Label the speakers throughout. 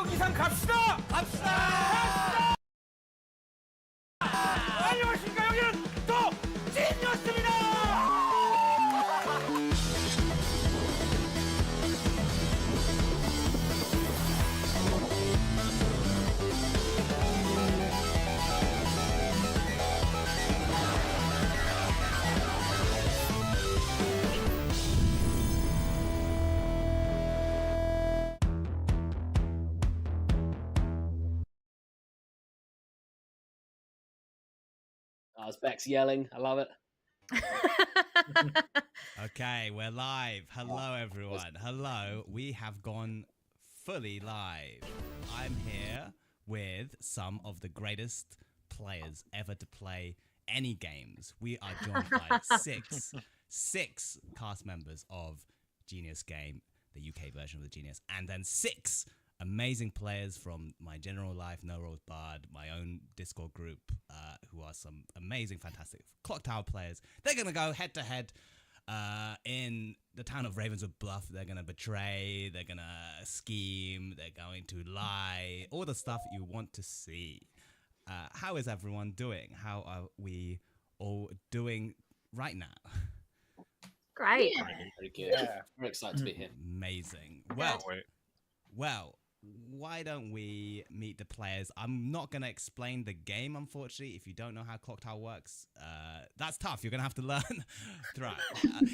Speaker 1: 공격 이상 갑시다! 갑시다! 안녕하십니까. 여기는 또 찐이었습니다!
Speaker 2: Oh, it's Bex yelling. I love it.
Speaker 3: Okay, we're live. Hello, everyone. Hello. We have gone fully live. I'm here with some of the greatest players ever to play any games. We are joined by six cast members of Genius Game, the UK version of the Genius, and then 6 amazing players from my general life, No Rules Barred, my own Discord group, who are some amazing, fantastic Clocktower players. They're going to go head-to-head in the town of Ravenswood Bluff. They're going to betray, they're going to scheme, they're going to lie, all the stuff you want to see. How is everyone doing? How are we all doing right now?
Speaker 4: Great.
Speaker 2: Yeah. Very good.
Speaker 5: Yeah.
Speaker 2: We're excited to be here.
Speaker 3: Amazing. Well, why don't we meet the players? I'm not going to explain the game, unfortunately. If you don't know how Clocktower works, that's tough. You're going to have to learn throughout.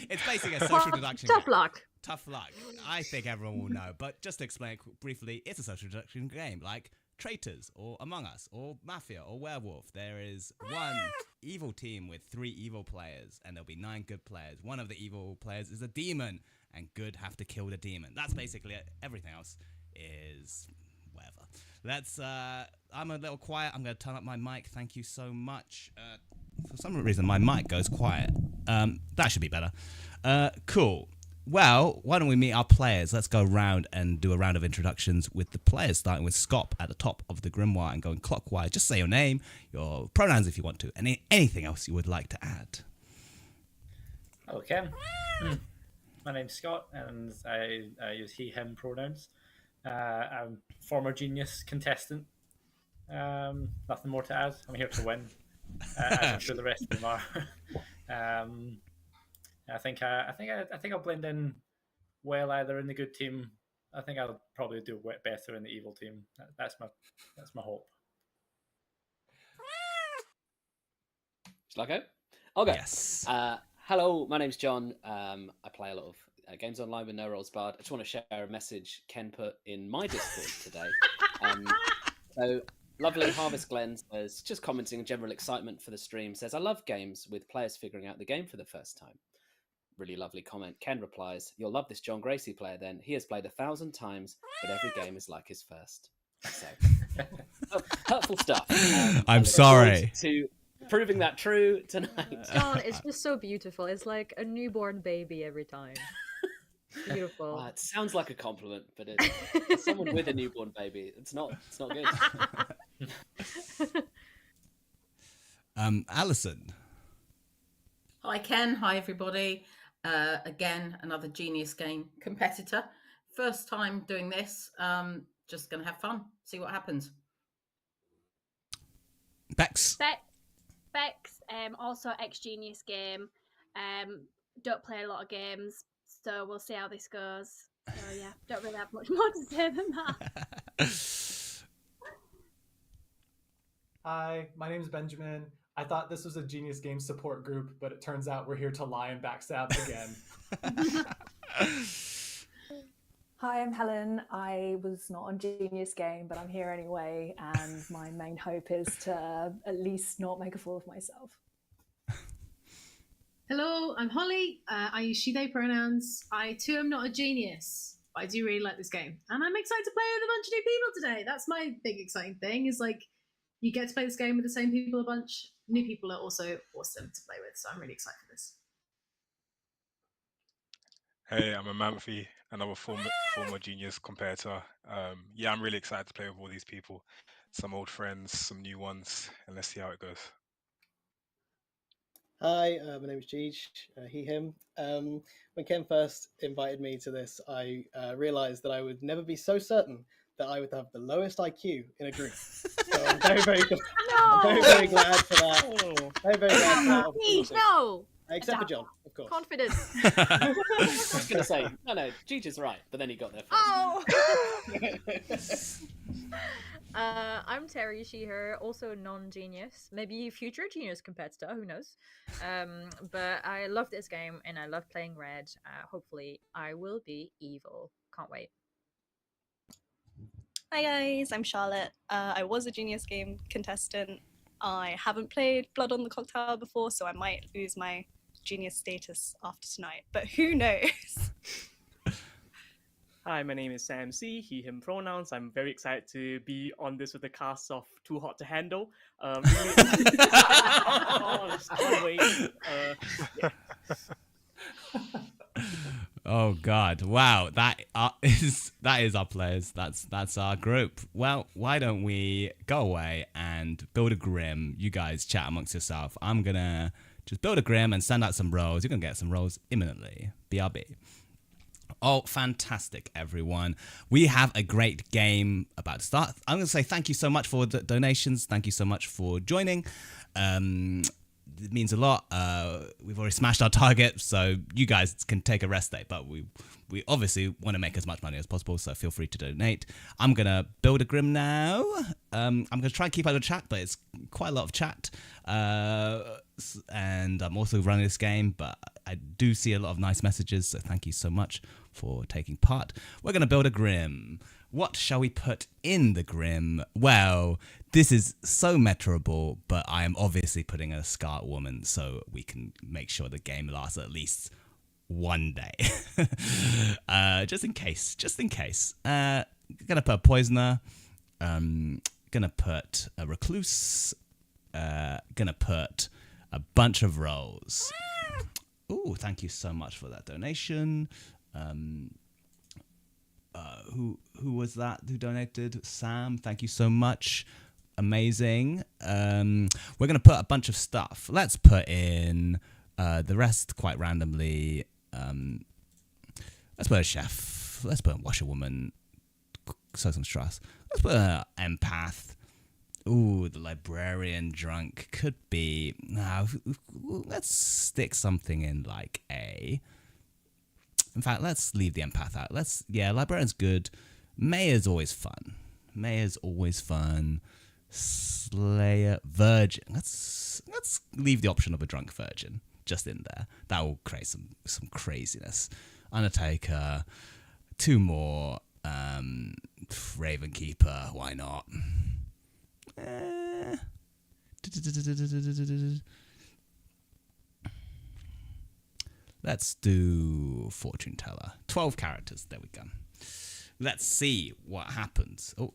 Speaker 3: It's basically a social deduction
Speaker 4: Tough
Speaker 3: game.
Speaker 4: luck.
Speaker 3: Tough luck. I think everyone will know. But just to explain it briefly, it's a social deduction game like Traitors or Among Us or Mafia or Werewolf. There is one evil team with 3 evil players and there'll be 9 good players. One of the evil players is a demon and good have to kill the demon. That's basically it. Everything else is whatever. Let's I'm a little quiet. I'm going to turn up my mic. Thank you so much. For some reason my mic goes quiet. That should be better. Cool. Well, why don't we meet our players? Let's go around and do a round of introductions with the players, starting with Scott at the top of the grimoire and going clockwise. Just say your name, your pronouns if you want to, and anything else you would like to add.
Speaker 5: Okay. My name's Scott, and I use he, him pronouns. I'm former Genius contestant. Nothing more to add. I'm here to win, as I'm sure the rest of them are. I think I'll blend in well either in the good team. I think I'll probably do better in the evil team. That's my hope.
Speaker 2: Shall I go? I'll go.
Speaker 3: Yes.
Speaker 2: Hello, my name's John. I play a lot of games online with No Rolls Barred. I just want to share a message Ken put in my Discord today. So, lovely Harvest Glenn says, just commenting general excitement for the stream, says, I love games with players figuring out the game for the first time. Really lovely comment. Ken replies, you'll love this John Gracie player then. He has played 1,000 times, but every game is like his first. So, hurtful stuff.
Speaker 3: I'm sorry.
Speaker 2: To proving that true tonight.
Speaker 4: John, it's just so beautiful. It's like a newborn baby every time. Beautiful.
Speaker 2: It sounds like a compliment, but it's someone with a newborn baby. It's not good.
Speaker 3: Alison.
Speaker 6: Hi Ken, hi everybody. Again, another Genius Game competitor. First time doing this. Just gonna have fun. See what happens.
Speaker 3: Bex.
Speaker 7: Bex, also ex-Genius Game. Don't play a lot of games, so we'll see how this goes. So yeah, don't really have much more to say than that.
Speaker 8: Hi, my name is Benjamin. I thought this was a Genius Game support group, but it turns out we're here to lie and backstab again.
Speaker 9: Hi, I'm Helen. I was not on Genius Game, but I'm here anyway, and my main hope is to at least not make a fool of myself.
Speaker 10: Hello, I'm Holly. I use she, they pronouns. I too am not a genius, but I do really like this game. And I'm excited to play with a bunch of new people today. That's my big exciting thing, is like, you get to play this game with the same people a bunch. New people are also awesome to play with, so I'm really excited for this.
Speaker 11: Hey, I'm Amanfi, another former Genius competitor. Yeah, I'm really excited to play with all these people. Some old friends, some new ones, and let's see how it goes.
Speaker 12: Hi, my name is Jeej, he, him. When Ken first invited me to this, I realised that I would never be so certain that I would have the lowest IQ in a group. So I'm very, very,
Speaker 4: No.
Speaker 12: I'm very, very glad for that. Very, very glad for that
Speaker 4: Please,
Speaker 12: opportunity.
Speaker 4: no.
Speaker 12: Except for John, of course.
Speaker 4: Confidence.
Speaker 2: I was going to say, no, Gigi's right, but then he got there first.
Speaker 4: Oh. I'm Terry, she, her, also non-genius, maybe future genius competitor, who knows. But I love this game and I love playing red. Hopefully I will be evil. Can't wait.
Speaker 13: Hi guys, I'm Charlotte. I was a Genius Game contestant. I haven't played Blood on the Clocktower before, so I might lose my Genius status after tonight, but who knows?
Speaker 14: Hi, my name is Sam C, he, him pronouns. I'm very excited to be on this with the cast of Too Hot to Handle. Really oh, just can't wait. Yeah.
Speaker 3: Oh God! Wow, that is our players. That's our group. Well, why don't we go away and build a grim? You guys chat amongst yourself. I'm gonna just build a grim and send out some rolls. You're gonna get some rolls imminently. BRB. Oh, fantastic, everyone. We have a great game about to start. I'm going to say thank you so much for the donations. Thank you so much for joining. It means a lot. We've already smashed our target, so you guys can take a rest day. But we obviously want to make as much money as possible, so feel free to donate. I'm going to build a grim now. I'm going to try and keep out of chat, but it's quite a lot of chat. And I'm also running this game, but I do see a lot of nice messages, so thank you so much for taking part. We're going to build a grim. What shall we put in the grim? Well, this is so metroable, but I am obviously putting a scarred woman so we can make sure the game lasts at least one day. Just in case. Gonna put a poisoner. Gonna put a recluse. Gonna put a bunch of rolls. Ooh, thank you so much for that donation. Who was that who donated? Sam, thank you so much. Amazing. We're gonna put a bunch of stuff. Let's put in the rest quite randomly. Let's put a chef. Let's put a washerwoman. Sow some strass. Let's put an empath. Ooh, the librarian drunk could be. No, let's stick something in like a. In fact, let's leave the empath out. Librarian's good. Mayor's always fun. Slayer, virgin. Let's leave the option of a drunk virgin just in there. That will create some craziness. Undertaker, 2 more. Ravenkeeper, why not? Let's do fortune teller. 12 characters. There we go. Let's see what happens. Oh,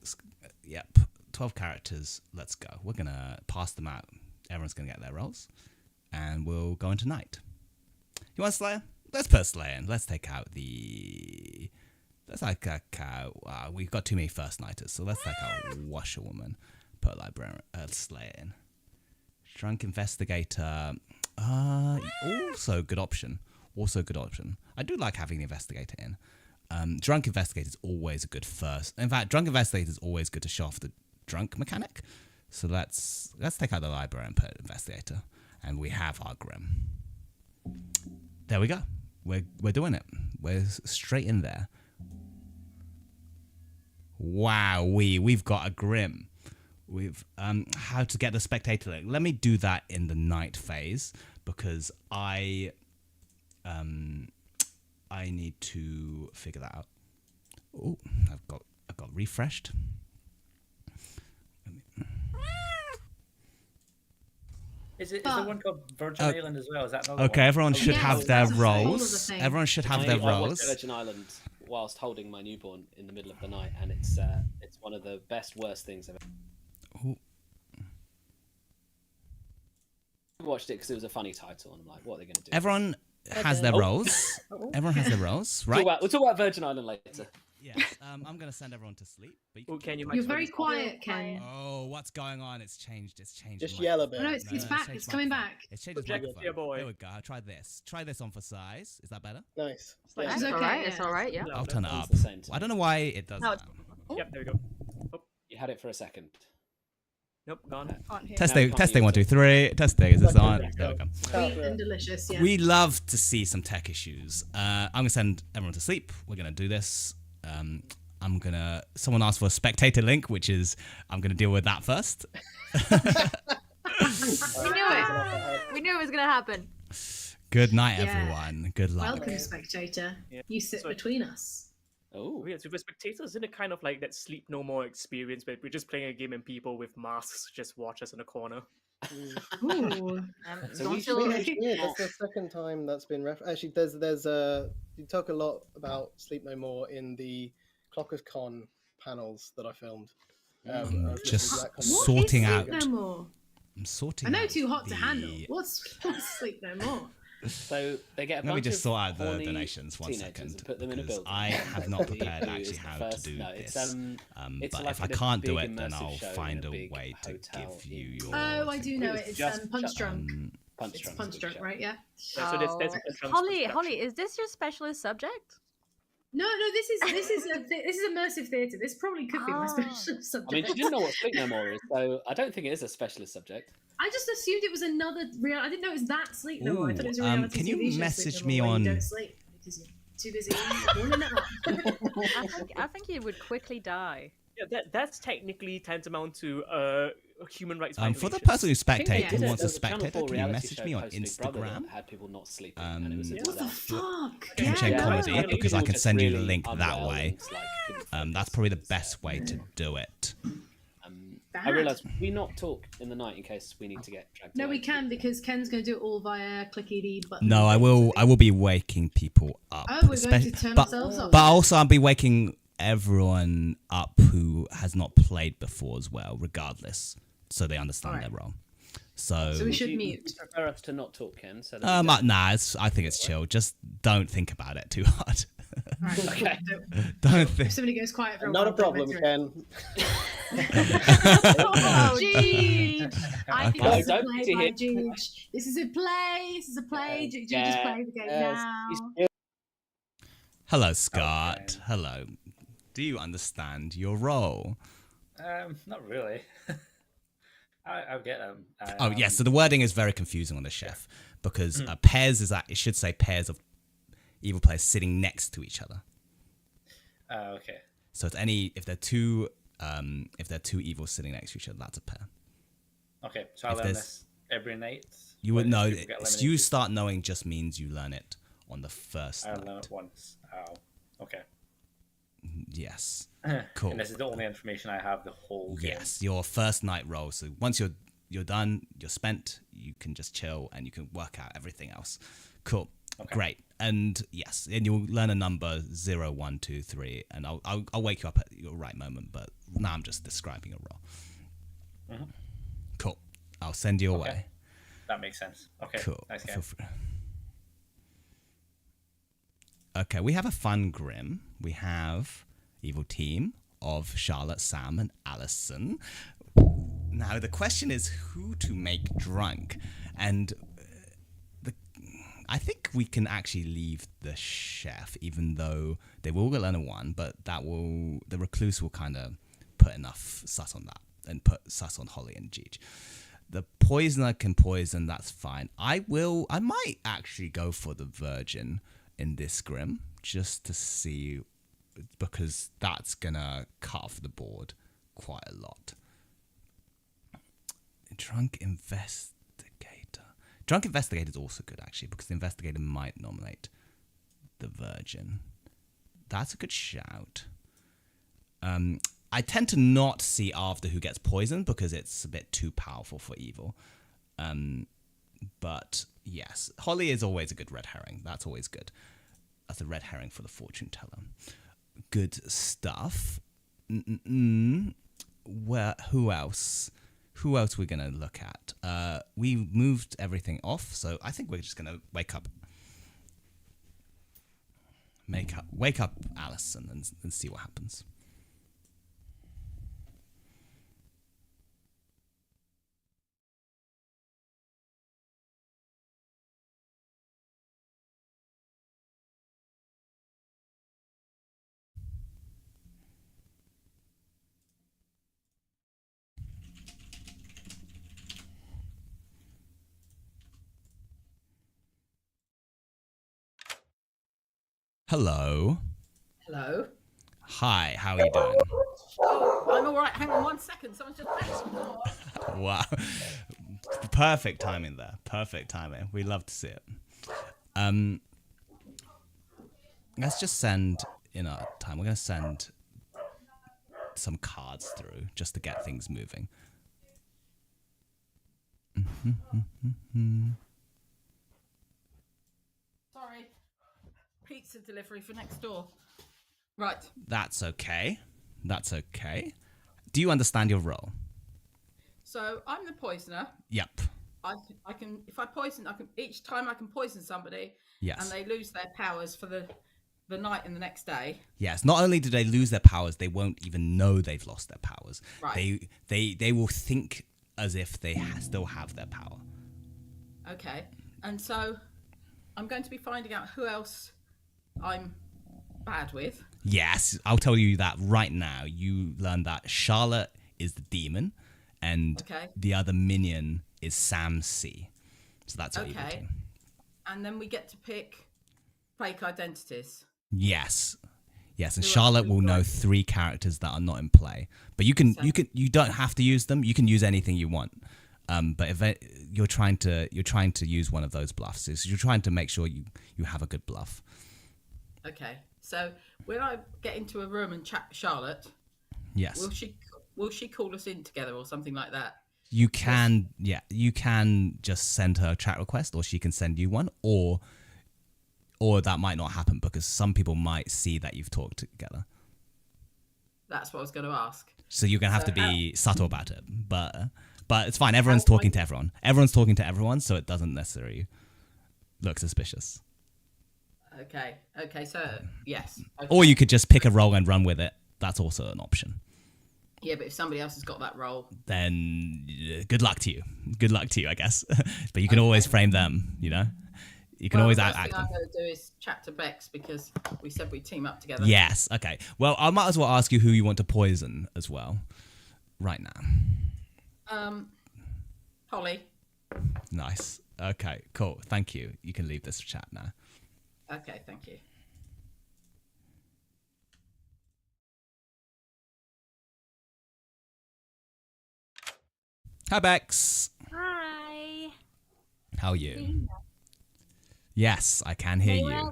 Speaker 3: yep. 12 characters. Let's go. We're going to pass them out. Everyone's going to get their rolls. And we'll go into night. You want Slayer? Let's put Slayer in. Let's take out the... we've got too many first nighters, so let's take out washerwoman. Put librarian, Slayer in. Drunk investigator. Also good option. I do like having the investigator in. Drunk investigator is always a good first. In fact, drunk investigator is always good to show off the drunk mechanic. So let's take out the librarian and put investigator, and we have our grim. There we go. We're doing it. We're straight in there. Wow, we've got a grim. We've how to get the spectator link. Let me do that in the night phase because I need to figure that out. Oh, I've got refreshed.
Speaker 5: Is the one called Virgin Island as well? Is that another
Speaker 3: okay?
Speaker 5: One?
Speaker 3: Everyone should have their roles. Everyone should have their
Speaker 2: I
Speaker 3: roles.
Speaker 2: watched Virgin Island whilst holding my newborn in the middle of the night, and it's one of the worst things I've ever.
Speaker 3: Ooh.
Speaker 2: I watched it because it was a funny title, and I'm like, what are they going to do?
Speaker 3: Everyone has their roles. Everyone has their roles, right?
Speaker 2: We'll talk about Virgin Island later.
Speaker 3: Yeah, I'm going to send everyone to sleep. But
Speaker 10: You're very quiet, Ken.
Speaker 3: Oh, what's going on? It's changed.
Speaker 12: Just yell a bit.
Speaker 10: No, it's back. It's coming back.
Speaker 3: It's changed the microphone. There we go. I'll try this. Try this on for size. Is that better?
Speaker 12: Nice.
Speaker 4: It's okay. It's all right. Yeah.
Speaker 3: I'll turn it up.
Speaker 2: The same
Speaker 3: I don't know why it does that.
Speaker 14: Yep, there we go. Oh,
Speaker 2: You had it for a second.
Speaker 14: nope, gone.
Speaker 7: Can't hear.
Speaker 3: Testing, testing, 1, 2, 3. Testing, is this on? Go, go.
Speaker 10: Sweet and delicious, yeah.
Speaker 3: We love to see some tech issues. I'm gonna send everyone to sleep. We're gonna do this. Someone asked for a spectator link, which is I'm gonna deal with that first.
Speaker 4: We knew it. We knew it was gonna happen.
Speaker 3: Good night,
Speaker 10: Yeah.
Speaker 3: everyone. Good luck.
Speaker 10: Welcome, spectator.
Speaker 14: Yeah.
Speaker 10: You sit
Speaker 14: So-
Speaker 10: between us.
Speaker 2: Oh,
Speaker 14: Yeah, so with spectators, isn't it kind of like that Sleep No More experience where we're just playing a game and people with masks just watch us in a corner?
Speaker 10: Ooh.
Speaker 2: So
Speaker 4: don't
Speaker 2: we
Speaker 4: feel-
Speaker 2: should-
Speaker 12: Yeah, that's the second time that's been actually. There's you talk a lot about Sleep No More in the Clockers Con panels that I filmed. I was listening
Speaker 3: Just
Speaker 12: to that
Speaker 10: What
Speaker 3: sorting
Speaker 10: is
Speaker 3: out.
Speaker 10: Sleep No More?
Speaker 3: I'm sorting.
Speaker 10: I know
Speaker 3: out
Speaker 10: Too Hot to Handle.
Speaker 3: the-
Speaker 10: What's Sleep No More?
Speaker 2: So they get a
Speaker 3: Let me
Speaker 2: bunch
Speaker 3: just
Speaker 2: of
Speaker 3: sort out the
Speaker 2: horny
Speaker 3: donations 1
Speaker 2: teenagers
Speaker 3: second,
Speaker 2: and put them in a
Speaker 3: because
Speaker 2: building.
Speaker 3: I have not
Speaker 2: What we
Speaker 3: prepared
Speaker 2: do
Speaker 3: actually
Speaker 2: is the
Speaker 3: how
Speaker 2: first-
Speaker 3: to do
Speaker 2: no, it's,
Speaker 3: this.
Speaker 2: it's
Speaker 3: But
Speaker 2: like
Speaker 3: if I
Speaker 2: in a
Speaker 3: can't do
Speaker 2: big
Speaker 3: it, then
Speaker 2: immersive
Speaker 3: I'll
Speaker 2: show in
Speaker 3: find
Speaker 2: a
Speaker 3: a
Speaker 2: big
Speaker 3: way to
Speaker 2: hotel
Speaker 3: give you
Speaker 2: in-
Speaker 3: your.
Speaker 10: Oh, I do know it.
Speaker 2: It's
Speaker 10: It's
Speaker 2: just-
Speaker 10: Punch Drunk.
Speaker 2: Punch
Speaker 10: It's
Speaker 2: Drunk
Speaker 10: Punch
Speaker 2: is a
Speaker 10: Drunk,
Speaker 2: big
Speaker 10: right? Yeah.
Speaker 14: Yeah, so there's
Speaker 4: Oh.
Speaker 14: Punch Drunk's
Speaker 4: Holly,
Speaker 14: production.
Speaker 4: Holly, is this your specialist subject?
Speaker 10: No, this is immersive theatre. This probably could be my
Speaker 4: Ah.
Speaker 10: special subject.
Speaker 2: I mean, she didn't know what Sleep No More is, so I don't think it is a specialist subject.
Speaker 10: I just assumed it was another real. I didn't know it was that Sleep No More. I thought it was a reality
Speaker 3: can you
Speaker 10: TV show,
Speaker 3: message
Speaker 10: Sleep No
Speaker 3: me
Speaker 10: More, where
Speaker 3: on-
Speaker 10: You don't sleep because you're too busy rolling it up.
Speaker 4: I think you would quickly die.
Speaker 14: Yeah, that's technically tantamount to human rights
Speaker 3: For the
Speaker 14: violations.
Speaker 3: person who
Speaker 2: I think they
Speaker 3: spectate,
Speaker 2: did
Speaker 3: who
Speaker 2: it.
Speaker 3: wants
Speaker 2: There
Speaker 3: to
Speaker 2: was a Channel
Speaker 3: spectate,
Speaker 2: 4
Speaker 3: can you
Speaker 2: reality
Speaker 3: message
Speaker 2: show
Speaker 3: me on
Speaker 2: post Big Brother that
Speaker 3: Instagram?
Speaker 2: had people not sleeping, and it was a
Speaker 10: What the
Speaker 2: disaster.
Speaker 10: fuck?
Speaker 3: Kitchen
Speaker 10: Yeah, no.
Speaker 3: comedy,
Speaker 2: People
Speaker 3: because I
Speaker 2: were
Speaker 3: can
Speaker 2: just
Speaker 3: send you the
Speaker 2: really
Speaker 3: link that
Speaker 2: unwell
Speaker 3: way.
Speaker 2: and, like, couldn't
Speaker 3: That's
Speaker 2: focus.
Speaker 3: probably the best way to do it.
Speaker 2: I
Speaker 10: Bad.
Speaker 2: realised we not talk in the night in case we need to get dragged
Speaker 10: No,
Speaker 2: away.
Speaker 10: we can because Ken's going to do it all via clickety button.
Speaker 3: No, I will be waking people up.
Speaker 10: Oh, we're going to
Speaker 3: especially-
Speaker 10: turn
Speaker 3: but,
Speaker 10: ourselves off.
Speaker 3: But also, I'll be waking everyone up who has not played before as well, regardless, so they understand
Speaker 10: Alright.
Speaker 3: their role. So,
Speaker 10: So we should
Speaker 2: Do you
Speaker 10: mute.
Speaker 2: prefer us to not talk, Ken? So that we don't-
Speaker 3: nah, I think it's chill. Just don't think about it too hard.
Speaker 10: Right,
Speaker 2: Okay.
Speaker 3: Don't
Speaker 10: If
Speaker 3: think.
Speaker 10: somebody goes quiet for a
Speaker 12: Not
Speaker 10: while,
Speaker 12: a problem,
Speaker 10: don't
Speaker 12: Ken.
Speaker 10: Oh, Jeej! I think
Speaker 3: Okay.
Speaker 10: this is a
Speaker 2: Don't
Speaker 10: play
Speaker 2: see
Speaker 10: by
Speaker 2: him.
Speaker 10: Jeej. This is a play. This is a play. Jeej is
Speaker 2: Yeah.
Speaker 10: playing the game
Speaker 12: Yes.
Speaker 10: now.
Speaker 3: Hello, Scott.
Speaker 5: Okay.
Speaker 3: Hello. Do you understand your role?
Speaker 5: Not really. I'll get them.
Speaker 3: Oh, yes. So the wording is very confusing on the chef because pairs is that it should say pairs of evil players sitting next to each other.
Speaker 5: Okay.
Speaker 3: So it's if they're two evils sitting next to each other, that's a pair.
Speaker 5: Okay. So I
Speaker 3: If
Speaker 5: learn
Speaker 3: there's-
Speaker 5: this every night.
Speaker 3: You would
Speaker 5: When
Speaker 3: know.
Speaker 5: people get
Speaker 3: You
Speaker 5: eliminated?
Speaker 3: start knowing just means you learn it on the first
Speaker 5: I
Speaker 3: night.
Speaker 5: learn it once. Oh. Okay.
Speaker 3: Yes. Cool.
Speaker 5: And this is the only information I have the whole game.
Speaker 3: Yes, your first night roll. So once you're done, you're spent, you can just chill and you can work out everything else. Cool.
Speaker 5: Okay.
Speaker 3: Great. And yes, and you'll learn a number 0, 1, 2, 3, and I'll wake you up at your right moment. But now I'm just describing a roll.
Speaker 5: Mhm.
Speaker 3: Cool. I'll send you
Speaker 5: Okay.
Speaker 3: away.
Speaker 5: That makes sense. Okay.
Speaker 3: Cool.
Speaker 5: Nice
Speaker 3: Feel
Speaker 5: game.
Speaker 3: free. Okay, we have a fun grim. We have evil team of Charlotte, Sam, and Allison. Now the question is who to make drunk, and I think we can actually leave the chef, even though they will learn a 1, but the recluse will kind of put enough sus on that and put sus on Holly and Jeej. The poisoner can poison, that's fine. I might actually go for the virgin in this grim, just to see, because that's gonna cut off the board quite a lot. Drunk investigator. Drunk investigator is also good, actually, because the investigator might nominate the virgin. That's a good shout. I tend to not see after who gets poisoned because it's a bit too powerful for evil. But yes, Holly is always a good red herring. That's always good. That's a red herring for the fortune teller. Good stuff. Where? Who else? Who else we're gonna look at? We moved everything off, so I think we're just gonna wake up. Wake up, Allison, and see what happens. Hello.
Speaker 6: Hello.
Speaker 3: Hi, how are you doing?
Speaker 6: Oh, I'm all right. Hang on 1 second. Someone's just banged the door.
Speaker 3: Wow. Perfect timing there. Perfect timing. We love to see it. Let's just send, in our time, we're going to send some cards through just to get things moving.
Speaker 6: Sorry. Pizza delivery for next door. Right.
Speaker 3: That's okay. That's okay. Do you understand your role?
Speaker 6: So I'm the poisoner.
Speaker 3: Yep.
Speaker 6: I can if I poison, I can each time I can poison somebody.
Speaker 3: Yes.
Speaker 6: And they lose their powers for the night and the next day.
Speaker 3: Yes. Not only do they lose their powers, they won't even know they've lost their powers.
Speaker 6: Right.
Speaker 3: They will think as if they still have their power.
Speaker 6: Okay. And so I'm going to be finding out who else I'm bad with.
Speaker 3: Yes, I'll tell you that right now. You learn that Charlotte is the demon, and the other minion is Sam C. So that's your evil team.
Speaker 6: And then we get to pick fake identities.
Speaker 3: Yes, yes, and Charlotte will know 3 characters that are not in play. But you don't have to use them. You can use anything you want. But if you're trying to use one of those bluffs, so you're trying to make sure you have a good bluff.
Speaker 6: Okay. So when I get into a room and chat with Charlotte,
Speaker 3: yes,
Speaker 6: will she call us in together or something like that?
Speaker 3: You can, you can just send her a chat request, or she can send you one, or that might not happen because some people might see that you've talked together.
Speaker 6: That's what I was going to ask.
Speaker 3: So you're gonna have to be subtle about it, but it's fine. Everyone's talking to everyone. Everyone's talking to everyone, so it doesn't necessarily look suspicious.
Speaker 6: Okay. So yes. Okay.
Speaker 3: Or you could just pick a role and run with it. That's also an option.
Speaker 6: Yeah, but if somebody else has got that role,
Speaker 3: then good luck to you. Good luck to you, I guess. But you can always frame them. You know, you can always act them.
Speaker 6: The first thing I'm going to do is chat to Bex because we said we'd team up together.
Speaker 3: Yes. Okay. Well, I might as well ask you who you want to poison as well, right now.
Speaker 6: Holly.
Speaker 3: Nice. Okay. Cool. Thank you. You can leave this chat now.
Speaker 6: Okay. Thank you.
Speaker 3: Hi, Bex.
Speaker 7: Hi.
Speaker 3: How are you? Yes, I can hear you.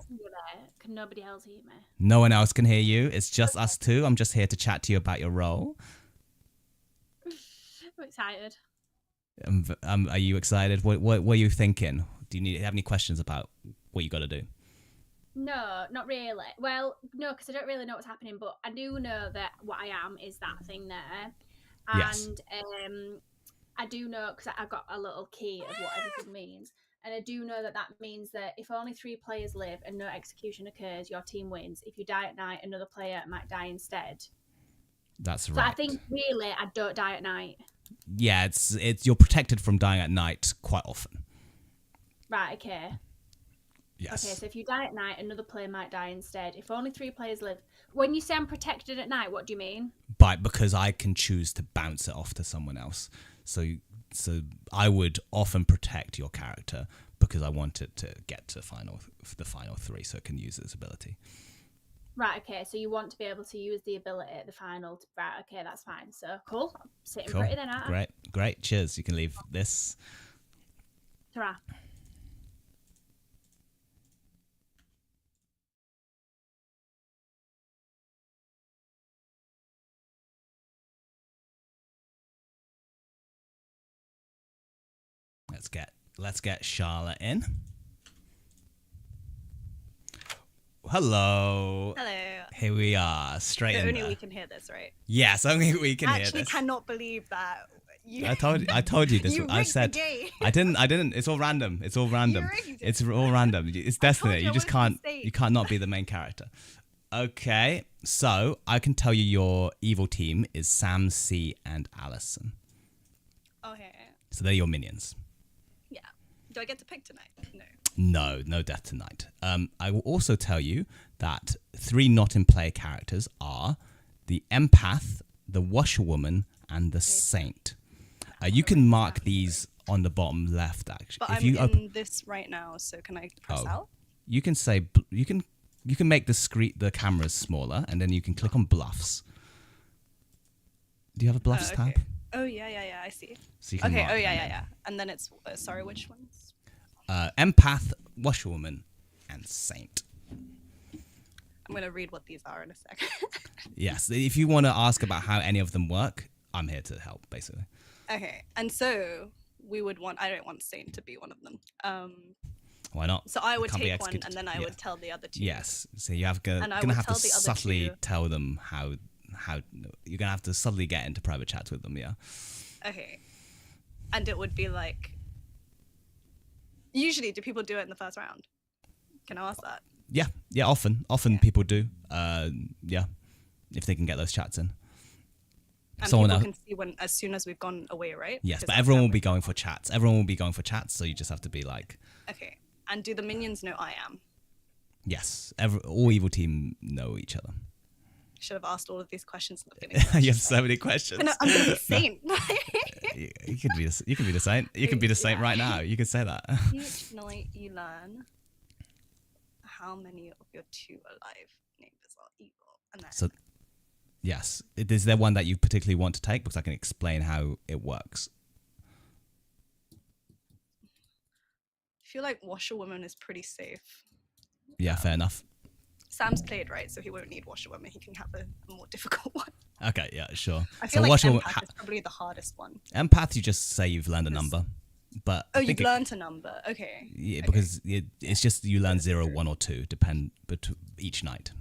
Speaker 7: Can nobody else hear me?
Speaker 3: No one else can hear you. It's just us two. I'm just here to chat to you about your role.
Speaker 7: I'm excited.
Speaker 3: Are you excited? What are you thinking? Do you have any questions about what you got to do?
Speaker 7: No, not really. Well, no, because I don't really know what's happening, but I do know that what I am is that thing there. And
Speaker 3: Yes.
Speaker 7: I do know, because I got a little key of what everything means, and I do know that means that if only 3 players live and no execution occurs, your team wins. If you die at night, another player might die instead.
Speaker 3: That's right.
Speaker 7: So I think really I don't die at night.
Speaker 3: Yeah, it's you're protected from dying at night quite often.
Speaker 7: Right, okay.
Speaker 3: Yes.
Speaker 7: Okay, so if you die at night, another player might die instead. If only 3 players live. When you say I'm protected at night, what do you mean?
Speaker 3: Because I can choose to bounce it off to someone else. So I would often protect your character because I want it to get to the final 3 so it can use its ability.
Speaker 7: Right, okay, so you want to be able to use the ability at the final. Right, okay, that's fine. So, cool. I'm sitting pretty then, aren't I?
Speaker 3: Great. Cheers. You can leave this.
Speaker 7: Ta-ra.
Speaker 3: Let's get Charlotte in. Hello.
Speaker 13: Hello.
Speaker 3: Here we are, straight in
Speaker 13: Only
Speaker 3: there.
Speaker 13: we can hear this, right?
Speaker 3: Yes, only we can hear
Speaker 13: Actually,
Speaker 3: this.
Speaker 13: cannot believe that.
Speaker 3: I told you this.
Speaker 13: You
Speaker 3: I
Speaker 13: rigged
Speaker 3: said
Speaker 13: the game.
Speaker 3: I didn't. It's all random. It's all random.
Speaker 13: rigged it.
Speaker 3: It's all random. It's destiny. You just can't.
Speaker 13: mistake.
Speaker 3: You can't not be the main character. Okay, so I can tell you your evil team is Sam, C, and Allison.
Speaker 13: Okay.
Speaker 3: So they're your minions.
Speaker 13: Yeah. Do I get to pick tonight? No.
Speaker 3: No death tonight. I will also tell you that 3 not in play characters are the empath, the washerwoman, and the saint. You can mark these on the bottom left. Actually,
Speaker 13: But I'm in this right now, so can I press out?
Speaker 3: You can say You can make the cameras smaller, and then you can click on bluffs. Do you have a bluffs
Speaker 13: okay.
Speaker 3: tab?
Speaker 13: Oh yeah, I see.
Speaker 3: So you can
Speaker 13: Okay,
Speaker 3: mark
Speaker 13: oh
Speaker 3: them
Speaker 13: yeah,
Speaker 3: in.
Speaker 13: yeah. And then it's sorry, which ones?
Speaker 3: Empath, washerwoman, and saint.
Speaker 13: I'm gonna read what these are in a second.
Speaker 3: Yes, if you want to ask about how any of them work, I'm here to help, basically.
Speaker 13: Okay, and so we would want. I don't want saint to be one of them.
Speaker 3: Why not?
Speaker 13: So I
Speaker 3: It
Speaker 13: would
Speaker 3: can't be
Speaker 13: take one,
Speaker 3: executed.
Speaker 13: and then I
Speaker 3: Yeah.
Speaker 13: would tell the other two.
Speaker 3: Yes, so you have gonna
Speaker 13: And I
Speaker 3: have
Speaker 13: would
Speaker 3: to
Speaker 13: tell the other
Speaker 3: subtly
Speaker 13: two-
Speaker 3: tell them how you're gonna have to subtly get into private chats with them. Yeah.
Speaker 13: Okay, and it would be like. Usually, do people do it in the first round? Can I ask that?
Speaker 3: Yeah. Often people do. Yeah, if they can get those chats in.
Speaker 13: And
Speaker 3: Someone
Speaker 13: people
Speaker 3: else.
Speaker 13: can see when as soon as we've gone away, right?
Speaker 3: Yes,
Speaker 13: Because
Speaker 3: but
Speaker 13: that's
Speaker 3: everyone
Speaker 13: how
Speaker 3: will
Speaker 13: we-
Speaker 3: be going for chats. Everyone will be going for chats, so you just have to be like,
Speaker 13: Okay, and do the minions know I am?
Speaker 3: yes. All evil team know each other.
Speaker 13: Should have asked all of these questions at the beginning.
Speaker 3: You have so many questions.
Speaker 13: I'm gonna be saint.
Speaker 3: You can be the saint. You can be the saint right now. You can say that.
Speaker 13: Each night you learn how many of your 2 alive neighbors are evil, and then
Speaker 3: So, yes, is there one that you particularly want to take? Because I can explain how it works.
Speaker 13: I feel like washerwoman is pretty safe.
Speaker 3: Yeah, fair enough.
Speaker 13: Sam's played, right? So he won't need washerwoman. He can have a more difficult one.
Speaker 3: Okay, yeah, sure.
Speaker 13: I feel like empath is probably the hardest one.
Speaker 3: Empath, you just say you've learned a number, but
Speaker 13: Oh,
Speaker 3: I
Speaker 13: you've
Speaker 3: think
Speaker 13: learned a number. Okay.
Speaker 3: yeah, because it's just you learn 0, 1, or 2, each night.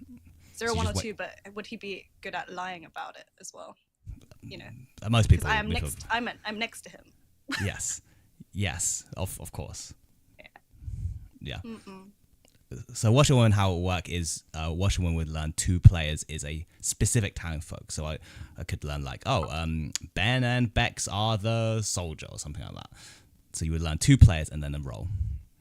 Speaker 13: 0,
Speaker 3: So
Speaker 13: 1,
Speaker 3: you
Speaker 13: or
Speaker 3: just
Speaker 13: 2, but would he be good at lying about it as well? You know,
Speaker 3: Most
Speaker 13: because
Speaker 3: people.
Speaker 13: I am
Speaker 3: people-
Speaker 13: next. I'm next to him.
Speaker 3: yes, of course. Yeah.
Speaker 13: Mm-mm.
Speaker 3: So washerwoman, how it will work is washerwoman would learn 2 players is a specific town folk. So I could learn like, Ben and Bex are the soldier or something like that. So you would learn 2 players and then a role.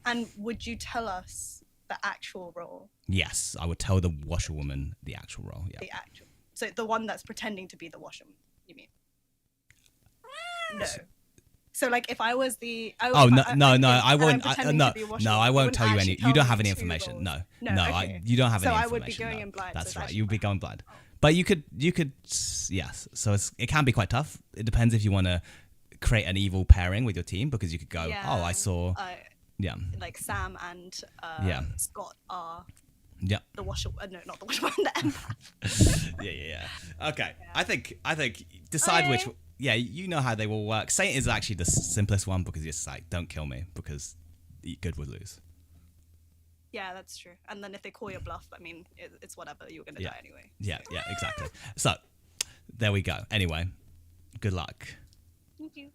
Speaker 13: And would you tell us the actual role?
Speaker 3: Yes, I would tell the washerwoman the actual role. Yeah.
Speaker 13: The actual. So the one that's pretending to be the washerwoman. You mean? No. So like if I was the
Speaker 3: I won't. I won't tell you any. You don't have any information. No.
Speaker 13: Okay.
Speaker 3: You don't have
Speaker 13: so
Speaker 3: any information.
Speaker 13: I would be going in blind.
Speaker 3: That's
Speaker 13: so
Speaker 3: right. You'd be going blind. But you could. Yes. So it can be quite tough. It depends if you want to create an evil pairing with your team because you could go.
Speaker 13: Yeah,
Speaker 3: I saw. Yeah.
Speaker 13: Like Sam and Scott are.
Speaker 3: Yeah.
Speaker 13: The washer. No, not the washerwoman. The empath.
Speaker 3: Yeah. Okay. I think decide which. Yeah, you know how they will work. Saint is actually the simplest one because it's like, don't kill me because good would lose.
Speaker 13: Yeah, that's true. And then if they call your bluff, I mean, it's whatever. You're going to die anyway.
Speaker 3: Yeah, exactly. So, there we go. Anyway, good luck.
Speaker 13: Thank you.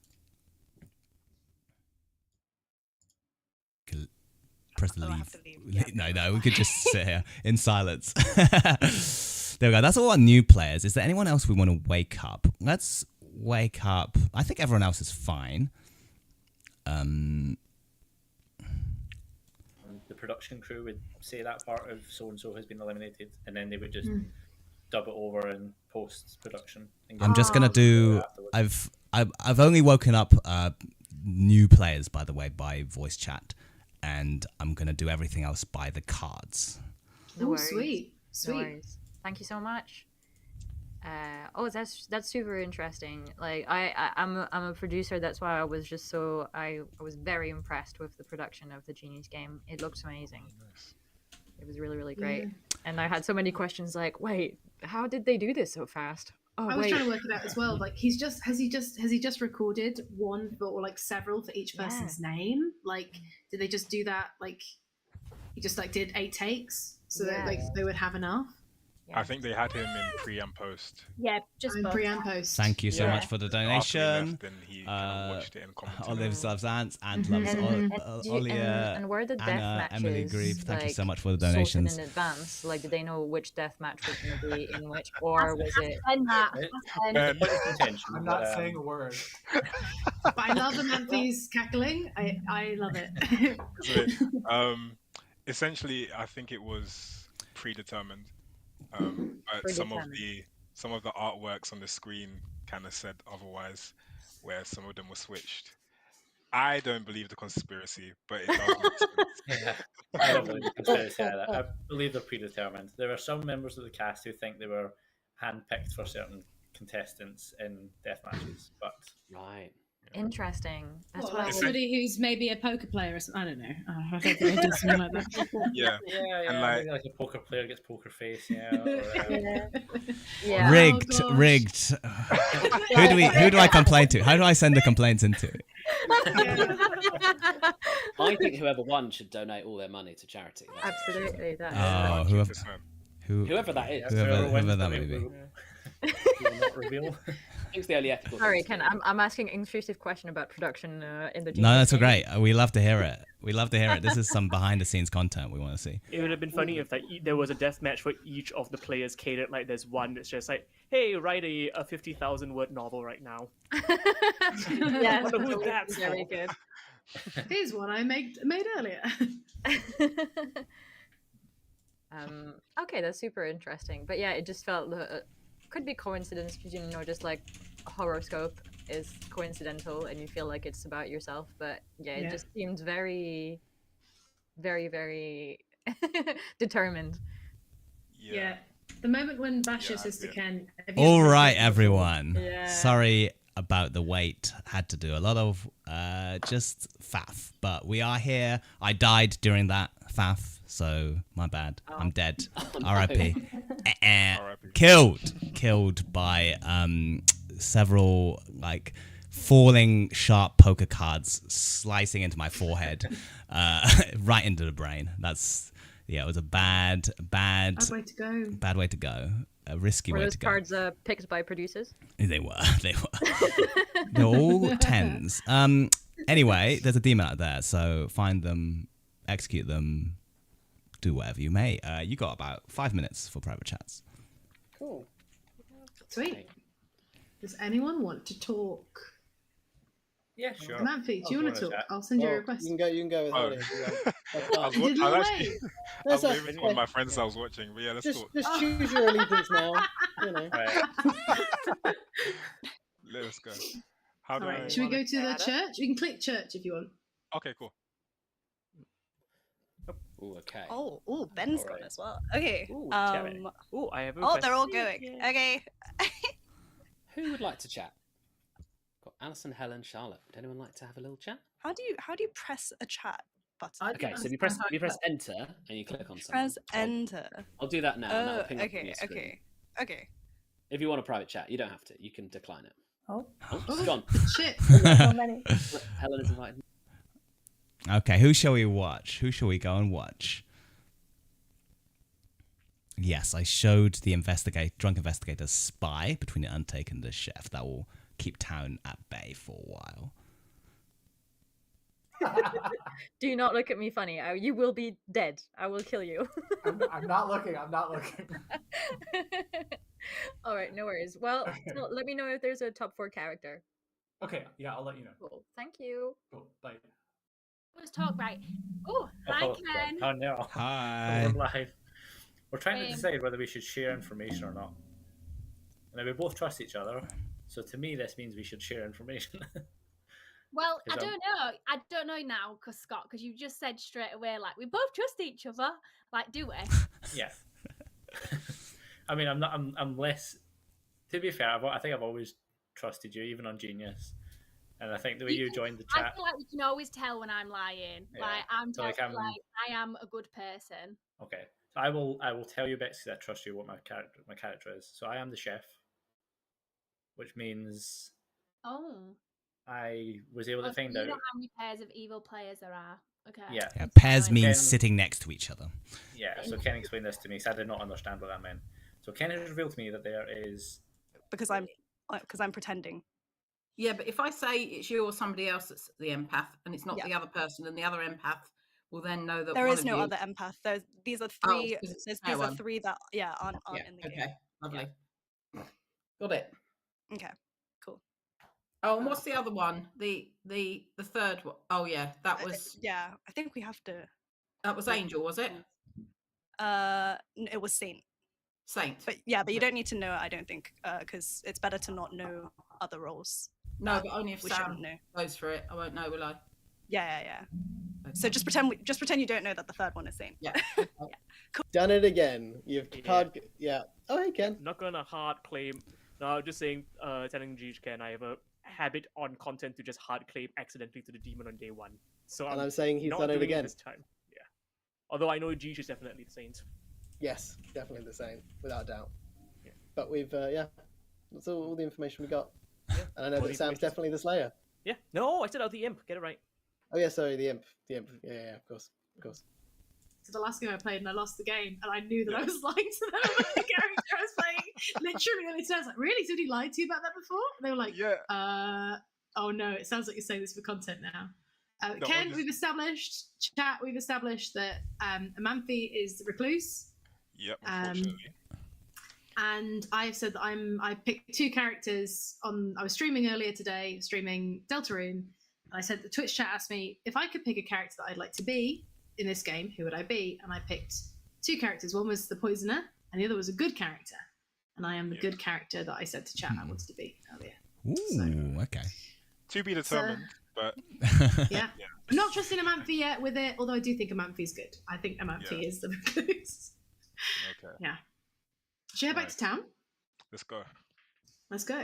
Speaker 3: Press the
Speaker 13: I
Speaker 3: leave.
Speaker 13: have to leave. Yeah.
Speaker 3: No, we could just sit here in silence. There we go. That's all our new players. Is there anyone else we want to wake up? Let's wake up. I think everyone else is fine.
Speaker 5: The production crew would say that part of so and so has been eliminated, and then they would just dub it over in post production.
Speaker 3: I'm just gonna do. I've only woken up new players, by the way, by voice chat, and I'm gonna do everything else by the cards.
Speaker 4: No
Speaker 10: Oh,
Speaker 4: worries.
Speaker 10: sweet.
Speaker 4: No worries. Thank you so much. That's super interesting. Like I'm a producer. That's why I was just so I was very impressed with the production of the Genius game. It looks amazing. It was really great. And I had so many questions like, wait, how did they do this so fast? Oh,
Speaker 10: I was
Speaker 4: wait.
Speaker 10: trying to work it out as well. Like, has he just recorded one for, or like several for each person's name? Like, did they just do that? Like, he just like did 8 takes so that like they would have enough.
Speaker 11: I think they had him in pre and post.
Speaker 7: Yeah, just both.
Speaker 10: Pre and post.
Speaker 3: Thank you so much for the
Speaker 11: After he
Speaker 3: donation.
Speaker 11: left, then he kind of watched it and commented.
Speaker 3: Olive loves Ants and loves Olia.
Speaker 4: And were the death
Speaker 3: Anna,
Speaker 4: matches
Speaker 3: Emily Grieve, thank you so much for the
Speaker 4: sorted
Speaker 3: donations.
Speaker 4: in advance? Like, did they know which death match was going to be in which, or was it?
Speaker 10: I'm
Speaker 8: not saying a word.
Speaker 10: But I love Amanthi's cackling. I love it.
Speaker 11: Essentially, I think it was predetermined. But some of the artworks on the screen kind of said otherwise, where some of them were switched. I don't believe the conspiracy, but it does make sense.
Speaker 5: Yeah, I don't believe the conspiracy either. I believe they're predetermined. There are some members of the cast who think they were handpicked for certain contestants in death matches, but
Speaker 2: Right.
Speaker 4: Interesting. That's
Speaker 10: What,
Speaker 4: what I
Speaker 10: like
Speaker 4: was.
Speaker 10: somebody who's maybe a poker player or something? I don't know. I don't know. It does something like that.
Speaker 11: Yeah,
Speaker 5: yeah,
Speaker 11: and
Speaker 5: maybe like a poker player gets poker face, yeah.
Speaker 4: Yeah.
Speaker 3: Rigged,
Speaker 10: Oh, gosh.
Speaker 3: rigged. Who do I complain to? How do I send the complaints into?
Speaker 2: I think whoever won should donate all their money to charity. That's
Speaker 4: Absolutely. That
Speaker 3: Oh,
Speaker 2: whoever that is.
Speaker 3: Whoever that may be.
Speaker 5: We will not reveal.
Speaker 2: It's the only ethical.
Speaker 4: Sorry,
Speaker 2: thing
Speaker 4: Ken. I'm asking an intrusive question about production in the.
Speaker 3: No, that's great. We love to hear it. We love to hear it. This is some behind-the-scenes content we want to see.
Speaker 14: It would have been funny if like there was a death match where each of the players catered. Like there's one that's just like, hey, write a 50,000 word novel right now.
Speaker 4: Yes,
Speaker 14: Wonder who that's
Speaker 4: very
Speaker 14: for.
Speaker 4: good.
Speaker 10: Here's one I made earlier.
Speaker 4: Okay, that's super interesting. But yeah, it just felt could be coincidence because just like a horoscope is coincidental and you feel like it's about yourself. But yeah, it just seemed very, very, very determined.
Speaker 10: Yeah. The moment when Basher says to Ken, "Have you
Speaker 3: All
Speaker 10: ever
Speaker 3: right,
Speaker 10: been
Speaker 3: everyone.
Speaker 4: Yeah.
Speaker 3: Sorry about the wait. Had to do a lot of just faff, but we are here. I died during that faff, so my bad. I'm dead. R.I.P. Killed by several like falling sharp poker cards slicing into my forehead, right into the brain. It was a bad
Speaker 10: way to go.
Speaker 3: Bad way to go. A risky
Speaker 4: Were
Speaker 3: way
Speaker 4: those
Speaker 3: to go.
Speaker 4: cards picked by producers?
Speaker 3: They were. They're all tens. Anyway, there's a demon out there, so find them, execute them, do whatever you may. You got about 5 minutes for private chats.
Speaker 4: Cool.
Speaker 10: Sweet. Does anyone want to talk?
Speaker 5: Yeah, sure.
Speaker 10: Manfi, do you want to talk? I'll send you a request.
Speaker 12: You can go with Holly.
Speaker 11: I was waving to one of my friends I was watching, but yeah, let's talk.
Speaker 12: Just choose your allegiance now.
Speaker 11: Let's go. How do I?
Speaker 10: Should we go to the church? You can click church if you want.
Speaker 11: Okay, cool.
Speaker 2: Ooh, okay.
Speaker 13: Oh, Ben's gone as well. Okay.
Speaker 14: I have a
Speaker 13: Oh,
Speaker 14: request.
Speaker 13: they're all going. Okay.
Speaker 2: Who would like to chat? Got Alison, Helen, Charlotte. Would anyone like to have a little chat?
Speaker 13: How do you press a chat button?
Speaker 2: Okay, so if you press enter and you click on something.
Speaker 13: Press enter.
Speaker 2: I'll do that now. and that'll ping up on
Speaker 13: Okay.
Speaker 2: your screen.
Speaker 13: Okay.
Speaker 2: If you want a private chat, you don't have to. You can decline it.
Speaker 9: Oh,
Speaker 2: it's gone.
Speaker 10: Shit.
Speaker 9: So many.
Speaker 2: Helen is invited.
Speaker 3: Okay, who shall we watch? Who shall we go and watch? Yes, I showed the drunk investigator spy between the Untaken and the chef. That will keep town at bay for a while.
Speaker 4: Do not look at me funny. You will be dead. I will kill you.
Speaker 8: I'm not looking. I'm not looking.
Speaker 4: All right, no worries. Well, let me know if there's a top 4 character.
Speaker 8: Okay, yeah, I'll let you know.
Speaker 4: Cool. Thank you.
Speaker 8: Cool. Bye.
Speaker 7: Let's talk right. Oh, hi, Ken.
Speaker 5: Oh no.
Speaker 3: Hi.
Speaker 5: We're live. We're trying to decide whether we should share information or not. And we both trust each other, so to me this means we should share information.
Speaker 7: Well, I don't know. I don't know now, Scott, because you just said straight away, like, we both trust each other. Like, do we?
Speaker 5: Yeah. I mean, I'm less. To be fair, I think I've always trusted you, even on Genius. And I think the way you joined the chat.
Speaker 7: I feel like you can always tell when I'm lying.
Speaker 5: Yeah.
Speaker 7: Like,
Speaker 5: So, like,
Speaker 7: I am a good person.
Speaker 5: Okay. So I will tell you, Betsy, that I trust you what my character is. So I am the chef, which means I was able to find out.
Speaker 7: You know how many pairs of evil players there are. Okay.
Speaker 5: Yeah.
Speaker 3: Pairs means sitting next to each other.
Speaker 5: Yeah, so Ken explained this to me, so I did not understand what that meant. So Ken has revealed to me that there is
Speaker 13: because I'm pretending.
Speaker 6: Yeah, but if I say it's you or somebody else that's the empath, and it's not the other person, and the other empath will then know that
Speaker 13: there
Speaker 6: one
Speaker 13: is
Speaker 6: of
Speaker 13: no
Speaker 6: you...
Speaker 13: other empath. These are three.
Speaker 6: These
Speaker 13: are three that aren't in the game.
Speaker 6: Okay, lovely. Got it.
Speaker 13: Okay, cool.
Speaker 6: Oh, and what's the other one? The third one. Oh yeah, that was.
Speaker 13: Yeah, I think we have to.
Speaker 6: That was Angel, was it?
Speaker 13: It was Saint.
Speaker 6: Saint.
Speaker 13: But you don't need to know it, I don't think, because it's better to not know other roles.
Speaker 6: No, but only if
Speaker 13: we
Speaker 6: Sam
Speaker 13: shouldn't know.
Speaker 6: goes for it. I won't know, will I?
Speaker 13: Yeah. So just pretend you don't know that the third one is seen.
Speaker 6: Yeah.
Speaker 12: Done it again. You've card. Yeah. Oh, hey, Ken.
Speaker 14: Not gonna hard claim. No, I'm just saying, telling Ken, I have a habit on content to just hard claim accidentally to the demon on day one. So
Speaker 12: And I'm saying he's
Speaker 14: not
Speaker 12: done it
Speaker 14: doing
Speaker 12: again.
Speaker 14: this time. Yeah. Although I know Gij is definitely the saint.
Speaker 12: Yes, definitely the same, without a doubt.
Speaker 14: Yeah.
Speaker 12: But we've, that's all the information we got.
Speaker 14: Yeah.
Speaker 12: And I know
Speaker 14: All
Speaker 12: that
Speaker 14: the
Speaker 12: Sam's
Speaker 14: information.
Speaker 12: definitely the Slayer.
Speaker 14: Yeah. No, I said out the imp. Get it right.
Speaker 12: Oh, yeah, sorry, the imp. Yeah, of course.
Speaker 10: So the last game I played and I lost the game, and I knew that I was lying to them about the character I was playing. Literally, and it sounds like, really? Somebody lied to you about that before? And they were like, oh no, it sounds like you're saying this for content now.
Speaker 11: No,
Speaker 10: Ken,
Speaker 11: just-
Speaker 10: we've established that Amanthi is the recluse.
Speaker 11: Yep, unfortunately.
Speaker 10: And I've said that I picked two characters I was streaming earlier today, streaming Deltarune, and I said the Twitch chat asked me if I could pick a character that I'd like to be in this game, who would I be? And I picked two characters. One was the poisoner, and the other was a good character. And I am the good character that I said to chat I wanted to be earlier.
Speaker 3: Ooh, okay.
Speaker 11: To be determined, but
Speaker 10: yeah. I'm not trusting Amanthi yet with it, although I do think Amanthi's good. I think Amanthi is the recluse.
Speaker 11: Okay.
Speaker 10: Yeah. Should we head back to town?
Speaker 11: Let's go.
Speaker 10: Let's go.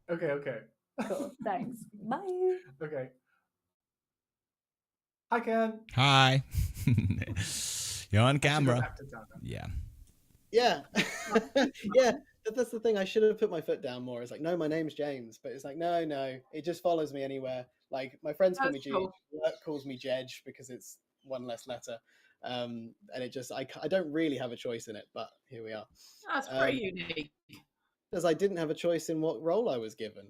Speaker 8: Okay.
Speaker 9: Cool. Thanks. Bye.
Speaker 8: Okay. Hi, Ken.
Speaker 3: Hi. You're on
Speaker 8: I should go
Speaker 3: camera.
Speaker 8: back to town then.
Speaker 3: Yeah.
Speaker 12: Yeah. Yeah, that's the thing. I should have put my foot down more. It's like, no, my name's James. But it's like, no. It just follows me anywhere. Like, my friends call me
Speaker 6: That's
Speaker 12: G.
Speaker 6: cool.
Speaker 12: Work calls me Jedge because it's one less letter. And it just, I don't really have a choice in it, but here we are.
Speaker 6: That's pretty unique.
Speaker 12: As I didn't have a choice in what role I was given.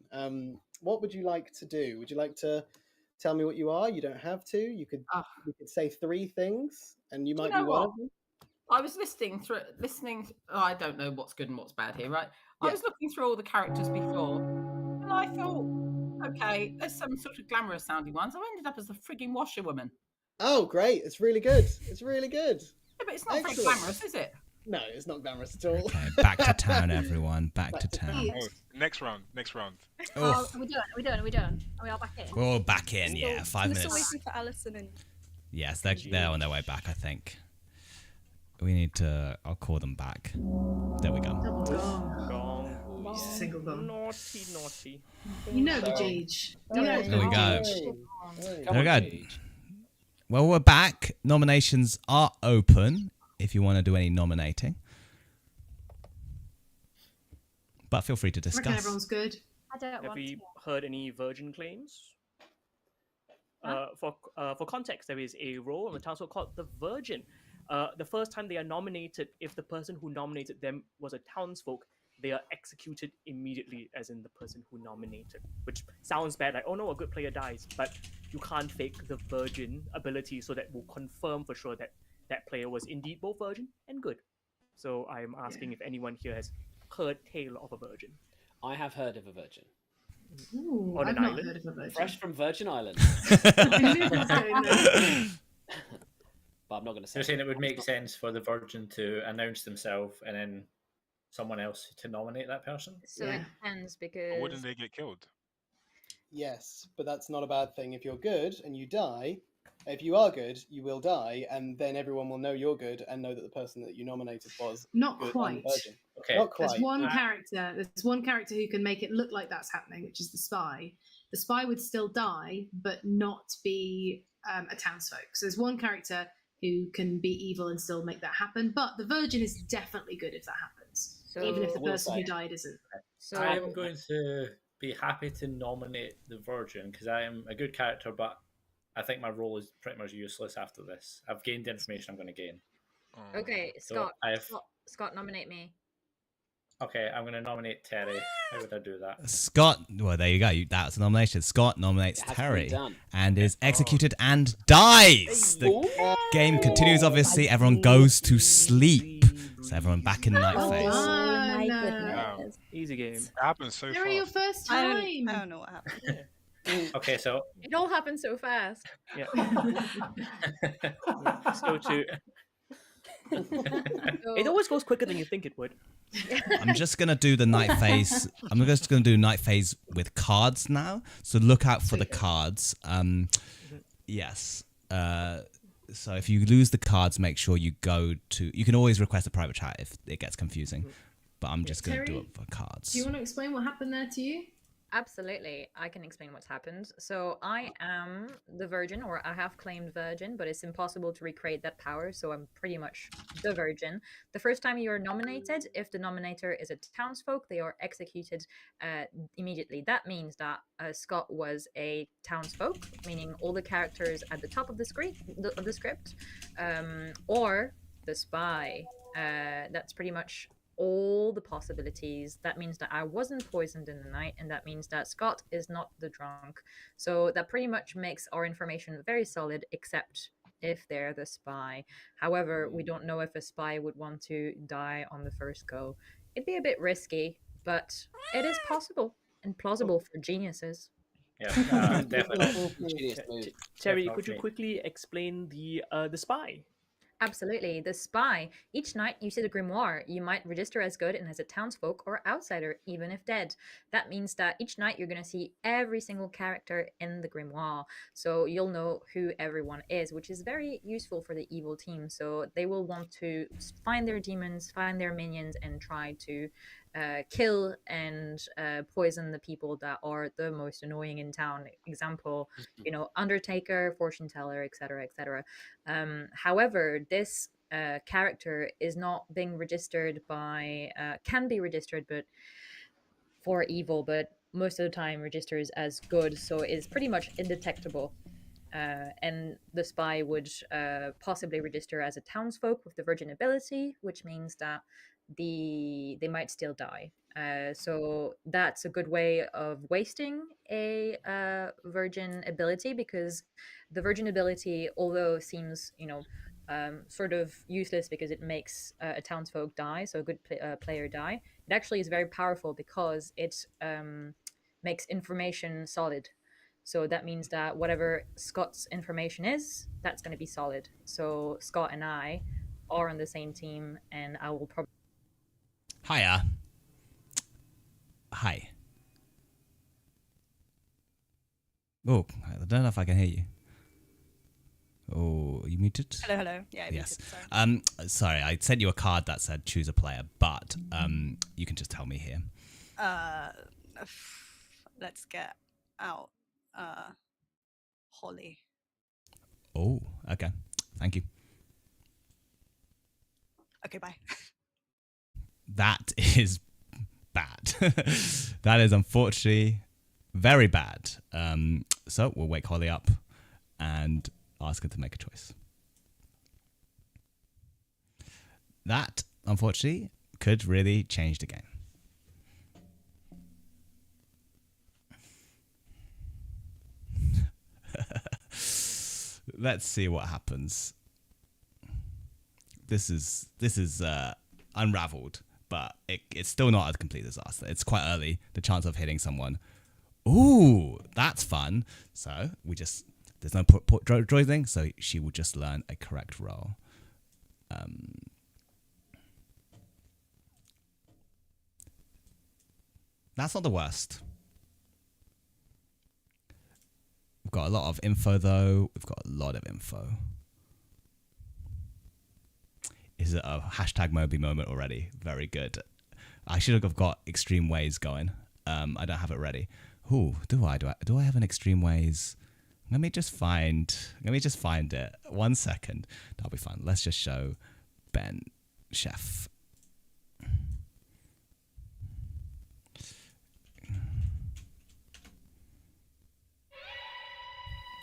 Speaker 12: What would you like to do? Would you like to tell me what you are? You don't have to. You could say three things, and you might
Speaker 6: know
Speaker 12: be one
Speaker 6: what?
Speaker 12: of them.
Speaker 6: I was listening. Oh, I don't know what's good and what's bad here, right? I was looking through all the characters before, and I thought, okay, there's some sort of glamorous sounding ones. I ended up as the frigging washerwoman.
Speaker 12: Oh, great! It's really good. It's really good.
Speaker 6: Yeah, but it's not very
Speaker 12: Excellent.
Speaker 6: glamorous, is it?
Speaker 12: No, it's not glamorous at all.
Speaker 3: Okay, back to town, everyone. Back to town.
Speaker 11: Oh, next round.
Speaker 3: Oh,
Speaker 7: Are we done? Are we all back in?
Speaker 3: we're all back in, yeah. 5
Speaker 13: We're still
Speaker 3: minutes.
Speaker 13: waiting for Alison and
Speaker 3: Yes, they're on their way back, I think. We need to... I'll call them back. There we go.
Speaker 10: Double gong.
Speaker 14: Gong.
Speaker 10: Single gong.
Speaker 14: Naughty.
Speaker 10: You know the Jej. You know
Speaker 3: There we
Speaker 10: the
Speaker 3: go.
Speaker 10: Jej.
Speaker 3: There we go. Well, we're back. Nominations are open if you want to do any nominating. But feel free to
Speaker 10: I reckon
Speaker 3: discuss.
Speaker 10: everyone's good.
Speaker 7: I don't
Speaker 14: Have
Speaker 7: want
Speaker 14: we
Speaker 7: to.
Speaker 14: heard any virgin claims? For context, there is a role in the townsfolk called the Virgin. The first time they are nominated, if the person who nominated them was a townsfolk, they are executed immediately, as in the person who nominated. Which sounds bad, like, oh no, a good player dies, but you can't fake the Virgin ability, so that will confirm for sure that that player was indeed both virgin and good. So I'm asking if anyone here has heard tale of a virgin.
Speaker 2: I have heard of a virgin.
Speaker 10: Ooh,
Speaker 14: On
Speaker 10: I've
Speaker 14: an
Speaker 10: not
Speaker 14: island?
Speaker 10: heard of a virgin.
Speaker 2: Fresh from Virgin Islands.
Speaker 10: I knew this was going there.
Speaker 2: But I'm not going to say.
Speaker 5: You're saying it would make sense for the virgin to announce themselves and then someone else to nominate that person?
Speaker 4: So
Speaker 10: Yeah.
Speaker 4: it depends
Speaker 11: But
Speaker 4: because
Speaker 11: wouldn't they get killed?
Speaker 12: Yes, but that's not a bad thing. If you're good and you die, if you are good, you will die, and then everyone will know you're good and know that the person that you nominated was
Speaker 10: Not
Speaker 12: good
Speaker 10: quite.
Speaker 12: and virgin.
Speaker 5: Okay.
Speaker 12: Not quite.
Speaker 10: There's one character who can make it look like that's happening, which is the spy. The spy would still die, but not be a townsfolk. So there's one character who can be evil and still make that happen. But the virgin is definitely good if that happens,
Speaker 4: So-
Speaker 10: even if the
Speaker 2: I will
Speaker 10: person
Speaker 2: say-
Speaker 10: who died isn't.
Speaker 4: so
Speaker 5: I'm going to be happy to nominate the virgin because I am a good character, but I think my role is pretty much useless after this. I've gained the information I'm going to gain.
Speaker 11: Oh.
Speaker 4: okay,
Speaker 5: So
Speaker 4: Scott.
Speaker 5: I've
Speaker 4: Scott, nominate me.
Speaker 5: okay. I'm going to nominate Terry. How would I do that?
Speaker 3: Scott, well, there you go. That's a nomination. Scott nominates
Speaker 2: It has to be
Speaker 3: Terry
Speaker 2: done.
Speaker 3: and is executed and dies. The game continues, obviously. Everyone goes to sleep. So everyone back in night
Speaker 9: Oh,
Speaker 3: phase.
Speaker 9: my
Speaker 10: no.
Speaker 9: goodness.
Speaker 14: Easy game.
Speaker 11: It happens so
Speaker 10: Terry, your
Speaker 11: fast.
Speaker 10: first
Speaker 13: I
Speaker 10: time.
Speaker 13: don't know what happened.
Speaker 5: Okay, so
Speaker 4: It all happened so fast.
Speaker 14: Yeah. So to It always goes quicker than you think it would.
Speaker 3: I'm just gonna do the night phase. I'm just gonna do night phase with cards now. So look out for the cards. Yes. So if you lose the cards, make sure you go to. You can always request a private chat if it gets confusing. But I'm just gonna do
Speaker 10: Terry,
Speaker 3: it for cards.
Speaker 10: Do you want to explain what happened there to you?
Speaker 4: Absolutely, I can explain what's happened. So I am the virgin, or I have claimed virgin, but it's impossible to recreate that power, so I'm pretty much the virgin. The first time you are nominated, if the nominator is a townsfolk, they are executed immediately. That means that Scott was a townsfolk, meaning all the characters at the top of the script, or the spy. That's pretty much all the possibilities. That means that I wasn't poisoned in the night, and that means that Scott is not the drunk. So that pretty much makes our information very solid, except if they're the spy. However, we don't know if a spy would want to die on the first go. It'd be a bit risky, but it is possible and plausible for geniuses.
Speaker 5: Yeah, definitely.
Speaker 14: Terry, could you quickly explain the spy?
Speaker 4: Absolutely. The spy. Each night you see the grimoire. You might register as good and as a townsfolk or outsider, even if dead. That means that each night you're going to see every single character in the grimoire. So you'll know who everyone is, which is very useful for the evil team. So they will want to find their demons, find their minions, and try to kill and poison the people that are the most annoying in town. Example, Undertaker, fortune teller, etc., etc. However, this character is not being registered by can be registered, but for evil, but most of the time registers as good, so it's pretty much indetectable. And the spy would possibly register as a townsfolk with the virgin ability, which means that they might still die. So that's a good way of wasting a virgin ability, because the virgin ability, although seems sort of useless because it makes a townsfolk die, so a good player die, it actually is very powerful because it makes information solid. So that means that whatever Scott's information is, that's going to be solid. So Scott and I are on the same team, and I will probably...
Speaker 3: Hiya. Hi. Oh, I don't know if I can hear you. Oh, are you muted?
Speaker 13: Hello. Yeah, I'm
Speaker 3: yes.
Speaker 13: muted,
Speaker 3: sorry, I sent you a card that said choose a player, but you can just tell me here.
Speaker 13: Let's get out Holly.
Speaker 3: Oh, okay. Thank you.
Speaker 13: Okay, bye.
Speaker 3: That is bad. That is unfortunately very bad. So we'll wake Holly up and ask her to make a choice. That, unfortunately, could really change the game. Let's see what happens. This is unraveled, but it's still not a complete disaster. It's quite early. The chance of hitting someone. Ooh, that's fun. So there's no droid thing, so she will just learn a correct roll. That's not the worst. We've got a lot of info, though. We've got a lot of info. Is it a hashtag Moby moment already? Very good. I should have got extreme ways going. I don't have it ready. Ooh, do I have an extreme ways? Let me just find it. 1 second. That'll be fun. Let's just show Ben Chef.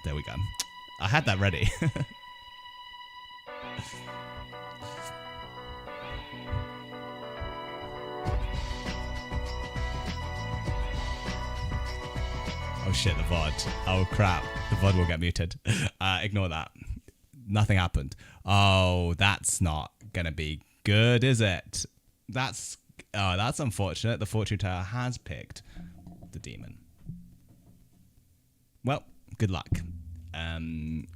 Speaker 3: There we go. I had that ready. Oh shit, the VOD. Oh crap. The VOD will get muted. Ignore that. Nothing happened. Oh, that's not gonna be good, is it? That's unfortunate. The fortune teller has picked the demon. Well, good luck.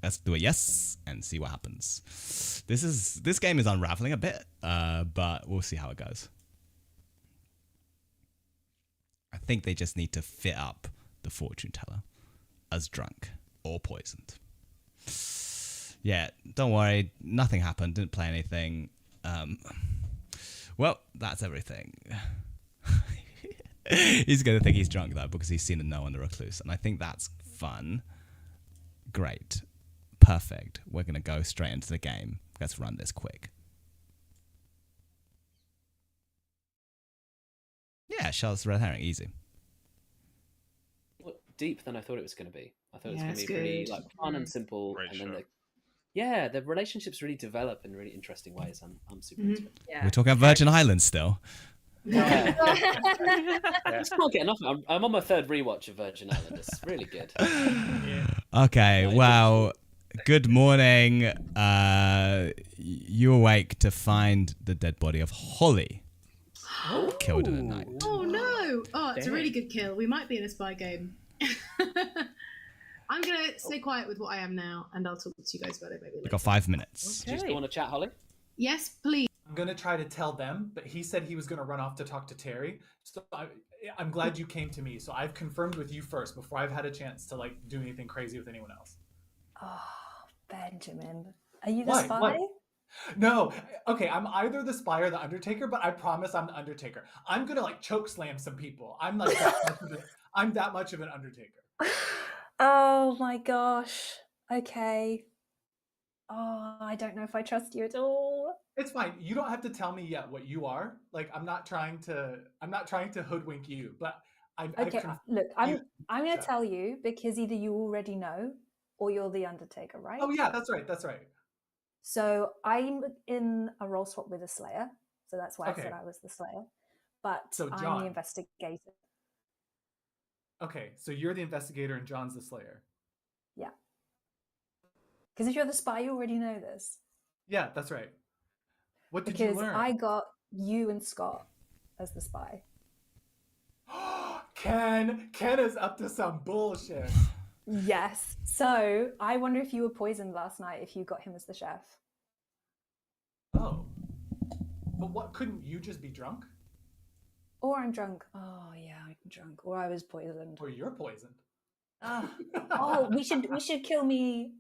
Speaker 3: Let's do a yes and see what happens. This game is unraveling a bit, but we'll see how it goes. I think they just need to fit up the fortune teller as drunk or poisoned. Yeah, don't worry. Nothing happened. Didn't play anything. Well, that's everything. He's going to think he's drunk, though, because he's seen a no on the recluse. And I think that's fun. Great. Perfect. We're going to go straight into the game. Let's run this quick. Yeah, Charlotte's red herring. Easy.
Speaker 2: Well, deep than I thought it was going to be. I thought it was
Speaker 6: Yeah,
Speaker 2: going to
Speaker 6: it's
Speaker 2: be pretty
Speaker 6: good.
Speaker 2: like fun and simple.
Speaker 11: Great
Speaker 2: and then
Speaker 11: show.
Speaker 2: the relationships really develop in really interesting ways. I'm super into it.
Speaker 4: Yeah.
Speaker 3: We're talking about Virgin Islands still.
Speaker 2: Yeah. I just can't get enough. I'm on my third rewatch of Virgin Island. It's really good.
Speaker 3: Okay, well, good morning. You awake to find the dead body of Holly. Killed in the night.
Speaker 10: Oh no! Oh, it's a
Speaker 14: Dang.
Speaker 10: really good kill. We might be in a spy game. I'm gonna stay quiet with what I am now, and I'll talk to you guys about it maybe
Speaker 3: We've
Speaker 10: later.
Speaker 3: got 5 minutes.
Speaker 2: Do you still want to chat, Holly?
Speaker 10: Yes, please.
Speaker 8: I'm gonna try to tell them, but he said he was gonna run off to talk to Terry. So I'm glad you came to me. So I've confirmed with you first before I've had a chance to like do anything crazy with anyone else.
Speaker 9: Oh, Benjamin. Are you the
Speaker 8: Why?
Speaker 9: spy?
Speaker 8: Why? No. Okay, I'm either the spy or the Undertaker, but I promise I'm the Undertaker. I'm gonna like choke slam some people. I'm like I'm that much of an Undertaker.
Speaker 9: Oh my gosh. Okay. Oh, I don't know if I trust you at all.
Speaker 8: It's fine. You don't have to tell me yet what you are. Like I'm not trying to hoodwink you, but
Speaker 9: Okay, look, I'm gonna
Speaker 8: Sure.
Speaker 9: tell you because either you already know or you're the Undertaker, right?
Speaker 8: Oh yeah, that's right. That's right.
Speaker 9: So I'm in a role swap with a Slayer, so that's why I
Speaker 8: Okay.
Speaker 9: said I was the Slayer. But
Speaker 8: So
Speaker 9: I'm
Speaker 8: John.
Speaker 9: the investigator.
Speaker 8: Okay, so you're the investigator and John's the Slayer.
Speaker 9: Yeah. Because if you're the spy, you already know this.
Speaker 8: Yeah, that's right. What did
Speaker 9: Because
Speaker 8: you learn?
Speaker 9: I got you and Scott as the spy.
Speaker 8: Ken is up to some bullshit.
Speaker 9: Yes. So I wonder if you were poisoned last night if you got him as the chef.
Speaker 8: Oh. But what, couldn't you just be drunk?
Speaker 9: Or I'm drunk. Oh yeah, I'm drunk. Or I was poisoned.
Speaker 8: Or you're poisoned.
Speaker 9: Oh, we should kill me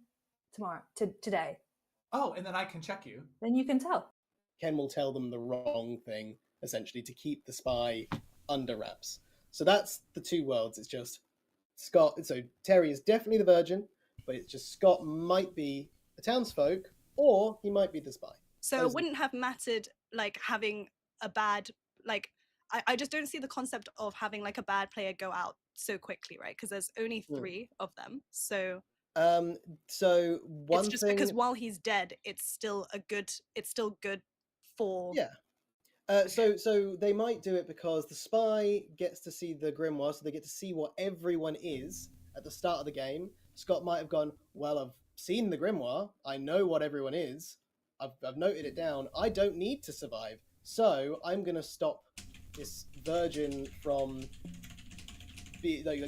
Speaker 9: tomorrow. Today.
Speaker 8: Oh, and then I can check you.
Speaker 9: Then you can tell.
Speaker 12: Ken will tell them the wrong thing, essentially, to keep the spy under wraps. So that's the two worlds. It's just Scott. So Terry is definitely the virgin, but it's just Scott might be a townsfolk, or he might be the spy.
Speaker 13: So it wouldn't have mattered, like, having a bad, like, I just don't see the concept of having, like, a bad player go out so quickly, right? Because there's only 3 of them. So
Speaker 12: So one
Speaker 13: it's just
Speaker 12: thing...
Speaker 13: because while he's dead, it's still good for...
Speaker 12: Yeah. So they might do it because the spy gets to see the grimoire, so they get to see what everyone is at the start of the game. Scott might have gone, well, I've seen the grimoire. I know what everyone is. I've noted it down. I don't need to survive. So I'm going to stop this virgin from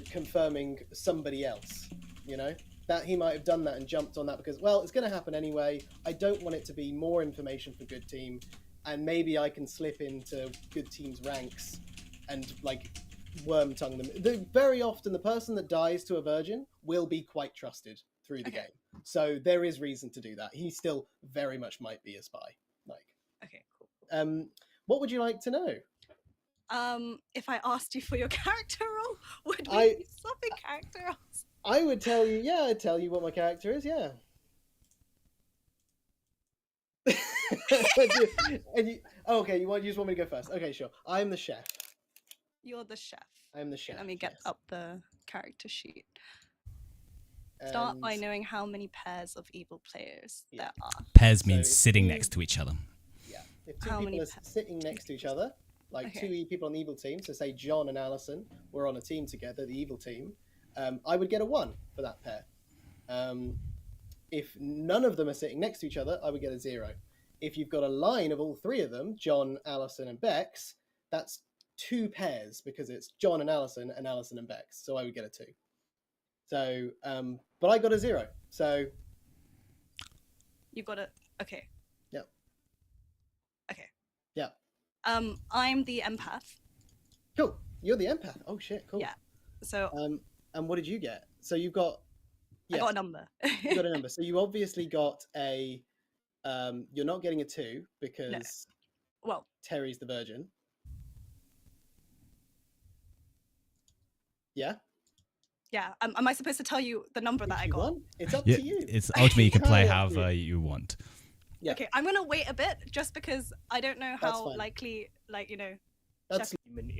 Speaker 12: confirming somebody else, you know? That he might have done that and jumped on that because, well, it's going to happen anyway. I don't want it to be more information for good team. And maybe I can slip into good team's ranks and, like, worm tongue them. Very often, the person that dies to a virgin will be quite trusted through the game. So there is reason to do that. He still very much might be a spy.
Speaker 13: Okay, cool.
Speaker 12: What would you like to know?
Speaker 13: If I asked you for your character role, would we be swapping character roles?
Speaker 12: I would tell you, yeah, I'd tell you what my character is, yeah. Okay, you just want me to go first? Okay, sure. I'm the chef.
Speaker 13: You're the chef.
Speaker 12: I'm the chef.
Speaker 13: Let me get up the character sheet. Start by knowing how many pairs of evil players there are.
Speaker 3: Pairs means sitting next to each other.
Speaker 12: Yeah. If two people are sitting next to each other, like two people on the evil team, so say John and Alison were on a team together, the evil team, I would get a 1 for that pair. If none of them are sitting next to each other, I would get a 0. If you've got a line of all 3 of them, John, Alison, and Bex, that's 2 pairs because it's John and Alison and Bex. So I would get a 2. So, but I got a 0. So
Speaker 13: You got it. Okay.
Speaker 12: Yep.
Speaker 13: Okay.
Speaker 12: Yeah.
Speaker 13: I'm the empath.
Speaker 12: Cool. You're the empath. Oh shit. Cool.
Speaker 13: Yeah. So.
Speaker 12: And what did you get? So you've got.
Speaker 13: I got a number.
Speaker 12: You got a number. So you obviously got a. You're not getting a 2 because.
Speaker 13: No. Well.
Speaker 12: Terry's the virgin. Yeah.
Speaker 13: Yeah. Am I supposed to tell you the number that I got?
Speaker 12: Want? It's up
Speaker 3: Yeah,
Speaker 12: to you.
Speaker 3: it's ultimately you can play
Speaker 12: Entirely up to
Speaker 3: however you want.
Speaker 12: Yeah.
Speaker 13: Okay, I'm gonna wait a bit just because I don't know
Speaker 12: That's
Speaker 13: how
Speaker 12: fine.
Speaker 13: likely, like, you know.
Speaker 12: That's
Speaker 14: demon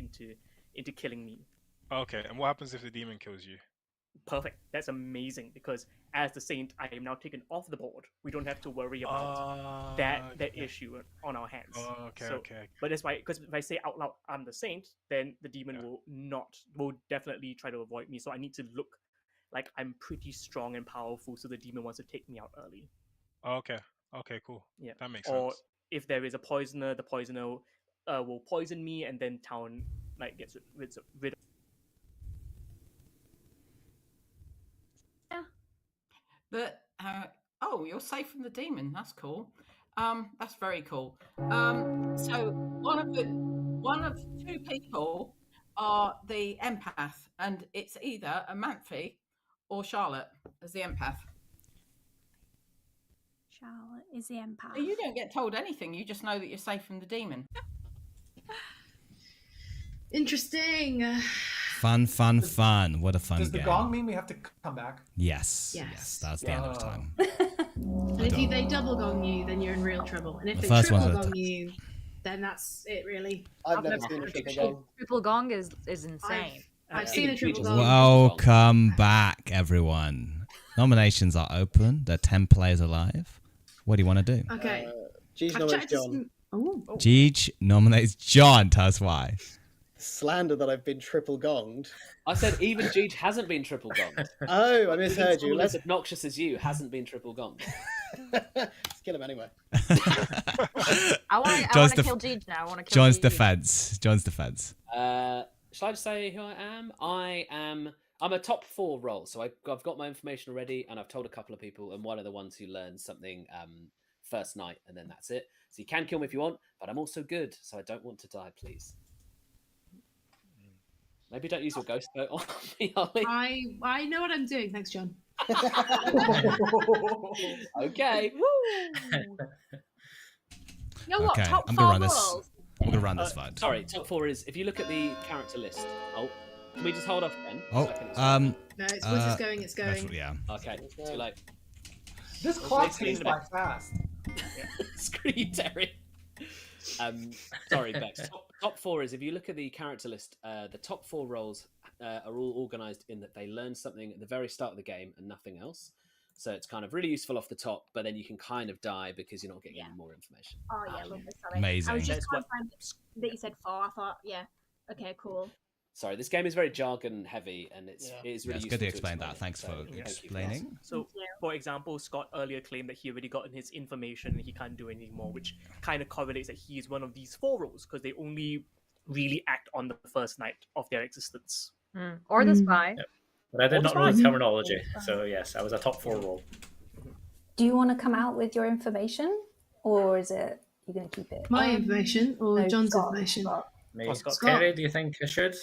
Speaker 14: into killing me.
Speaker 11: Okay, and what happens if the demon kills you?
Speaker 14: Perfect. That's amazing because as the saint, I am now taken off the board. We don't have to worry about that issue on our hands.
Speaker 11: Okay.
Speaker 14: But that's why, because if I say out loud, "I'm the saint," then the demon will definitely try to avoid me. So I need to look like I'm pretty strong and powerful, so the demon wants to take me out early.
Speaker 11: Okay, cool.
Speaker 14: Yeah,
Speaker 11: that makes
Speaker 14: or
Speaker 11: sense.
Speaker 14: if there is a poisoner, the poisoner will poison me, and then town gets rid of.
Speaker 6: But you're safe from the demon. That's cool. That's very cool. So one of 2 people are the empath, and it's either Amanthe or Charlotte as the empath.
Speaker 7: Charlotte is the empath.
Speaker 6: You don't get told anything. You just know that you're safe from the demon.
Speaker 10: Interesting.
Speaker 3: Fun. What a fun
Speaker 8: Does the
Speaker 3: game.
Speaker 8: gong mean we have to come back?
Speaker 3: Yes. That's the end of time.
Speaker 10: And if they double gong you, then you're in real trouble. And if
Speaker 3: The
Speaker 10: they
Speaker 3: first one's
Speaker 10: triple
Speaker 3: a
Speaker 10: gong you, then that's it, really.
Speaker 12: I've never seen a triple gong.
Speaker 4: Triple gong is insane.
Speaker 10: I've seen a triple gong.
Speaker 3: Welcome back, everyone. Nominations are open. There are 10 players alive. What do you want to do?
Speaker 10: Okay.
Speaker 12: Jeej nominates John.
Speaker 3: Jeej nominates John. Tell us why.
Speaker 12: Slander that I've been triple gonged.
Speaker 2: I said even Jeej hasn't been triple gonged.
Speaker 12: Oh, I misheard you.
Speaker 2: Someone
Speaker 12: Let's
Speaker 2: as obnoxious as you hasn't been triple gonged.
Speaker 12: Let's kill him anyway.
Speaker 4: I want
Speaker 3: John's
Speaker 4: to kill Jeej now. I want to kill
Speaker 3: John's
Speaker 4: Jeej.
Speaker 3: defense. John's defense.
Speaker 2: Shall I just say who I am? I'm a top 4 role, so I've got my information already, and I've told a couple of people, and one of the ones who learned something first night, and then that's it. So you can kill me if you want, but I'm also good, so I don't want to die, please. Maybe don't use your ghost vote on me, Ollie.
Speaker 10: I know what I'm doing. Thanks, John.
Speaker 2: Okay.
Speaker 7: You know what?
Speaker 3: Okay,
Speaker 7: Top
Speaker 3: I'm
Speaker 7: 4
Speaker 3: gonna run this.
Speaker 7: roles.
Speaker 3: I'm gonna run this fight.
Speaker 2: Sorry, top 4 is if you look at the character list. Oh, can we just hold off then?
Speaker 3: Oh,
Speaker 10: No, it's once it's going, it's going.
Speaker 3: Yeah.
Speaker 2: Okay, too late.
Speaker 8: This clock seems by fast.
Speaker 2: Screw you, Terry. Sorry, Bex. Top 4 is if you look at the character list, the top 4 roles are all organised in that they learn something at the very start of the game and nothing else. So it's kind of really useful off the top, but then you can kind of die because you're not getting any more information.
Speaker 7: Oh yeah, lovely. Sorry.
Speaker 3: Amazing.
Speaker 7: I was just
Speaker 2: That's what-
Speaker 7: clarifying that you said 4. I thought, yeah. Okay, cool.
Speaker 2: Sorry, this game is very jargon heavy, and it is really
Speaker 3: Yeah, it's
Speaker 2: useful
Speaker 3: good to explain that.
Speaker 2: it.
Speaker 3: Thanks
Speaker 2: So,
Speaker 3: for
Speaker 2: thank you
Speaker 3: explaining.
Speaker 14: So, for example, Scott earlier claimed that he already gotten his information and he can't do anything more, which kind of correlates that he is one of these 4 roles because they only really act on the first night of their existence.
Speaker 4: Or the spy.
Speaker 5: Yep. But I did not know the terminology, so yes, I was a top 4 role.
Speaker 9: Do you want to come out with your information, or is it you're going to keep it?
Speaker 10: My information or
Speaker 9: No,
Speaker 10: John's
Speaker 9: Scott,
Speaker 10: information?
Speaker 5: Me.
Speaker 10: Scott.
Speaker 5: Terry, do you think I should?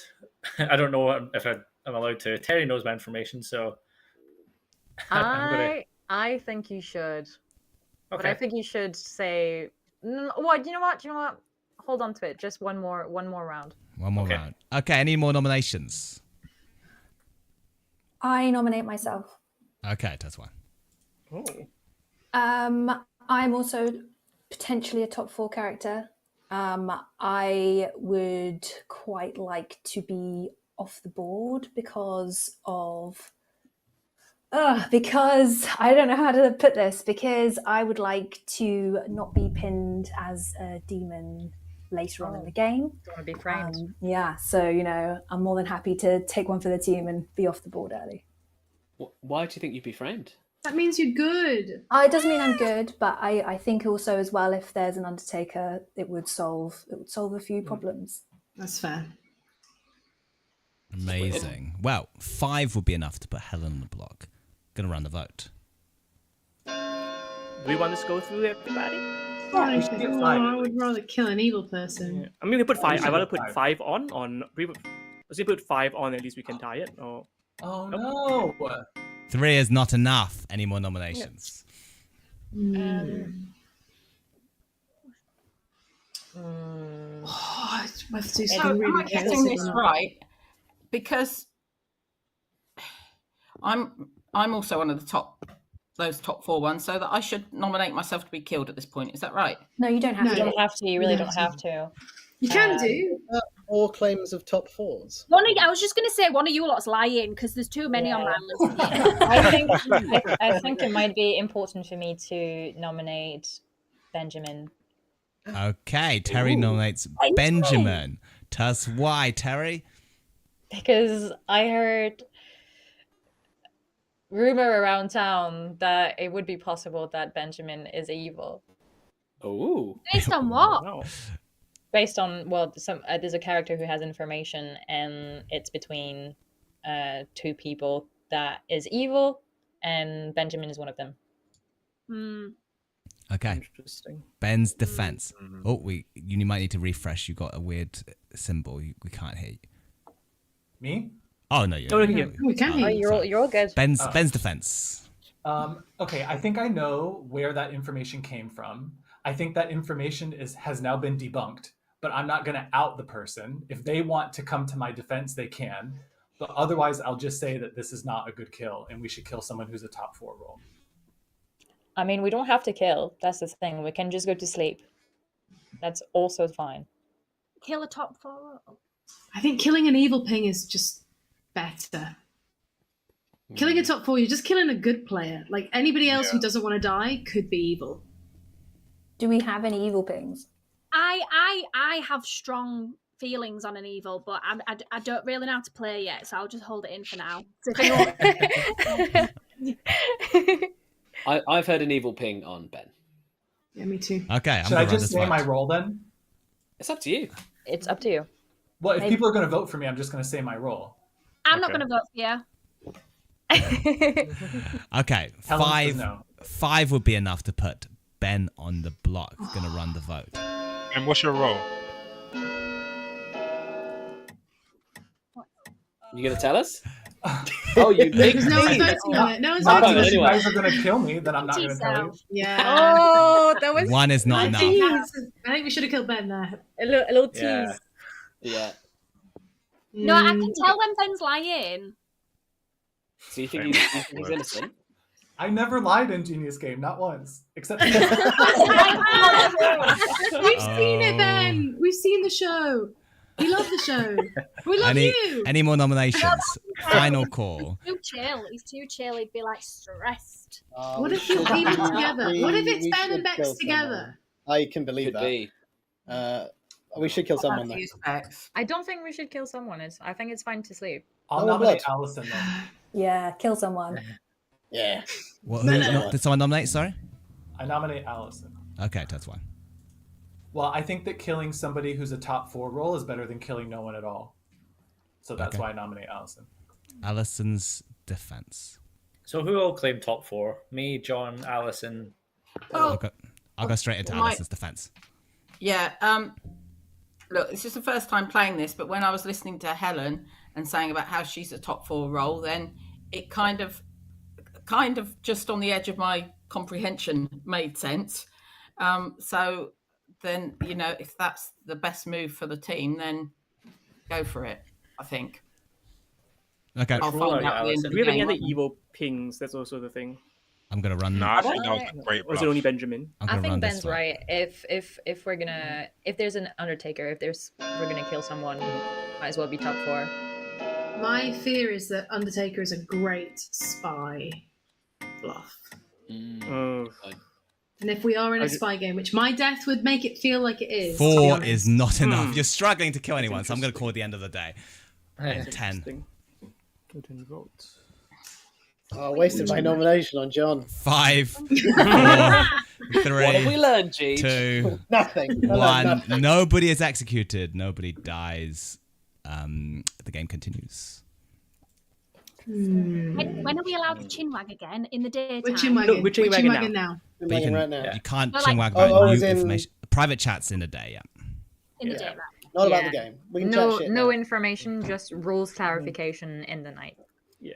Speaker 5: I don't know if I'm allowed to. Terry knows my information, so
Speaker 4: I think you should. But I think you should say what? You know what? Hold on to it. Just one more round.
Speaker 3: One more round. Okay, any more nominations?
Speaker 9: I nominate myself.
Speaker 3: Okay, that's one.
Speaker 9: I'm also potentially a top 4 character. I would quite like to be off the board because I don't know how to put this, because I would like to not be pinned as a demon later on in the game.
Speaker 4: Don't want to be framed.
Speaker 9: So I'm more than happy to take one for the team and be off the board early.
Speaker 2: Why do you think you'd be framed?
Speaker 10: That means you're good.
Speaker 9: It doesn't mean I'm good, but I think also as well, if there's an Undertaker, it would solve a few problems.
Speaker 10: That's fair.
Speaker 3: Amazing. Well, 5 would be enough to put Helen on the block. Gonna run the vote.
Speaker 14: Do we want this to go through everybody?
Speaker 10: I,
Speaker 8: we should get 5
Speaker 10: I
Speaker 8: at
Speaker 10: would
Speaker 8: least.
Speaker 10: rather kill an evil person.
Speaker 14: Yeah. I mean, we put
Speaker 8: We
Speaker 14: 5.
Speaker 8: should
Speaker 14: I rather
Speaker 8: get
Speaker 14: put
Speaker 8: 5.
Speaker 14: 5 on. Let's put 5 on. At least we can tie it. Or
Speaker 8: Oh no!
Speaker 3: 3 is not enough. Any more nominations?
Speaker 10: Oh, I have to do
Speaker 6: So
Speaker 10: something
Speaker 6: am
Speaker 10: really
Speaker 6: I getting
Speaker 10: chaotic
Speaker 6: this
Speaker 10: or not.
Speaker 6: right? Because I'm also one of the those top 4 ones, so that I should nominate myself to be killed at this point. Is that right?
Speaker 9: No, you don't have
Speaker 10: No.
Speaker 9: to.
Speaker 15: You don't have to. You really don't have to.
Speaker 10: You can do.
Speaker 12: All claims of top 4s.
Speaker 7: I was just going to say one of you lot's lying because there's too many on my list.
Speaker 15: I think it might be important for me to nominate Benjamin.
Speaker 3: Okay, Terry nominates Benjamin. Tell us why, Terry.
Speaker 15: Because I heard rumor around town that it would be possible that Benjamin is evil.
Speaker 2: Oh.
Speaker 7: Based on what?
Speaker 14: no.
Speaker 15: Based on, well, there's a character who has information, and it's between 2 people that is evil, and Benjamin is one of them.
Speaker 7: Hmm.
Speaker 3: Okay.
Speaker 14: Interesting.
Speaker 3: Ben's defense. Oh, you might need to refresh. You got a weird symbol. We can't hear you.
Speaker 8: Me?
Speaker 3: Oh no, you.
Speaker 14: Oh, yeah.
Speaker 10: We can hear you.
Speaker 15: You're all good.
Speaker 3: Ben's defense.
Speaker 8: Okay, I think I know where that information came from. I think that information has now been debunked, but I'm not going to out the person. If they want to come to my defense, they can. But otherwise, I'll just say that this is not a good kill, and we should kill someone who's a top 4 role.
Speaker 15: I mean, we don't have to kill. That's the thing. We can just go to sleep. That's also fine.
Speaker 7: Kill a top 4.
Speaker 10: I think killing an evil ping is just better. Killing a top 4, you're just killing a good player. Like anybody else who doesn't want to die could be evil.
Speaker 9: Do we have any evil pings?
Speaker 7: I have strong feelings on an evil, but I don't really know how to play yet, so I'll just hold it in for now. So if anyone-
Speaker 2: I've heard an evil ping on Ben.
Speaker 10: Yeah, me too.
Speaker 3: Okay,
Speaker 8: Should I just say my role then?
Speaker 2: It's up to you.
Speaker 15: It's up to you.
Speaker 8: Well, if
Speaker 15: Maybe.
Speaker 8: people are going to vote for me, I'm just going to say my role.
Speaker 7: I'm not going to vote for you.
Speaker 3: Okay,
Speaker 8: Helen says no.
Speaker 3: 5 would be enough to put Ben on the block. Gonna run the vote.
Speaker 11: And what's your role?
Speaker 2: You gonna tell us? Oh, you big
Speaker 10: Because no one's
Speaker 2: thing.
Speaker 10: voting on it. No one's
Speaker 8: Not
Speaker 10: voting on
Speaker 8: unless
Speaker 10: it.
Speaker 8: you
Speaker 2: anyway.
Speaker 8: guys are going to kill me, then I'm not going to tell you.
Speaker 10: Yeah.
Speaker 15: Oh, that was
Speaker 3: 1 is not
Speaker 10: I
Speaker 3: enough.
Speaker 10: think we should have killed Ben there.
Speaker 15: a little tease.
Speaker 2: Yeah. Yeah.
Speaker 7: No, I can tell when Ben's lying.
Speaker 2: So you think he's innocent?
Speaker 8: I never lied in Genius Game, not once. Except
Speaker 10: We've seen it,
Speaker 3: Oh.
Speaker 10: Ben. We've seen the show. We love the show. We love you.
Speaker 3: Any more nominations? Final call.
Speaker 7: Too chill. He's too chill. He'd be like stressed.
Speaker 10: What if you're even together? What if it's Ben and Bex together?
Speaker 12: I can believe
Speaker 2: Could
Speaker 12: that.
Speaker 2: be.
Speaker 12: We should kill someone
Speaker 6: I'll
Speaker 12: then.
Speaker 6: use Bex.
Speaker 15: I don't think we should kill someone. I think it's fine to sleep.
Speaker 8: I'll
Speaker 12: Oh,
Speaker 8: nominate
Speaker 12: blood.
Speaker 8: Allison then.
Speaker 9: Yeah, kill someone.
Speaker 12: Yeah.
Speaker 3: Did someone nominate? Sorry.
Speaker 8: I nominate Allison.
Speaker 3: Okay, that's one.
Speaker 8: Well, I think that killing somebody who's a top 4 role is better than killing no one at all. So that's
Speaker 3: Okay.
Speaker 8: why I nominate Allison.
Speaker 3: Allison's defense.
Speaker 5: So who all claimed top 4? Me, John, Allison.
Speaker 6: Well,
Speaker 3: I'll go straight into
Speaker 6: my-
Speaker 3: Allison's defense.
Speaker 6: Yeah. Look, this is the first time playing this, but when I was listening to Helen and saying about how she's a top 4 role, then it kind of just on the edge of my comprehension made sense. So then, if that's the best move for the team, then go for it, I think.
Speaker 3: Okay.
Speaker 6: I'll find out at the end of
Speaker 14: Do we
Speaker 6: the
Speaker 14: have any
Speaker 6: game.
Speaker 14: other evil pings? That's also the thing.
Speaker 3: I'm gonna run.
Speaker 11: No, I think that was a great
Speaker 14: Or is
Speaker 11: bluff.
Speaker 14: it only Benjamin?
Speaker 3: I'm
Speaker 15: I
Speaker 3: gonna
Speaker 15: think
Speaker 3: run
Speaker 15: Ben's
Speaker 3: this one.
Speaker 15: right. If we're gonna, if there's an Undertaker, we're gonna kill someone, might as well be top 4.
Speaker 10: My fear is that Undertaker is a great spy bluff.
Speaker 14: Oh.
Speaker 10: And if we are in a spy game, which my death would make it feel like it is. to be
Speaker 3: 4
Speaker 10: honest.
Speaker 3: is not enough. You're struggling to kill anyone, so I'm gonna call it the end of the day.
Speaker 14: That's
Speaker 3: 10.
Speaker 14: interesting. 10 votes.
Speaker 12: Oh, wasted my nomination on John.
Speaker 3: 5, 4, 3,
Speaker 2: What have we learned, G?
Speaker 3: 2,
Speaker 12: Nothing. I learned
Speaker 3: 1.
Speaker 12: nothing.
Speaker 3: Nobody is executed. Nobody dies. The game continues.
Speaker 7: When are we allowed to chinwag again? In the daytime?
Speaker 10: We're chinwagging.
Speaker 14: we're chinwagging
Speaker 10: We're chinwagging now.
Speaker 3: You,
Speaker 12: Chinwagging
Speaker 3: can,
Speaker 12: right now.
Speaker 3: you can't
Speaker 7: But, like-
Speaker 3: chinwag about
Speaker 12: Oh,
Speaker 3: new
Speaker 12: as in-
Speaker 3: information. Private chats in the day, yeah.
Speaker 7: In the
Speaker 14: Yeah.
Speaker 7: daytime.
Speaker 12: Not about
Speaker 4: Yeah.
Speaker 12: the game. We can
Speaker 4: No,
Speaker 12: chat shit
Speaker 4: no
Speaker 12: now.
Speaker 4: information, just rules clarification in the night.
Speaker 14: Yeah.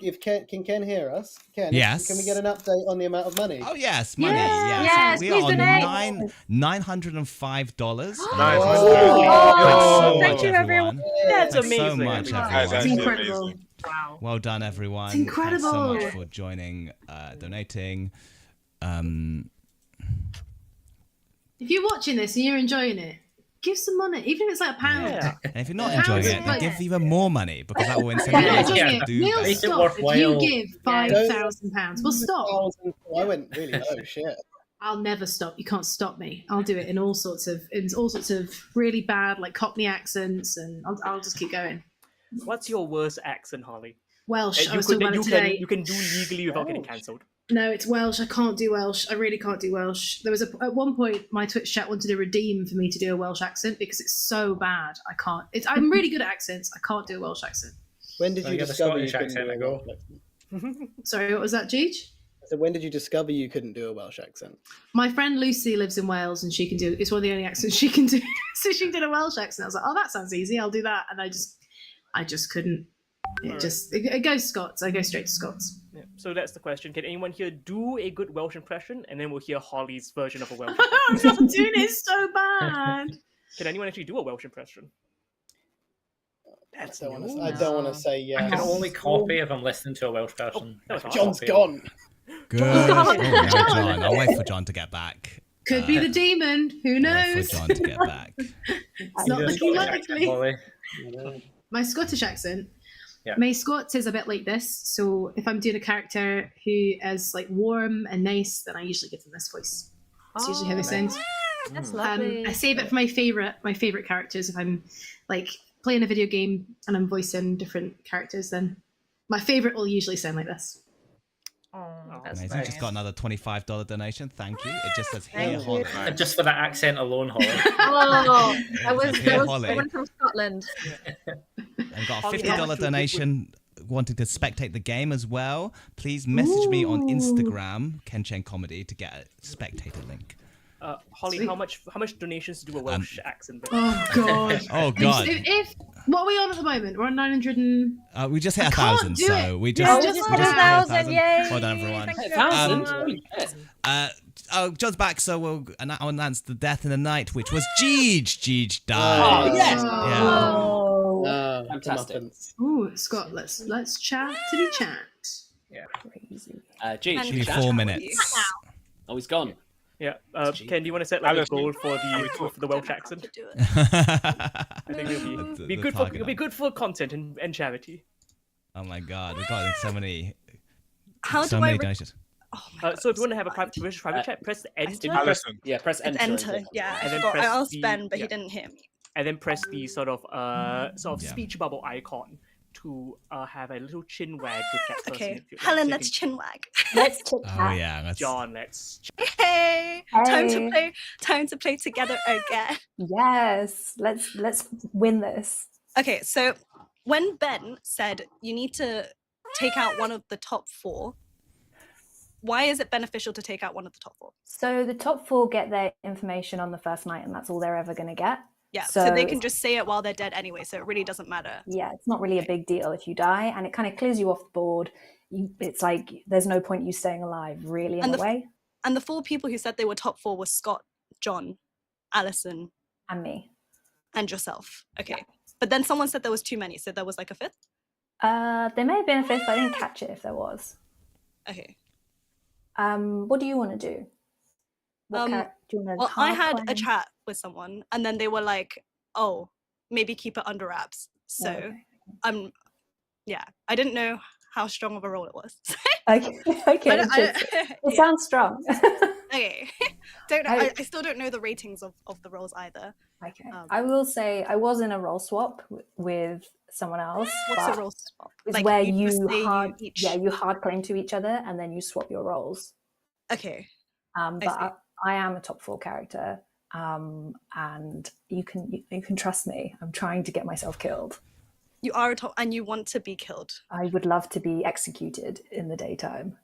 Speaker 12: If can Ken hear us? Ken,
Speaker 3: Yes.
Speaker 12: Can we get an update on the amount of money?
Speaker 3: Oh yes, money.
Speaker 4: Yes,
Speaker 3: Yes,
Speaker 4: yes,
Speaker 3: we
Speaker 4: please
Speaker 3: are on
Speaker 4: donate.
Speaker 3: $905.
Speaker 4: Oh,
Speaker 3: so
Speaker 4: thank
Speaker 3: much,
Speaker 4: you,
Speaker 3: everyone.
Speaker 4: everyone.
Speaker 14: That's
Speaker 3: Thanks so
Speaker 14: amazing.
Speaker 3: much,
Speaker 11: That's
Speaker 3: everyone.
Speaker 11: actually
Speaker 10: incredible.
Speaker 11: amazing.
Speaker 4: Wow.
Speaker 3: Well done, everyone.
Speaker 10: It's incredible.
Speaker 3: Thanks so much for joining, donating.
Speaker 10: If you're watching this and you're enjoying it, give some money, even if it's like £1.
Speaker 14: Yeah.
Speaker 3: And if you're not
Speaker 10: Yeah.
Speaker 3: enjoying
Speaker 10: Pounds
Speaker 3: it,
Speaker 10: is
Speaker 3: then
Speaker 10: like-
Speaker 3: give even more money because that will
Speaker 10: If you're not
Speaker 3: incentivize you
Speaker 10: enjoying
Speaker 3: to
Speaker 10: it,
Speaker 3: do
Speaker 10: we'll
Speaker 3: better.
Speaker 5: Make it
Speaker 10: stop if you
Speaker 5: worthwhile.
Speaker 10: give £5,000. We'll stop.
Speaker 12: I went really low. Shit.
Speaker 10: I'll never stop. You can't stop me. I'll do it in all sorts of really bad like Cockney accents, and I'll just keep going.
Speaker 14: What's your worst accent, Holly?
Speaker 10: Welsh.
Speaker 14: And
Speaker 10: I was talking about it today.
Speaker 14: you can do legally without getting cancelled.
Speaker 10: No, it's Welsh. I can't do Welsh. I really can't do Welsh. There was at one point my Twitch chat wanted to redeem for me to do a Welsh accent because it's so bad. I can't. I'm really good at accents. I can't do a Welsh accent.
Speaker 12: When did
Speaker 5: Well,
Speaker 12: you
Speaker 5: you get the
Speaker 12: discover you
Speaker 5: Scottish
Speaker 12: couldn't do
Speaker 5: accent
Speaker 12: a
Speaker 5: to
Speaker 12: Welsh
Speaker 5: go.
Speaker 12: accent?
Speaker 10: Sorry, what was that, Jeej?
Speaker 12: So when did you discover you couldn't do a Welsh accent?
Speaker 10: My friend Lucy lives in Wales and she can do. It's one of the only accents she can do. So she did a Welsh accent. I was like, oh, that sounds easy. I'll do that. And I just couldn't. It goes Scots. I go straight to Scots.
Speaker 14: Yeah. So that's the question. Can anyone here do a good Welsh impression? And then we'll hear Holly's version of a Welsh
Speaker 10: I'm
Speaker 14: impression.
Speaker 10: not doing it so bad.
Speaker 14: Can anyone actually do a Welsh impression?
Speaker 12: I don't want to say yes.
Speaker 5: I can only copy if I'm listening to a Welsh person.
Speaker 14: that was hard.
Speaker 12: John's gone.
Speaker 3: Good. Oh, no, John. I'll wait for John to get back.
Speaker 10: Could be the demon. Who
Speaker 3: Wait
Speaker 10: knows?
Speaker 3: for John to get back.
Speaker 10: It's not looking likely. My Scottish accent.
Speaker 5: Yeah.
Speaker 10: My Scots is a bit like this. So if I'm doing a character who is like warm and nice, then I usually give them this voice. That's usually how they sound.
Speaker 4: That's lovely.
Speaker 10: I save it for my favorite characters. If I'm like playing a video game and I'm voicing different characters, then my favorite will usually sound like this.
Speaker 4: Oh, that's
Speaker 3: Amazing.
Speaker 4: nice.
Speaker 3: Just got another $25 donation. Thank you. It just says
Speaker 4: Thank
Speaker 3: here,
Speaker 4: you.
Speaker 3: Holly.
Speaker 5: Just for that accent alone, Holly.
Speaker 4: Oh, that was
Speaker 3: Here, Holly.
Speaker 4: someone from Scotland.
Speaker 3: I've got a
Speaker 14: Holly,
Speaker 3: $50
Speaker 14: how much
Speaker 3: donation wanting to spectate the game as well. Please message me on Instagram, Kenchen Comedy, to get a spectator link.
Speaker 14: Holly,
Speaker 10: Sweet.
Speaker 14: how much donations to do a Welsh accent?
Speaker 10: Oh god.
Speaker 3: Oh god.
Speaker 10: If what are we on at the moment? We're on 900 and
Speaker 3: We just hit
Speaker 10: I
Speaker 3: 1,000,
Speaker 10: can't do
Speaker 3: so
Speaker 10: it.
Speaker 3: we
Speaker 10: Yeah,
Speaker 3: just
Speaker 10: we just
Speaker 3: we
Speaker 10: hit
Speaker 3: hit
Speaker 4: 1,000, yay.
Speaker 3: Well done, everyone.
Speaker 4: Thank you,
Speaker 2: 1,000?
Speaker 4: everyone.
Speaker 3: John's back, so I'll announce the death in the night, which was Jeej. Jeej died.
Speaker 2: Oh, yes.
Speaker 3: Yeah.
Speaker 9: Oh,
Speaker 2: Fantastic.
Speaker 10: Ooh, Scott, let's chat to the chat.
Speaker 5: Yeah.
Speaker 9: crazy.
Speaker 2: Gee,
Speaker 13: And
Speaker 3: Give me
Speaker 2: chat.
Speaker 3: 4 minutes.
Speaker 2: Oh, he's gone.
Speaker 14: Yeah. Ken, do you want to set like a
Speaker 11: Alice,
Speaker 14: goal for the Welsh
Speaker 13: I
Speaker 14: accent?
Speaker 13: could do it.
Speaker 14: I think it'll
Speaker 3: The
Speaker 14: be good for
Speaker 3: target
Speaker 14: it'll be good for content and charity.
Speaker 3: Oh my god, we've got so many
Speaker 13: How
Speaker 3: so
Speaker 13: do
Speaker 3: many
Speaker 13: I?
Speaker 3: donations.
Speaker 13: Oh my God,
Speaker 14: So if you want to
Speaker 13: I'm
Speaker 14: have a
Speaker 13: so
Speaker 14: private chat, press enter.
Speaker 11: Alison.
Speaker 2: Yeah, press enter.
Speaker 13: enter. Yeah,
Speaker 14: And
Speaker 13: I
Speaker 14: then
Speaker 13: forgot. I
Speaker 14: press
Speaker 13: asked
Speaker 14: the-
Speaker 13: Ben, but
Speaker 14: yeah.
Speaker 13: he didn't hear me.
Speaker 14: And then press the sort of
Speaker 3: Yeah.
Speaker 14: speech bubble icon to have a little chin wag with that person.
Speaker 13: Okay,
Speaker 14: if you'd like.
Speaker 13: Helen,
Speaker 14: So you
Speaker 13: let's
Speaker 14: can-
Speaker 13: chin wag.
Speaker 9: Let's chit
Speaker 3: Oh
Speaker 9: chat.
Speaker 3: yeah, that's
Speaker 14: John, let's.
Speaker 13: Hey, time to
Speaker 9: Hey.
Speaker 13: play together again.
Speaker 9: Yes, let's win this.
Speaker 13: Okay, so when Ben said you need to take out one of the top 4, why is it beneficial to take out one of the top 4?
Speaker 9: So the top 4 get their information on the first night, and that's all they're ever going to get.
Speaker 13: Yeah, so they can
Speaker 9: it's-
Speaker 13: just say it while they're dead anyway, so it really doesn't matter.
Speaker 9: Yeah, it's not really a big deal if you die, and it kind of clears you off the board. It's like there's no point you staying alive, really, in
Speaker 13: And
Speaker 9: a way.
Speaker 13: And the 4 people who said they were top 4 were Scott, John, Alison,
Speaker 9: And me.
Speaker 13: and yourself. Okay, but then someone said there was too many, so there was like a 5th.
Speaker 9: There may have been a 5th, but I didn't catch it if there was.
Speaker 13: Okay.
Speaker 9: What do you want to do? What
Speaker 13: Um,
Speaker 9: do you want to
Speaker 13: Well, I
Speaker 9: hard
Speaker 13: had a
Speaker 9: play?
Speaker 13: chat with someone, and then they were like, "Oh, maybe keep it under wraps." So,
Speaker 9: okay.
Speaker 13: Yeah, I didn't know how strong of a role it was.
Speaker 9: Okay, okay, it
Speaker 13: yeah.
Speaker 9: sounds strong.
Speaker 13: Okay, I still don't know the ratings of the roles either.
Speaker 9: Okay, I will say I was in a role swap with someone else.
Speaker 13: What's
Speaker 9: but
Speaker 13: a role swap?
Speaker 9: It's
Speaker 13: Like,
Speaker 9: where
Speaker 13: you just
Speaker 9: you
Speaker 13: say you
Speaker 9: hard,
Speaker 13: each-
Speaker 9: yeah, you hard claim to each other, and then you swap your roles.
Speaker 13: Okay.
Speaker 9: But
Speaker 13: see.
Speaker 9: I am a top 4 character, and you can trust me. I'm trying to get myself killed.
Speaker 13: You are a top, and you want to be killed.
Speaker 9: I would love to be executed in the daytime.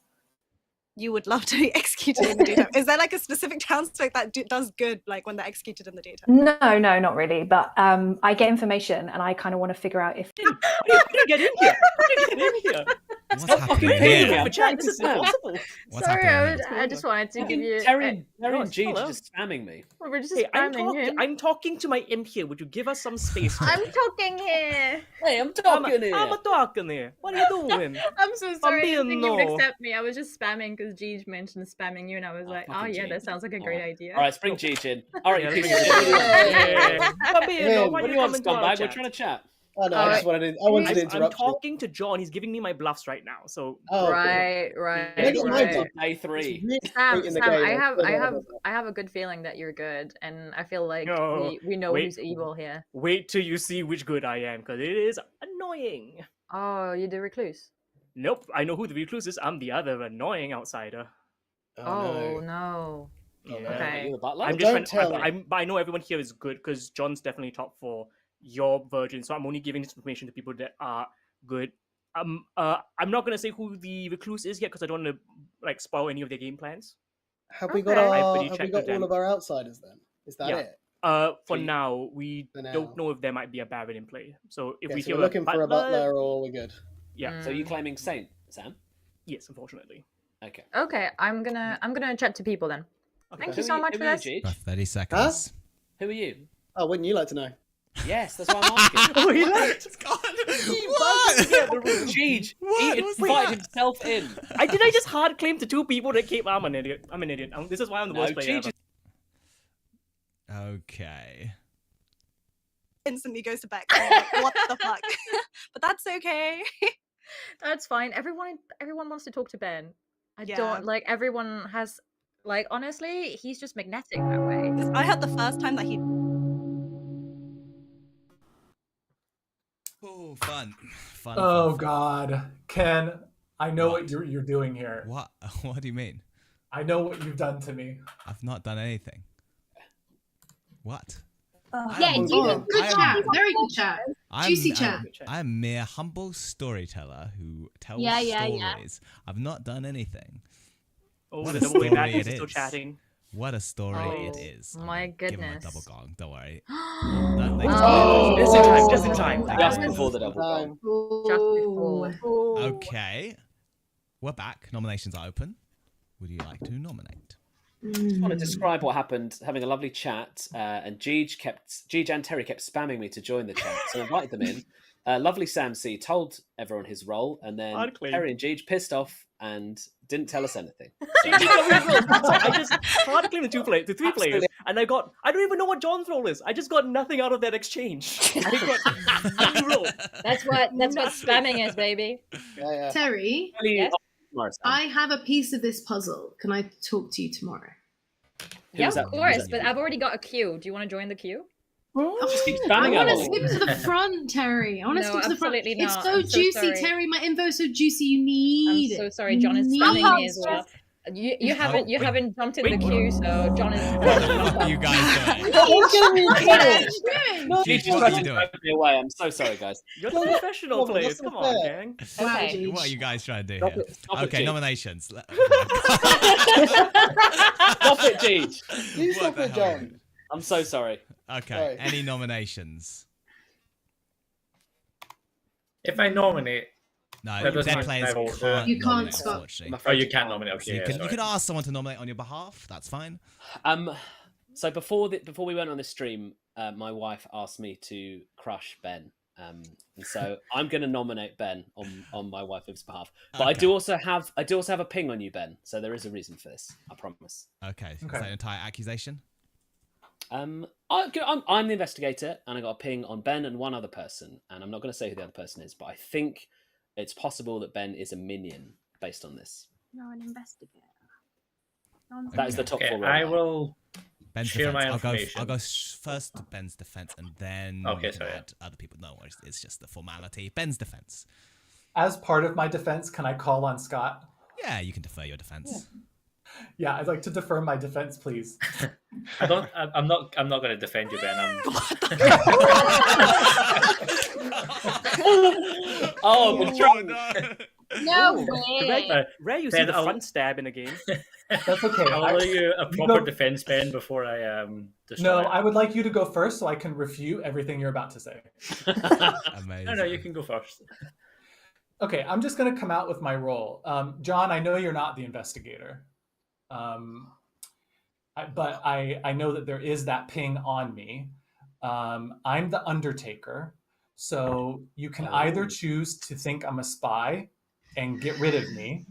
Speaker 13: You would love to be executed in the daytime. Is there like a specific townsfolk that does good, like when they're executed in the daytime?
Speaker 9: No, not really. But I get information, and I kind of want to figure out if.
Speaker 14: How did you get in here? How did you get in here?
Speaker 3: What's
Speaker 14: Stop
Speaker 3: happening
Speaker 14: fucking paying me
Speaker 3: here?
Speaker 14: for chat. This is not possible.
Speaker 3: What's
Speaker 4: Sorry,
Speaker 3: happening here?
Speaker 4: I just wanted to give you.
Speaker 2: Terry and G
Speaker 14: hello.
Speaker 2: just spamming me.
Speaker 4: We're just
Speaker 14: Hey,
Speaker 4: spamming him.
Speaker 14: I'm talking to my imp here. Would you give us some space?
Speaker 4: I'm talking here.
Speaker 2: Hey, I'm talking here.
Speaker 14: I'm talking here. What are you doing?
Speaker 4: I'm so sorry. I
Speaker 14: being
Speaker 4: didn't think you would
Speaker 14: no.
Speaker 4: accept me. I was just spamming because Jeej mentioned spamming you, and I was like, oh
Speaker 2: fucking
Speaker 4: yeah,
Speaker 2: Jeej.
Speaker 4: that sounds like a great idea.
Speaker 2: All right, let's bring G in. All right,
Speaker 14: Yeah,
Speaker 2: you
Speaker 14: let's
Speaker 2: pieces
Speaker 14: bring
Speaker 2: of
Speaker 14: G
Speaker 2: shit.
Speaker 14: in. What do you
Speaker 2: What do you want,
Speaker 14: coming to our
Speaker 2: scumbag? We're
Speaker 14: chat?
Speaker 2: trying to chat.
Speaker 12: Oh no, I just wanted to
Speaker 14: I'm
Speaker 12: interrupt you.
Speaker 14: talking to John. He's giving me my bluffs right now. So
Speaker 12: Oh,
Speaker 4: right.
Speaker 2: Day 3.
Speaker 4: Sam,
Speaker 12: in the
Speaker 4: Sam,
Speaker 12: game,
Speaker 4: I have a good feeling that you're good, and I feel like
Speaker 14: No,
Speaker 4: we know
Speaker 14: wait.
Speaker 4: who's evil here.
Speaker 14: wait till you see which good I am, because it is annoying.
Speaker 4: Oh, you're the recluse.
Speaker 14: Nope, I know who the recluse is. I'm the other annoying outsider.
Speaker 4: Oh no.
Speaker 14: Yeah.
Speaker 4: Okay.
Speaker 2: You're the butler?
Speaker 14: I'm just
Speaker 12: Don't
Speaker 14: trying.
Speaker 12: tell
Speaker 14: But I know everyone here is good because John's definitely top 4. You're virgin, so I'm only giving this information to people that are good. I'm not gonna say who the recluse is yet because I don't want to like spoil any of their game plans.
Speaker 12: Have we got
Speaker 4: Okay.
Speaker 12: all of our outsiders then? Is that
Speaker 14: Yeah.
Speaker 12: it?
Speaker 14: For now, we
Speaker 12: For now.
Speaker 14: don't know if there might be a Baron in play. So if
Speaker 12: Okay,
Speaker 14: we
Speaker 12: so
Speaker 14: hear
Speaker 12: we're looking for a butler, or we're good.
Speaker 14: yeah.
Speaker 2: So you claiming Saint, Sam?
Speaker 14: Yes, unfortunately.
Speaker 2: Okay.
Speaker 4: Okay, I'm gonna chat to people then. Thank you so much for this.
Speaker 3: For 30 seconds.
Speaker 2: Who are you?
Speaker 12: Oh, wouldn't you like to know?
Speaker 2: Yes, that's why I'm asking.
Speaker 14: Oh, he left.
Speaker 3: What?
Speaker 2: Jeej,
Speaker 3: What
Speaker 2: he
Speaker 3: was
Speaker 2: invited
Speaker 3: that?
Speaker 2: himself in.
Speaker 14: I just hard claim to 2 people that came. I'm an idiot. This is why I'm the worst player.
Speaker 2: Jeej
Speaker 14: Ever.
Speaker 3: Okay.
Speaker 13: Instantly goes to back. Like, what the fuck? But that's okay.
Speaker 4: That's fine. Everyone wants to talk to Ben. I
Speaker 13: Yeah.
Speaker 4: don't like. Everyone has like. Honestly, he's just magnetic that way.
Speaker 13: I heard the first time that he.
Speaker 3: Oh, fun.
Speaker 8: Oh
Speaker 3: fun.
Speaker 8: God, Ken, I know
Speaker 3: What?
Speaker 8: what you're doing here.
Speaker 3: What? What do you mean?
Speaker 8: I know what you've done to me.
Speaker 3: I've not done anything. What?
Speaker 7: Yeah,
Speaker 3: I'm-
Speaker 10: Oh, good
Speaker 3: I'm-
Speaker 10: chat. Very good chat. Juicy chat.
Speaker 3: I'm a mere humble storyteller who tells
Speaker 7: Yeah.
Speaker 3: stories. I've not done anything.
Speaker 14: Oh,
Speaker 3: What
Speaker 14: the
Speaker 3: a
Speaker 14: double way back
Speaker 3: story
Speaker 14: is
Speaker 3: it
Speaker 14: still
Speaker 3: is.
Speaker 14: chatting.
Speaker 3: What a story it
Speaker 4: Oh,
Speaker 3: is.
Speaker 4: my
Speaker 3: Give him a
Speaker 4: goodness.
Speaker 3: double gong. Don't worry.
Speaker 4: Oh.
Speaker 14: Just in time. Just in time.
Speaker 2: Just before the double gong.
Speaker 4: Just before.
Speaker 3: Okay. We're back. Nominations are open. Would you like to nominate?
Speaker 2: I just want to describe what happened. Having a lovely chat, and Jeej and Terry kept spamming me to join the chat, so I invited them in. Lovely Sam C told everyone his role, and then
Speaker 14: Hard claim.
Speaker 2: Terry and Jeej pissed off and didn't tell us anything.
Speaker 14: I just hard claim to 3 players,
Speaker 2: Absolutely.
Speaker 14: and I don't even know what John's role is. I just got nothing out of that exchange. I got 0.
Speaker 4: That's what spamming is, baby.
Speaker 12: Yeah.
Speaker 10: Terry,
Speaker 4: Yes?
Speaker 10: I have a piece of this puzzle. Can I talk to you tomorrow?
Speaker 4: Yeah,
Speaker 2: was
Speaker 4: of
Speaker 2: that?
Speaker 4: course. But I've already got a queue. Do you want to join the queue?
Speaker 2: Just keep
Speaker 10: I
Speaker 2: spamming
Speaker 10: want
Speaker 2: at
Speaker 10: to
Speaker 2: us.
Speaker 10: skip to the front, Terry. I want to
Speaker 4: No,
Speaker 10: skip to the front.
Speaker 4: absolutely
Speaker 10: It's
Speaker 4: not.
Speaker 10: so
Speaker 4: I'm so
Speaker 10: juicy,
Speaker 4: sorry.
Speaker 10: Terry. My info's so juicy. You need
Speaker 4: I'm so
Speaker 10: it.
Speaker 4: sorry. John is
Speaker 10: You
Speaker 4: spamming
Speaker 10: need
Speaker 4: me as
Speaker 10: it.
Speaker 4: well. You haven't jumped in
Speaker 14: wait.
Speaker 4: the queue, so John is.
Speaker 3: What are you guys doing?
Speaker 2: No,
Speaker 3: Jeej,
Speaker 2: Jeej
Speaker 3: what
Speaker 2: tried
Speaker 3: are you
Speaker 2: to
Speaker 3: doing?
Speaker 2: drive me away. I'm so sorry, guys.
Speaker 14: You're the professional
Speaker 12: Well,
Speaker 14: players.
Speaker 12: that's
Speaker 14: Come
Speaker 12: not
Speaker 14: on,
Speaker 12: fair.
Speaker 14: gang.
Speaker 10: Wow,
Speaker 4: Okay.
Speaker 10: Jeej.
Speaker 3: What are you guys trying to do
Speaker 2: Stop
Speaker 3: here?
Speaker 2: it, stop it,
Speaker 3: Okay,
Speaker 2: Jeej.
Speaker 3: nominations.
Speaker 2: Stop it, Jeej.
Speaker 12: You
Speaker 3: What
Speaker 12: stop
Speaker 3: the
Speaker 12: it,
Speaker 3: hell?
Speaker 12: John.
Speaker 2: I'm so sorry.
Speaker 3: Okay,
Speaker 12: Sorry.
Speaker 3: any nominations?
Speaker 5: If I nominate,
Speaker 3: No,
Speaker 5: That doesn't
Speaker 3: dead
Speaker 5: mean
Speaker 3: players
Speaker 5: I vote.
Speaker 3: can't
Speaker 10: You can't,
Speaker 3: nominate,
Speaker 10: Scott.
Speaker 3: unfortunately.
Speaker 5: oh, you can't nominate.
Speaker 3: So
Speaker 5: Okay,
Speaker 3: you
Speaker 5: yeah,
Speaker 3: can
Speaker 5: sorry.
Speaker 3: ask someone to nominate on your behalf. That's fine.
Speaker 2: So before we went on this stream, my wife asked me to crush Ben, and so I'm going to nominate Ben on my wife's behalf. But I
Speaker 3: Okay.
Speaker 2: do also have a ping on you, Ben. So there is a reason for this. I promise.
Speaker 3: Okay, is
Speaker 8: Okay.
Speaker 3: that an entire accusation?
Speaker 2: I'm the investigator, and I got a ping on Ben and one other person, and I'm not going to say who the other person is, but I think it's possible that Ben is a minion based on this.
Speaker 7: You're an investigator.
Speaker 2: That is the top
Speaker 5: Okay,
Speaker 2: 4 roll.
Speaker 5: I will
Speaker 3: Ben's
Speaker 5: share
Speaker 3: defense.
Speaker 5: my
Speaker 3: I'll
Speaker 5: information.
Speaker 3: go first to Ben's defense, and then
Speaker 5: Okay,
Speaker 3: we can
Speaker 5: sorry, yeah.
Speaker 3: add other people. No worries. It's just the formality. Ben's defense.
Speaker 8: As part of my defense, can I call on Scott?
Speaker 3: Yeah, you can defer your defense.
Speaker 8: Yeah, I'd like to defer my defense, please.
Speaker 5: I'm not going to defend you, Ben.
Speaker 2: Oh, the drunk.
Speaker 7: No
Speaker 14: Rare,
Speaker 7: way.
Speaker 14: rare you see
Speaker 5: Ben,
Speaker 14: the
Speaker 5: I'll-
Speaker 14: front stab in a game.
Speaker 8: That's okay.
Speaker 5: I'll allow you a
Speaker 8: You
Speaker 5: proper
Speaker 8: go-
Speaker 5: defense, Ben, before I destroy
Speaker 8: No,
Speaker 5: it.
Speaker 8: I would like you to go first so I can refute everything you're about to say.
Speaker 3: Amazing.
Speaker 5: No, you can go first.
Speaker 8: Okay, I'm just going to come out with my role. John, I know you're not the investigator. But I know that there is that ping on me. I'm the Undertaker. So you can either choose to think I'm a spy and get rid of me,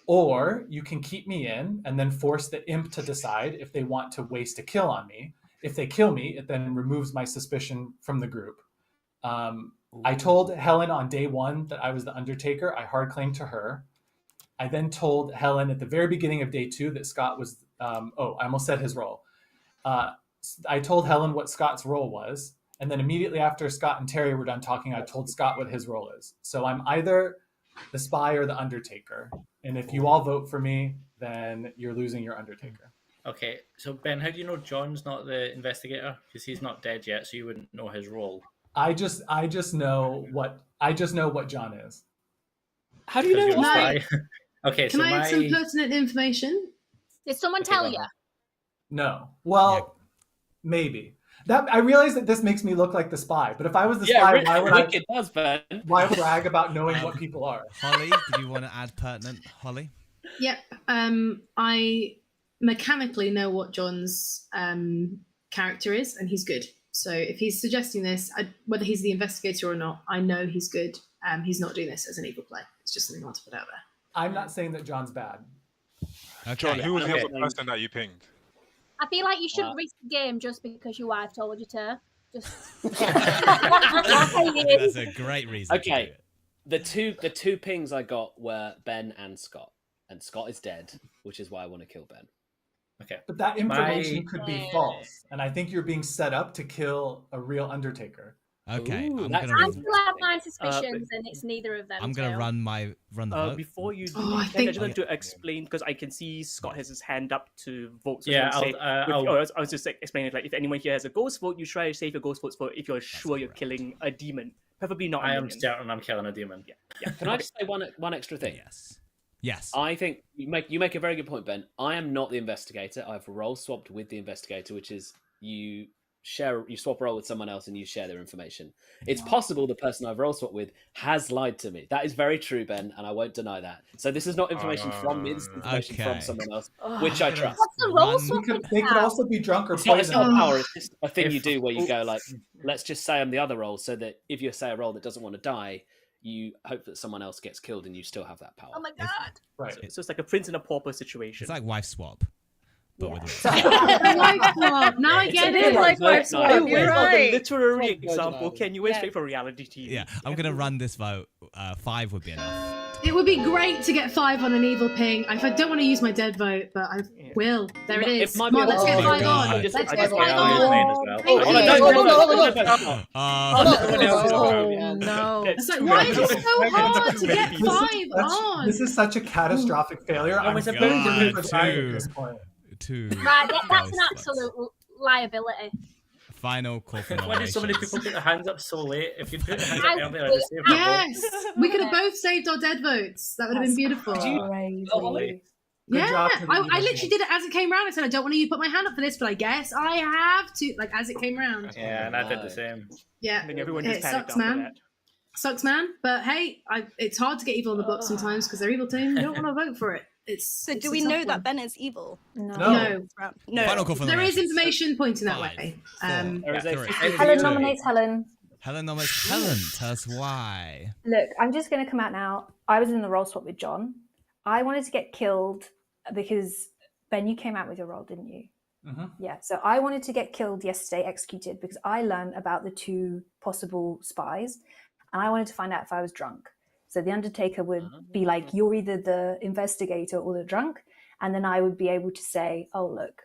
Speaker 8: or you can keep me in and then force the imp to decide if they want to waste a kill on me. If they kill me, it then removes my suspicion from the group. I told Helen on day one that I was the Undertaker. I hard claimed to her. I then told Helen at the very beginning of day two that Scott was, I almost said his role. I told Helen what Scott's role was. And then immediately after Scott and Terry were done talking, I told Scott what his role is. So I'm either the spy or the Undertaker. And if you all vote for me, then you're losing your Undertaker.
Speaker 5: Okay, so Ben, how do you know John's not the investigator? Because he's not dead yet, so you wouldn't know his role.
Speaker 8: I just know what John is.
Speaker 2: How do you know?
Speaker 5: You're a
Speaker 10: Right.
Speaker 5: spy. Okay,
Speaker 10: Can
Speaker 5: so
Speaker 10: I
Speaker 5: my
Speaker 10: add some pertinent information?
Speaker 7: Did someone
Speaker 5: Okay,
Speaker 7: tell
Speaker 5: go
Speaker 7: you?
Speaker 5: ahead.
Speaker 8: No. Well, maybe. That I realize that this makes me look like the spy, but if I was the spy, why would
Speaker 2: it does, Ben.
Speaker 8: why would I brag about knowing what people are?
Speaker 3: Holly, do you want to add pertinent? Holly?
Speaker 10: Yep. I mechanically know what John's character is, and he's good. So if he's suggesting this, whether he's the investigator or not, I know he's good. He's not doing this as an evil play. It's just something I want to put out there.
Speaker 8: I'm not saying that John's bad.
Speaker 3: Okay.
Speaker 11: John, who was the
Speaker 5: Okay.
Speaker 11: other person that you pinged?
Speaker 7: I feel like you shouldn't risk the game just because your wife told you to. Just.
Speaker 3: That's a great reason. to do
Speaker 2: Okay,
Speaker 3: it.
Speaker 2: the two pings I got were Ben and Scott is dead, which is why I want to kill Ben.
Speaker 5: Okay.
Speaker 8: But that information could be false, and I think you're being set up to kill a real Undertaker.
Speaker 3: Okay,
Speaker 2: Ooh,
Speaker 3: I'm
Speaker 2: that's-
Speaker 3: gonna
Speaker 7: I
Speaker 3: run,
Speaker 7: still have my suspicions, and it's neither of them.
Speaker 3: I'm gonna
Speaker 7: two.
Speaker 3: run the vote.
Speaker 14: Before you do,
Speaker 10: Oh, I
Speaker 14: I
Speaker 10: think-
Speaker 14: just want to explain because I can see Scott has his hand up to vote. So
Speaker 5: Yeah,
Speaker 14: I was
Speaker 5: I'll-
Speaker 14: I was just explaining like if anyone here has a ghost vote, you try to save your ghost votes for if you're sure you're
Speaker 3: correct.
Speaker 14: killing a demon, preferably not.
Speaker 5: I
Speaker 14: a
Speaker 5: am
Speaker 14: minion.
Speaker 5: certain I'm killing a demon.
Speaker 14: Yeah.
Speaker 2: Can I just say one extra thing?
Speaker 3: Yes.
Speaker 2: I think you make a very good point, Ben. I am not the investigator. I've role swapped with the investigator, which is you swap a role with someone else and you share their information. It's possible the person I've role swapped with has lied to me. That is very true, Ben, and I won't deny that. So this is not information from me, this is information
Speaker 3: Okay.
Speaker 2: from someone else, which I trust.
Speaker 7: What's the role
Speaker 3: Run-
Speaker 7: swap?
Speaker 8: They could also be drunk or
Speaker 2: It's not
Speaker 8: poisoned.
Speaker 2: a power, it's just a thing
Speaker 5: If-
Speaker 2: you do where you go like, let's just say I'm the other role, so that if you say a role that doesn't want to die, you hope that someone else gets killed and you still have that power.
Speaker 7: Oh my god!
Speaker 8: Right.
Speaker 14: So it's like a prince and a pauper situation.
Speaker 3: It's like wife swap, but with wigs.
Speaker 10: Wife swap. Now I get
Speaker 4: It is
Speaker 10: it.
Speaker 4: like wife swap.
Speaker 14: It
Speaker 4: You're
Speaker 14: was like
Speaker 4: right.
Speaker 14: a literary
Speaker 2: Swap goes
Speaker 14: example.
Speaker 2: around.
Speaker 14: Ken, you went
Speaker 7: Yeah.
Speaker 14: straight for reality TV.
Speaker 3: Yeah, I'm gonna run this vote. 5 would be enough.
Speaker 10: It would be great to get 5 on an evil ping. I don't want to use my dead vote, but I will. There it is.
Speaker 2: It might
Speaker 10: Come on,
Speaker 2: be
Speaker 10: let's
Speaker 2: a
Speaker 10: get
Speaker 3: lot.
Speaker 10: 5
Speaker 3: Oh my
Speaker 10: on.
Speaker 3: God.
Speaker 10: Let's
Speaker 5: I
Speaker 10: get
Speaker 5: just
Speaker 10: 5
Speaker 5: went on
Speaker 10: on.
Speaker 5: mine as well.
Speaker 10: Thank
Speaker 2: Oh,
Speaker 10: you.
Speaker 2: no,
Speaker 12: Hold on, hold on, hold on.
Speaker 2: no.
Speaker 3: Oh,
Speaker 10: Oh,
Speaker 4: no.
Speaker 10: It's like, why is it so hard to get 5 on?
Speaker 8: This is such a catastrophic failure.
Speaker 5: I was
Speaker 8: I'm
Speaker 5: about to
Speaker 8: very
Speaker 3: do
Speaker 8: tired at
Speaker 3: two.
Speaker 8: this point.
Speaker 3: 2.
Speaker 7: Right, that's an
Speaker 3: ghost
Speaker 7: absolute
Speaker 3: votes.
Speaker 7: liability.
Speaker 3: Final call for
Speaker 5: Why did so many
Speaker 3: nominations.
Speaker 5: people put their hands up so late? If you put your hands up earlier, I'd have saved
Speaker 10: Yes, we could have both saved our dead votes. That would have been beautiful.
Speaker 8: Good
Speaker 10: Yeah,
Speaker 8: job to the
Speaker 10: I
Speaker 8: evil
Speaker 10: literally
Speaker 8: team.
Speaker 10: did it as it came round. I said, I don't want you to put my hand up for this, but I guess I have to, like, as it came round.
Speaker 5: Yeah, and I did the same.
Speaker 10: Yeah,
Speaker 14: I think everyone
Speaker 10: it
Speaker 14: just panicked
Speaker 10: sucks,
Speaker 14: after
Speaker 10: man.
Speaker 14: that.
Speaker 10: Sucks, man. But hey, it's hard to get evil on the block sometimes because they're evil team. You don't want to vote for it.
Speaker 13: So
Speaker 10: it's
Speaker 13: do
Speaker 10: a
Speaker 13: we
Speaker 10: tough
Speaker 13: know
Speaker 10: one.
Speaker 13: that Ben is evil?
Speaker 10: No.
Speaker 13: No.
Speaker 3: Final call for
Speaker 10: There is
Speaker 3: nominations.
Speaker 10: information pointing that
Speaker 3: 5,
Speaker 10: way.
Speaker 3: 4,
Speaker 2: There is a
Speaker 3: 3.
Speaker 2: 50
Speaker 9: Helen
Speaker 3: Two.
Speaker 9: nominates Helen.
Speaker 3: Helen nominates Helen. Tell us why.
Speaker 9: Look, I'm just going to come out now. I was in the role swap with John. I wanted to get killed because, Ben, you came out with your role, didn't you? Yeah, so I wanted to get killed yesterday, executed, because I learned about the 2 possible spies, and I wanted to find out if I was drunk. So the Undertaker would be like, you're either the investigator or the drunk, and then I would be able to say, oh, look,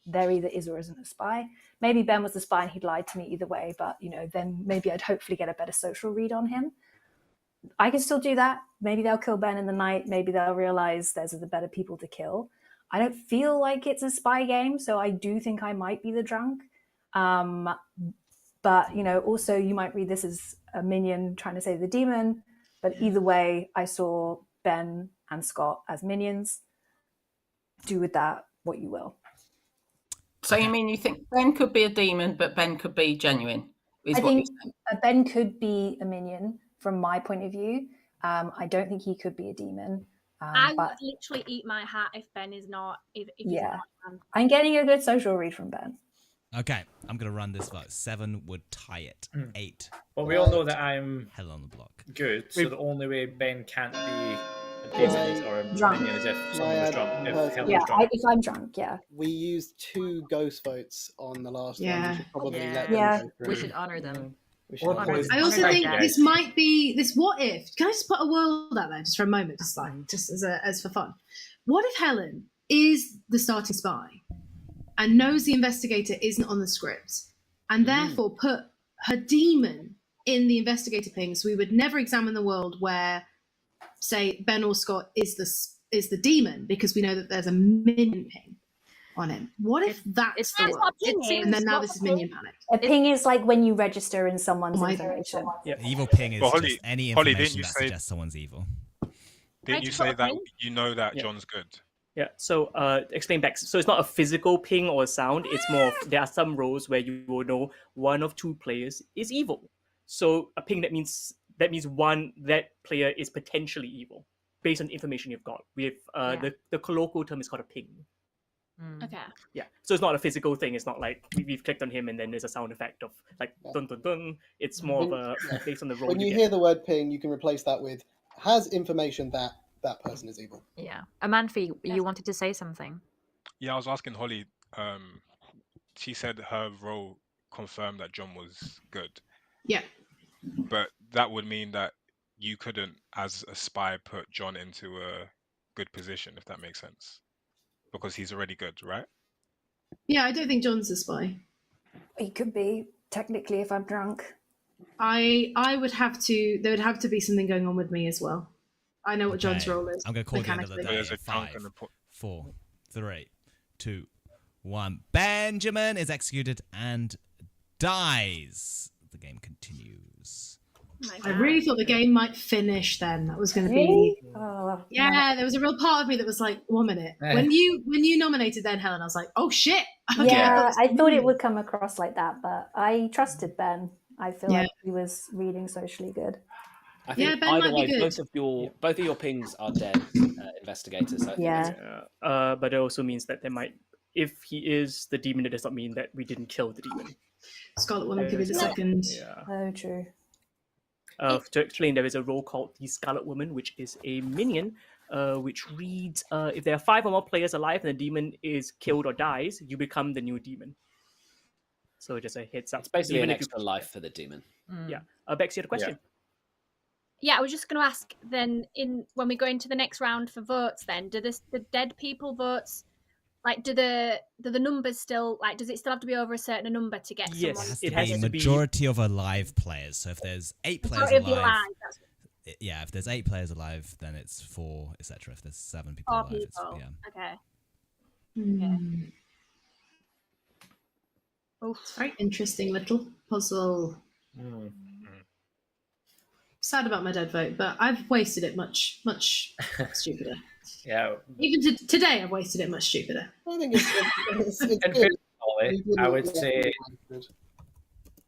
Speaker 9: there either is or isn't a spy. Maybe Ben was the spy and he'd lied to me either way, but, then maybe I'd hopefully get a better social read on him. I can still do that. Maybe they'll kill Ben in the night. Maybe they'll realize there's the better people to kill. I don't feel like it's a spy game, so I do think I might be the drunk. But, also you might read this as a minion trying to save the demon. But either way, I saw Ben and Scott as minions. Do with that what you will.
Speaker 6: So you mean you think Ben could be a demon, but Ben could be genuine?
Speaker 9: I think Ben could be a minion from my point of view. I don't think he could be a demon.
Speaker 7: I
Speaker 9: but
Speaker 7: would literally eat my hat if Ben is not. If he's
Speaker 9: yeah,
Speaker 7: not.
Speaker 9: I'm getting a good social read from Ben.
Speaker 3: Okay, I'm gonna run this vote. 7 would tie it. 8.
Speaker 5: Well, we all know that I'm
Speaker 3: hell on the block.
Speaker 5: Good, so the only way Ben can't be a demon or a minion is if someone was drunk. If Helen was drunk.
Speaker 9: If I'm drunk, yeah.
Speaker 12: We used 2 ghost votes on the last one.
Speaker 10: Yeah.
Speaker 12: We should probably let
Speaker 9: Yeah.
Speaker 12: them go
Speaker 4: We
Speaker 12: through.
Speaker 4: should honor them.
Speaker 12: We should honor them.
Speaker 10: I also
Speaker 4: Honor
Speaker 10: think
Speaker 4: them.
Speaker 10: this might be this. What if? Can I just put a world out there just for a moment, just as for fun? What if Helen is the starting spy and knows the investigator isn't on the script, and therefore put her demon in the investigator ping, so we would never examine the world where, say, Ben or Scott is the demon because we know that there's a minion ping on him. What if that's the world? And then now this is minion panic.
Speaker 9: A ping is like when you register in someone's information.
Speaker 3: Evil ping is
Speaker 11: Well, Holly-
Speaker 3: just any
Speaker 11: Holly,
Speaker 3: information
Speaker 11: didn't you
Speaker 3: that
Speaker 11: say-
Speaker 3: suggests someone's evil.
Speaker 11: Didn't you say that you know that John's good?
Speaker 14: Yeah, so explain back. So it's not a physical ping or a sound. It's more of, there are some roles where you will know one of 2 players is evil. So a ping that means that player is potentially evil based on the information you've got. We have the colloquial term is called a ping.
Speaker 7: Okay.
Speaker 14: Yeah, so it's not a physical thing. It's not like we've clicked on him and then there's a sound effect of like dun dun dun. It's more of a based on the role.
Speaker 12: When you hear the word ping, you can replace that with has information that that person is evil.
Speaker 4: Yeah. Amanfi, you wanted to say something.
Speaker 11: Yeah, I was asking Holly. She said her role confirmed that John was good.
Speaker 10: Yeah.
Speaker 11: But that would mean that you couldn't, as a spy, put John into a good position, if that makes sense. Because he's already good, right?
Speaker 10: Yeah, I don't think John's a spy.
Speaker 9: He could be, technically, if I'm drunk.
Speaker 10: I would have to. There would have to be something going on with me as well. I know what John's role is.
Speaker 3: I'm going to call the end of the
Speaker 10: mechanically.
Speaker 3: day. 5, 4, 3, 2, 1. Benjamin is executed and dies. The game continues.
Speaker 10: I really thought the game might finish then. That was going to
Speaker 9: Really?
Speaker 10: be.
Speaker 9: Oh,
Speaker 10: Yeah, there was a real part of me that was like, 1 minute. When you nominated then, Helen, I was like, oh shit. Okay,
Speaker 9: Yeah, I thought it would come across like that, but I trusted Ben. I feel
Speaker 10: Yeah.
Speaker 9: like he was reading socially good.
Speaker 2: I think
Speaker 10: Ben
Speaker 2: either
Speaker 10: might be
Speaker 2: way,
Speaker 10: good.
Speaker 2: both of your pings are dead investigators. So I think
Speaker 9: Yeah.
Speaker 2: that's-
Speaker 14: But it also means that there might, if he is the demon, it does not mean that we didn't kill the demon.
Speaker 10: Scarlet Woman could be the second.
Speaker 14: Yeah.
Speaker 9: Oh, true.
Speaker 14: To explain, there is a role called the Scarlet Woman, which is a minion, which reads, if there are 5 or more players alive and the demon is killed or dies, you become the new demon. So just a heads up.
Speaker 2: It's basically
Speaker 14: Even
Speaker 2: an
Speaker 14: if you-
Speaker 2: extra life for the demon.
Speaker 14: Yeah. Bex, you had a question?
Speaker 7: Yeah, I was just going to ask then, when we go into the next round for votes, then the dead people votes, like do the numbers still, like does it still have to be over a certain number to get
Speaker 3: Yes,
Speaker 7: someone?
Speaker 3: it has to be majority of alive players. So if there's 8 players
Speaker 7: Majority of the
Speaker 3: alive,
Speaker 7: alive, that's
Speaker 3: yeah, if there's 8 players alive, then it's 4, etc. If there's 7 people
Speaker 7: 4
Speaker 3: alive, it's
Speaker 7: people.
Speaker 3: yeah.
Speaker 7: Okay.
Speaker 10: Very interesting little puzzle. Sad about my dead vote, but I've wasted it much stupider.
Speaker 5: Yeah.
Speaker 10: Even today, I've wasted it much stupider.
Speaker 12: I think it's
Speaker 5: In
Speaker 12: good.
Speaker 5: fairness, Holly,
Speaker 12: You didn't
Speaker 5: I would
Speaker 12: get
Speaker 5: say
Speaker 12: good.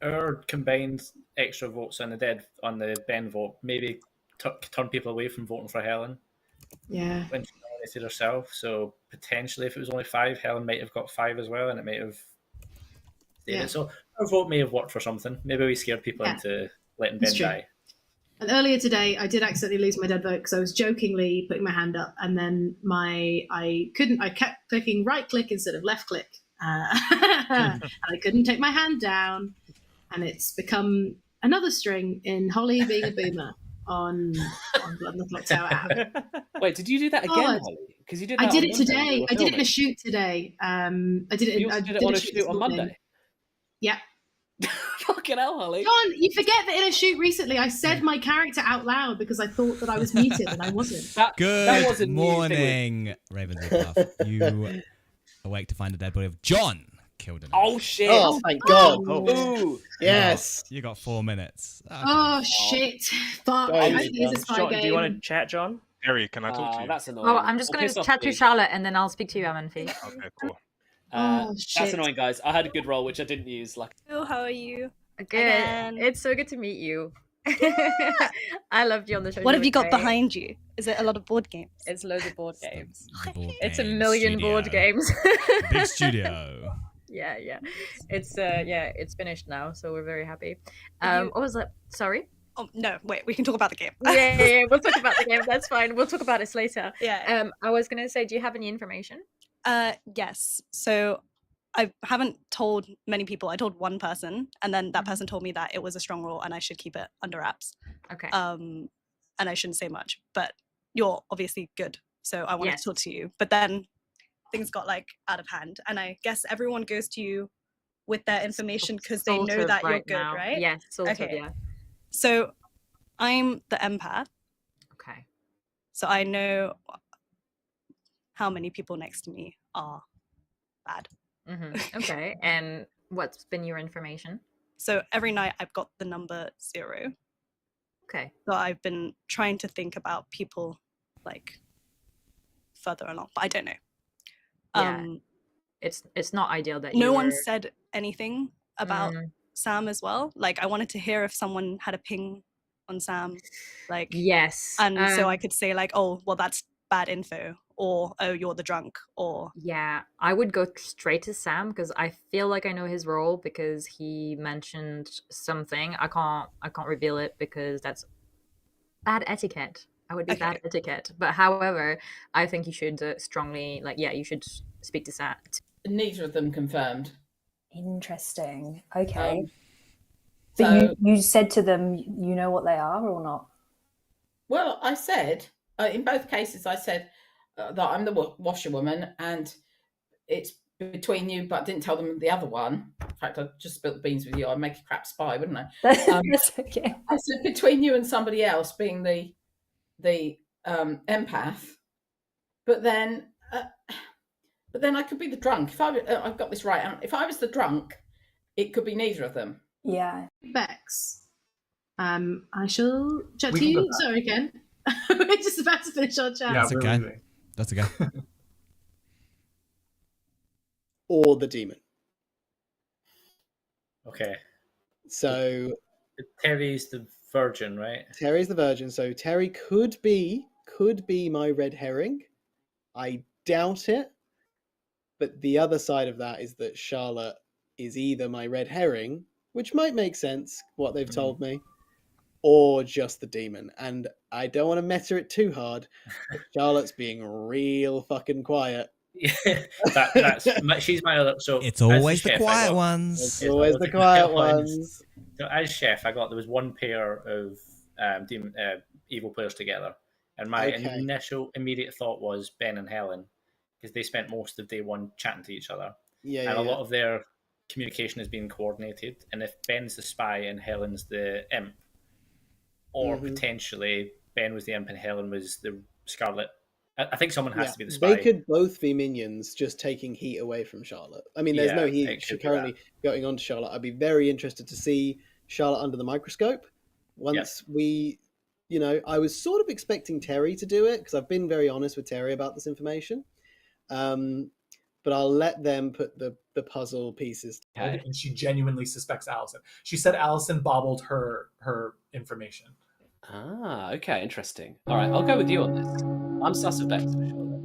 Speaker 5: our combined extra votes on the Ben vote maybe turn people away from voting for Helen
Speaker 10: Yeah.
Speaker 5: when she nominated herself. So potentially, if it was only 5, Helen might have got 5 as well, and it might have stayed
Speaker 10: Yeah.
Speaker 5: it. So our vote may have worked for something. Maybe we scared people
Speaker 10: Yeah.
Speaker 5: into letting
Speaker 10: That's
Speaker 5: Ben
Speaker 10: true.
Speaker 5: die.
Speaker 10: And earlier today, I did accidentally lose my dead vote because I was jokingly putting my hand up, and then I kept clicking right click instead of left click, and I couldn't take my hand down, and it's become another string in Holly being a boomer on Blood on the Clocktower app.
Speaker 2: Wait, did you do that again,
Speaker 10: God.
Speaker 2: Holly? Because you did.
Speaker 10: I
Speaker 2: That
Speaker 10: did
Speaker 2: on
Speaker 10: it
Speaker 2: Monday when
Speaker 10: today.
Speaker 2: we were
Speaker 10: I did it in a
Speaker 2: filming.
Speaker 10: shoot today. I did it.
Speaker 2: You also
Speaker 10: I
Speaker 2: did it
Speaker 10: did
Speaker 2: on a
Speaker 10: shoot
Speaker 2: shoot
Speaker 10: this
Speaker 2: on
Speaker 10: morning.
Speaker 2: Monday.
Speaker 10: Yeah.
Speaker 2: Fucking hell, Holly.
Speaker 10: John, you forget that in a shoot recently, I said my character out loud because I thought that I was muted and I wasn't.
Speaker 3: Good
Speaker 2: wasn't me,
Speaker 3: morning, Ravenswood Bluff. You awake to find the dead body of John killed him.
Speaker 2: Oh shit!
Speaker 12: Oh, thank God.
Speaker 2: Oh.
Speaker 12: Ooh, yes.
Speaker 3: You got 4 minutes. Okay.
Speaker 10: Oh shit! Fuck!
Speaker 12: Go
Speaker 10: I
Speaker 12: on,
Speaker 10: think it's a spy
Speaker 14: John,
Speaker 10: game.
Speaker 14: do you want to chat, John?
Speaker 11: Harry, can I talk to you?
Speaker 2: That's annoying.
Speaker 4: Oh, I'm just
Speaker 2: Well,
Speaker 4: going
Speaker 2: piss
Speaker 4: to
Speaker 2: off,
Speaker 4: chat to
Speaker 2: please.
Speaker 4: Charlotte and then I'll speak to you, Amanfi.
Speaker 11: Okay, cool.
Speaker 10: Oh,
Speaker 2: That's
Speaker 10: shit.
Speaker 2: annoying, guys. I had a good roll, which I didn't use. Like,
Speaker 13: Oh, how are you?
Speaker 4: Good.
Speaker 13: Again.
Speaker 4: It's so good to meet you. I loved you on the show.
Speaker 13: What
Speaker 4: You
Speaker 13: have
Speaker 4: were
Speaker 13: you got
Speaker 4: great.
Speaker 13: behind you? Is it a lot of board games?
Speaker 4: It's loads of board games.
Speaker 3: Board
Speaker 4: It's a
Speaker 3: game
Speaker 4: million board
Speaker 3: studio.
Speaker 4: games.
Speaker 3: Big studio.
Speaker 4: Yeah. It's it's finished now, so we're very happy.
Speaker 13: You-
Speaker 4: What was that? Sorry.
Speaker 13: Oh no, wait. We can talk about the game.
Speaker 4: Yeah. We'll talk about the game. That's fine. We'll talk about this later.
Speaker 13: Yeah.
Speaker 4: I was gonna say, do you have any information?
Speaker 13: Yes. So I haven't told many people. I told one person, and then that person told me that it was a strong roll and I should keep it under wraps.
Speaker 4: Okay.
Speaker 13: And I shouldn't say much. But you're obviously good, so I wanted
Speaker 4: Yes.
Speaker 13: to talk to you. But then things got like out of hand, and I guess everyone goes to you with their information because they
Speaker 4: Sort
Speaker 13: know
Speaker 4: of
Speaker 13: that you're
Speaker 4: right
Speaker 13: good,
Speaker 4: now.
Speaker 13: right?
Speaker 4: Yes, sort of,
Speaker 13: Okay.
Speaker 4: yeah.
Speaker 13: So I'm the empath.
Speaker 4: Okay.
Speaker 13: So I know how many people next to me are bad.
Speaker 4: Okay. And what's been your information?
Speaker 13: So every night I've got the number 0.
Speaker 4: Okay.
Speaker 13: So I've been trying to think about people like further along, but I don't know.
Speaker 4: Yeah. It's not ideal that
Speaker 13: No
Speaker 4: you
Speaker 13: one
Speaker 4: were...
Speaker 13: said anything about Sam as well. Like I wanted to hear if someone had a ping on Sam, like
Speaker 4: Yes.
Speaker 13: and so I could say like, oh, well, that's bad info, or oh, you're the drunk, or
Speaker 4: Yeah, I would go straight to Sam because I feel like I know his role because he mentioned something. I can't reveal it because that's bad etiquette. I would be bad etiquette. But however, I think you should strongly you should speak to Sam.
Speaker 6: Neither of them confirmed.
Speaker 9: Interesting. Okay.
Speaker 6: So-
Speaker 9: But you said to them, you know what they are or not?
Speaker 6: Well, I said, in both cases, I said that I'm the washerwoman and it's between you, but didn't tell them the other one. In fact, I just spilled the beans with you. I'd make a crap spy, wouldn't I?
Speaker 9: That's okay.
Speaker 6: I said between you and somebody else being the empath, but then I could be the drunk. If I've got this right, if I was the drunk, it could be neither of them.
Speaker 9: Yeah.
Speaker 10: Bex, I shall chat
Speaker 8: We
Speaker 10: to
Speaker 8: can go
Speaker 10: you.
Speaker 8: back.
Speaker 10: Sorry, Ken. We're just about to finish our chat.
Speaker 8: Yeah,
Speaker 3: That's
Speaker 8: we're
Speaker 3: okay.
Speaker 8: leaving.
Speaker 3: That's okay.
Speaker 12: Or the demon.
Speaker 5: Okay.
Speaker 12: So
Speaker 5: Terry's the virgin, right?
Speaker 12: Terry's the virgin. So Terry could be my red herring. I doubt it. But the other side of that is that Charlotte is either my red herring, which might make sense, what they've told me, or just the demon. And I don't want to meta it too hard, but Charlotte's being real fucking quiet.
Speaker 5: She's my other. So
Speaker 3: It's
Speaker 5: as
Speaker 3: always the
Speaker 5: chef, I
Speaker 3: quiet
Speaker 5: got-
Speaker 3: ones.
Speaker 12: It's always the quiet ones.
Speaker 5: So as chef, there was one pair of evil players together, and my
Speaker 12: Okay.
Speaker 5: initial immediate thought was Ben and Helen, because they spent most of day one chatting to each other,
Speaker 12: Yeah,
Speaker 5: and a
Speaker 12: yeah.
Speaker 5: lot of their communication has been coordinated. And if Ben's the spy and Helen's the imp, or potentially Ben was the imp and Helen was the Scarlet. I think someone has to be the spy.
Speaker 12: They could both be minions, just taking heat away from Charlotte. I mean, there's no
Speaker 5: Yeah,
Speaker 12: heat
Speaker 5: it could be
Speaker 12: currently going on to Charlotte. I'd be very interested to see Charlotte under the microscope. Once we, I was sort of expecting Terry to do it because I've been very honest with Terry about this information. But I'll let them put the puzzle pieces.
Speaker 8: And she genuinely suspects Allison. She said Allison bobbled her information.
Speaker 2: Ah, okay, interesting. All right, I'll go with you on this. I'm sus of Bex for sure.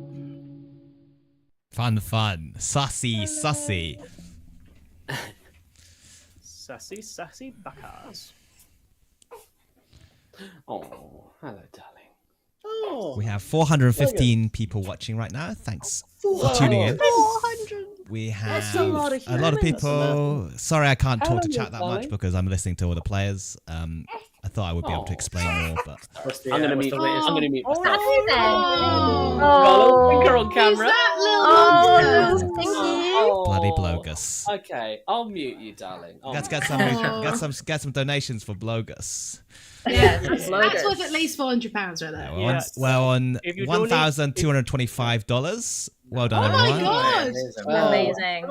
Speaker 3: Fun. Sussy.
Speaker 14: Sassy backers.
Speaker 2: Oh, hello, darling.
Speaker 12: Oh,
Speaker 3: We have 415 people watching right now. Thanks for tuning in.
Speaker 13: 400.
Speaker 3: We have
Speaker 2: That's a lot of
Speaker 3: a lot of
Speaker 2: humans.
Speaker 3: people. Sorry, I can't talk to
Speaker 2: Hello,
Speaker 3: chat that much
Speaker 2: darling.
Speaker 3: because I'm listening to all the players. I thought I would be able to explain more, but
Speaker 2: I'm gonna mute. I'm gonna mute myself.
Speaker 4: Oh,
Speaker 2: Got a little finger on camera.
Speaker 10: Who's that little
Speaker 4: Oh,
Speaker 10: monster?
Speaker 4: thank you.
Speaker 3: bloody blogus.
Speaker 2: Okay, I'll mute you, darling. I'll
Speaker 3: Let's
Speaker 2: mute
Speaker 3: get some donations for blogus.
Speaker 4: Yeah,
Speaker 10: That's
Speaker 4: Logan.
Speaker 10: worth at least £400 right there.
Speaker 3: We're on
Speaker 14: If you donate-
Speaker 3: $1,225. Well done,
Speaker 10: Oh my
Speaker 3: everyone.
Speaker 10: god!
Speaker 12: Wow.
Speaker 4: Amazing.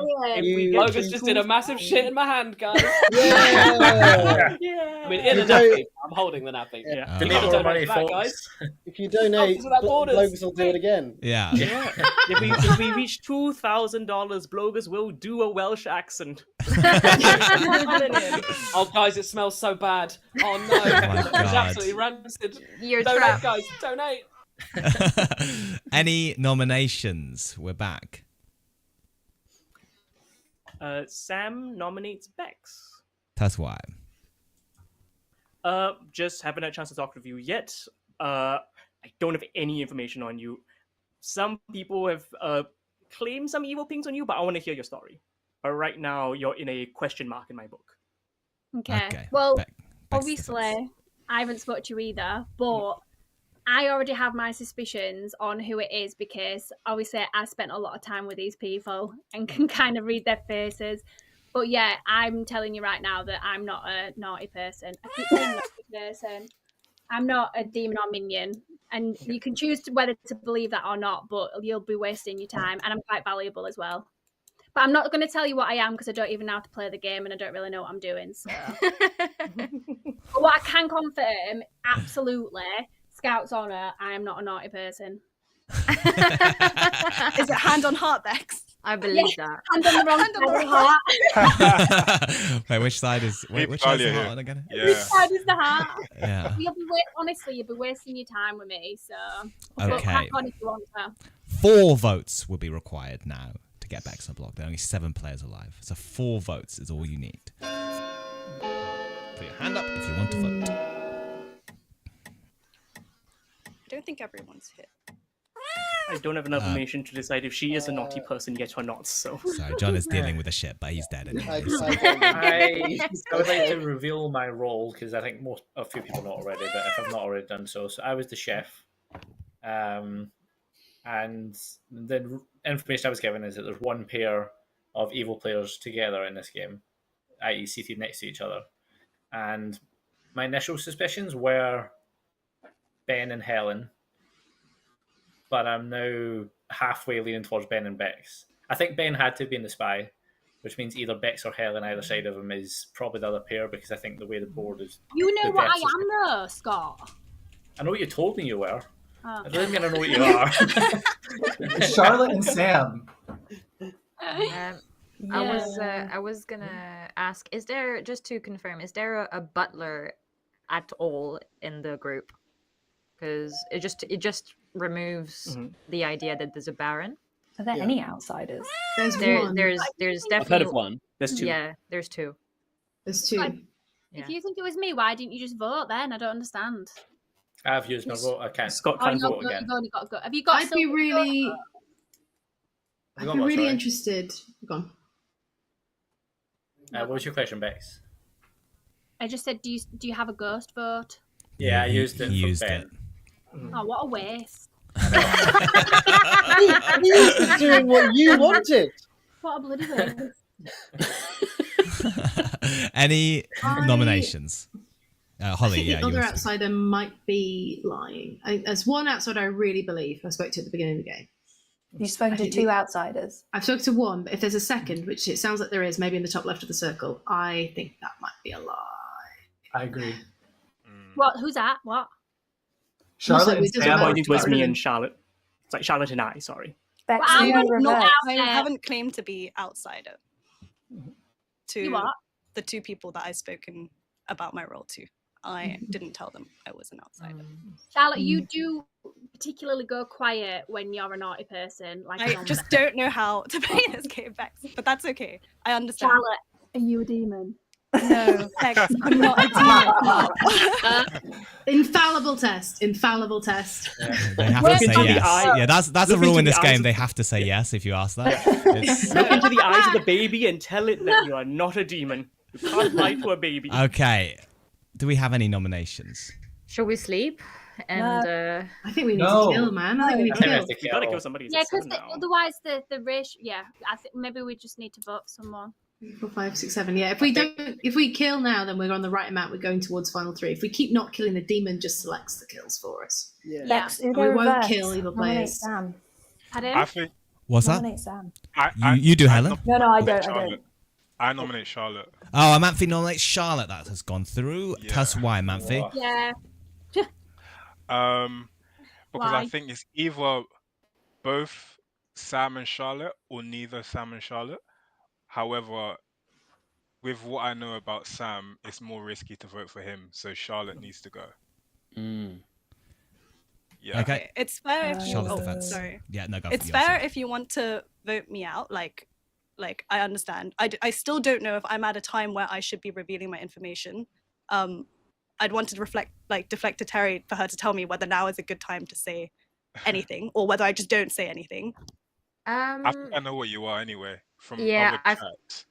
Speaker 2: Logan's just did a massive shit in my hand, guys.
Speaker 12: Yeah.
Speaker 2: Yeah. I mean, in
Speaker 12: You
Speaker 2: a
Speaker 12: don't-
Speaker 2: nappy. I'm holding the nappy.
Speaker 5: Yeah.
Speaker 2: Give
Speaker 5: Donate
Speaker 2: me
Speaker 5: more money,
Speaker 2: that,
Speaker 5: folks.
Speaker 2: guys.
Speaker 12: If you donate,
Speaker 2: without borders.
Speaker 12: Bloggers will do it again.
Speaker 3: Yeah.
Speaker 14: Yeah. If we reach $2,000, bloggers will do a Welsh accent.
Speaker 2: Oh, guys, it smells so bad. Oh no,
Speaker 3: my
Speaker 2: it's
Speaker 3: God.
Speaker 2: absolutely rancid.
Speaker 4: You're
Speaker 2: donate,
Speaker 4: trapped.
Speaker 2: guys. Donate.
Speaker 3: Any nominations? We're back.
Speaker 14: Sam nominates Bex.
Speaker 3: That's why.
Speaker 14: Just haven't had a chance to talk with you yet. I don't have any information on you. Some people have claimed some evil things on you, but I want to hear your story. But right now, you're in a question mark in my book.
Speaker 7: Okay. Well, obviously, I haven't spoke to you either, but I already have my suspicions on who it is because obviously I spent a lot of time with these people and can kind of read their faces. But yeah, I'm telling you right now that I'm not a naughty person. I keep saying naughty person. I'm not a demon or minion. And you can choose whether to believe that or not, but you'll be wasting your time. And I'm quite valuable as well. But I'm not going to tell you what I am because I don't even know how to play the game and I don't really know what I'm doing. So. But what I can confirm, absolutely, Scout's honour, I am not a naughty person.
Speaker 13: Is it hand on heart, Bex?
Speaker 4: I believe that.
Speaker 7: Hand on the wrong
Speaker 13: Hand on the
Speaker 7: heart.
Speaker 3: Wait, which side is which side's the heart again?
Speaker 7: Which side is the heart?
Speaker 3: Yeah.
Speaker 7: Honestly, you'll be wasting your time with me. So,
Speaker 3: Okay.
Speaker 7: But crack on if you want to.
Speaker 3: 4 votes will be required now to get Bex on block. There are only 7 players alive, so 4 votes is all you need. Put your hand up if you want to vote.
Speaker 13: I don't think everyone's hit.
Speaker 14: I don't have enough information to decide if she is a naughty person yet or not. So
Speaker 3: Sorry, John is dealing with the shit, but he's dead anyway.
Speaker 5: I would like to reveal my role because I think a few people know already, but if I've not already done so. So I was the chef. And the information I was given is that there's one pair of evil players together in this game, i.e. seated next to each other. And my initial suspicions were Ben and Helen, but I'm now halfway leaning towards Ben and Bex. I think Ben had to be in the spy, which means either Bex or Helen either side of him is probably the other pair because I think the way the board is...
Speaker 7: You know
Speaker 5: the
Speaker 7: what I
Speaker 5: depths is-
Speaker 7: am though, Scott.
Speaker 5: I know what you told me you were.
Speaker 7: Oh.
Speaker 5: That doesn't mean I know what you are.
Speaker 8: Charlotte and Sam.
Speaker 4: I was gonna ask, is there, just to confirm, is there a butler at all in the group? Because it just removes the idea that there's a baron.
Speaker 9: Are there any outsiders?
Speaker 10: There's one.
Speaker 4: There's definitely.
Speaker 2: I've heard of one. There's 2.
Speaker 4: Yeah, there's 2.
Speaker 10: There's 2.
Speaker 7: If you think it was me, why didn't you just vote then? I don't understand.
Speaker 5: I've used my vote. I can't.
Speaker 14: Scott
Speaker 5: can't
Speaker 14: can
Speaker 5: vote again.
Speaker 7: You've only got to go. Have you got?
Speaker 10: I'd be really,
Speaker 5: You
Speaker 10: I'd
Speaker 5: got
Speaker 10: be
Speaker 5: what,
Speaker 10: really
Speaker 5: sorry?
Speaker 10: interested. Go on.
Speaker 5: What was your question, Bex?
Speaker 7: I just said, do you have a ghost vote?
Speaker 5: Yeah, I used it
Speaker 3: He
Speaker 5: for
Speaker 3: used
Speaker 5: Ben.
Speaker 3: it.
Speaker 7: Oh, what a waste!
Speaker 12: He was doing what you wanted.
Speaker 7: What a bloody waste!
Speaker 3: Any nominations? Holly,
Speaker 10: I think
Speaker 3: yeah.
Speaker 10: the other
Speaker 3: yours.
Speaker 10: outsider might be lying. There's one outsider I really believe I spoke to at the beginning of the game.
Speaker 9: You've spoken to 2 outsiders.
Speaker 10: I've spoken to one, but if there's a second, which it sounds like there is, maybe in the top left of the circle, I think that might be a lie.
Speaker 8: I agree.
Speaker 7: What? Who's that? What?
Speaker 8: Charlotte and
Speaker 10: it doesn't
Speaker 8: Sam.
Speaker 10: matter.
Speaker 14: it was me and Charlotte. It's like Charlotte and I. Sorry.
Speaker 9: Bex,
Speaker 7: Well,
Speaker 9: you
Speaker 7: I'm
Speaker 9: go
Speaker 7: not
Speaker 9: reverse.
Speaker 7: out
Speaker 13: I
Speaker 7: there.
Speaker 13: haven't claimed to be outsider.
Speaker 7: You what?
Speaker 13: The 2 people that I've spoken about my role to. I didn't tell them I was an outsider.
Speaker 7: Charlotte, you do particularly go quiet when you're a naughty person. Like
Speaker 13: I just don't know how to play this game, Bex, but that's okay. I understand.
Speaker 7: Charlotte, are you a demon?
Speaker 13: No, Bex, I'm not a demon.
Speaker 10: Infallible test. Infallible test.
Speaker 3: They have to say yes. Yeah, that's a rule in this game. They have to say yes if you ask that. It's...
Speaker 14: Look into the eyes of the baby and tell it that you are not a demon. You can't lie to a baby.
Speaker 3: Okay. Do we have any nominations?
Speaker 4: Shall we sleep? And
Speaker 10: I think we need to kill, man. I think we need to kill.
Speaker 14: You gotta kill somebody.
Speaker 7: Yeah, because otherwise the ratio. Yeah, I think maybe we just need to vote for someone.
Speaker 10: 4, 5, 6, 7. Yeah, if we kill now, then we're on the right amount. We're going towards final 3. If we keep not killing, the demon just selects the kills for us.
Speaker 12: Yeah.
Speaker 9: Bex,
Speaker 10: And we won't kill evil players.
Speaker 7: Pardon?
Speaker 11: I think
Speaker 3: What's that?
Speaker 9: Nominate Sam.
Speaker 3: You do, Helen?
Speaker 9: No, I
Speaker 11: nominate
Speaker 9: don't.
Speaker 11: Charlotte. I nominate Charlotte.
Speaker 3: Oh, Amanfi nominates Charlotte. That has gone through.
Speaker 11: Yeah.
Speaker 3: Tell us why, Amanfi.
Speaker 7: Yeah.
Speaker 11: Because
Speaker 7: Why?
Speaker 11: I think it's either both Sam and Charlotte or neither Sam and Charlotte. However, with what I know about Sam, it's more risky to vote for him, so Charlotte needs to go. Yeah.
Speaker 3: Okay.
Speaker 13: It's fair if you.
Speaker 3: Charlotte's
Speaker 13: Oh,
Speaker 3: defense.
Speaker 13: sorry.
Speaker 3: Yeah, no, go.
Speaker 13: It's fair if you want to vote me out. Like I understand. I still don't know if I'm at a time where I should be revealing my information. I'd want to deflect to Terry for her to tell me whether now is a good time to say anything or whether I just don't say anything.
Speaker 11: I think I know what you are anyway from
Speaker 4: Yeah,
Speaker 11: other chats.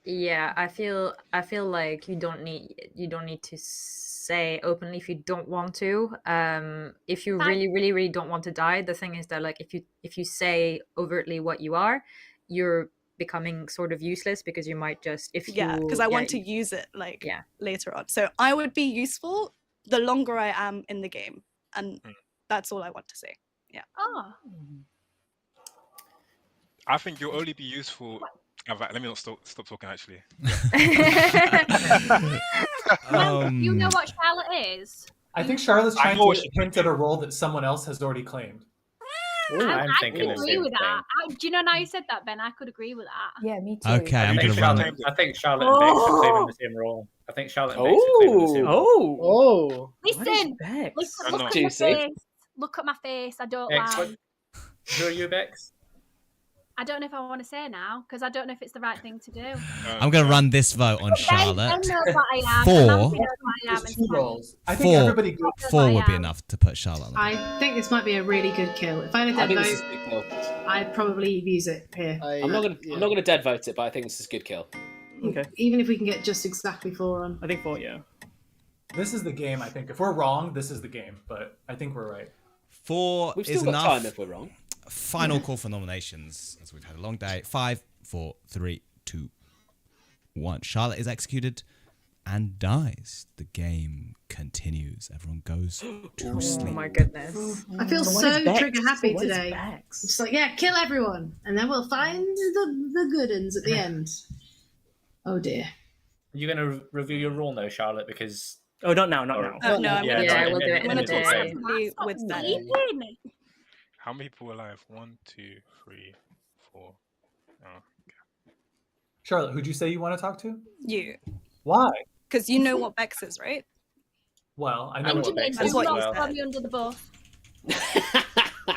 Speaker 4: I feel like you don't need to say openly if you don't want to. If you really don't want to die, the thing is that like if you say overtly what you are, you're becoming sort of useless because you might just
Speaker 13: because I want to use it later on. So I would be useful the longer I am in the game, and that's all I want to say. Yeah.
Speaker 7: Oh.
Speaker 11: I think you'll only be useful. Let me not stop talking. Actually,
Speaker 7: You know what Charlotte is?
Speaker 8: I think Charlotte's trying to hint at a role that someone else has already claimed.
Speaker 5: I'm
Speaker 7: I
Speaker 5: thinking
Speaker 7: could
Speaker 5: the
Speaker 7: agree
Speaker 5: same
Speaker 7: with that.
Speaker 5: thing.
Speaker 7: Do you know now you said that, Ben? I could agree with that.
Speaker 9: Yeah, me too.
Speaker 3: Okay, I'm going to run.
Speaker 5: I think Charlotte and Bex are claiming the same role. I think Charlotte and Bex are claiming the same role.
Speaker 12: Oh.
Speaker 7: Listen, look at my face. Look at my face. I don't
Speaker 5: Bex,
Speaker 7: lie.
Speaker 5: who are you, Bex?
Speaker 7: I don't know if I want to say now because I don't know if it's the right thing to do.
Speaker 3: I'm going to run this vote on Charlotte.
Speaker 7: Ben knows what I am.
Speaker 3: Four.
Speaker 7: Amanda knows what I am.
Speaker 8: There's two roles. I think
Speaker 3: Four.
Speaker 8: everybody goes.
Speaker 3: Four would be enough to put Charlotte on.
Speaker 10: I think this might be a really good kill. If I had a
Speaker 2: I
Speaker 10: dead
Speaker 2: think this is
Speaker 10: vote,
Speaker 2: a good kill.
Speaker 10: I'd probably use it here.
Speaker 2: I'm not gonna dead vote it, but I think this is a good kill.
Speaker 14: Okay.
Speaker 10: Even if we can get just exactly 4 on.
Speaker 14: I think 4, yeah.
Speaker 8: This is the game, I think. If we're wrong, this is the game. But I think we're right.
Speaker 3: 4
Speaker 2: We've
Speaker 3: is
Speaker 2: still got
Speaker 3: enough.
Speaker 2: time if we're wrong.
Speaker 3: Final call for nominations, as we've had a long day. 5, 4, 3, 2, 1. Charlotte is executed and dies. The game continues. Everyone goes to sleep.
Speaker 4: Oh my goodness.
Speaker 10: I feel
Speaker 15: So what
Speaker 10: so
Speaker 15: is Bex?
Speaker 10: trigger happy
Speaker 15: What is
Speaker 10: today.
Speaker 15: Bex?
Speaker 10: Just like, yeah, kill everyone. And then we'll find the good uns at the end. Oh dear.
Speaker 5: Are you going to review your role now, Charlotte? Because
Speaker 14: Oh, not now, not now.
Speaker 13: Oh, no, I'm
Speaker 5: Yeah,
Speaker 13: gonna
Speaker 5: we'll do it
Speaker 13: I'm
Speaker 5: in
Speaker 13: gonna
Speaker 5: a
Speaker 13: talk
Speaker 5: day.
Speaker 13: separately with Ben.
Speaker 7: Sleeping.
Speaker 11: how many people are alive? 1, 2, 3, 4. Oh,
Speaker 8: Charlotte, who'd you say you want to talk to?
Speaker 13: You.
Speaker 8: Why?
Speaker 13: Because you know what Bex is, right?
Speaker 8: Well, I know
Speaker 7: And
Speaker 8: what
Speaker 7: you
Speaker 8: Bex
Speaker 13: That's
Speaker 8: is.
Speaker 13: what you
Speaker 7: not
Speaker 13: said.
Speaker 7: throw me under the bus.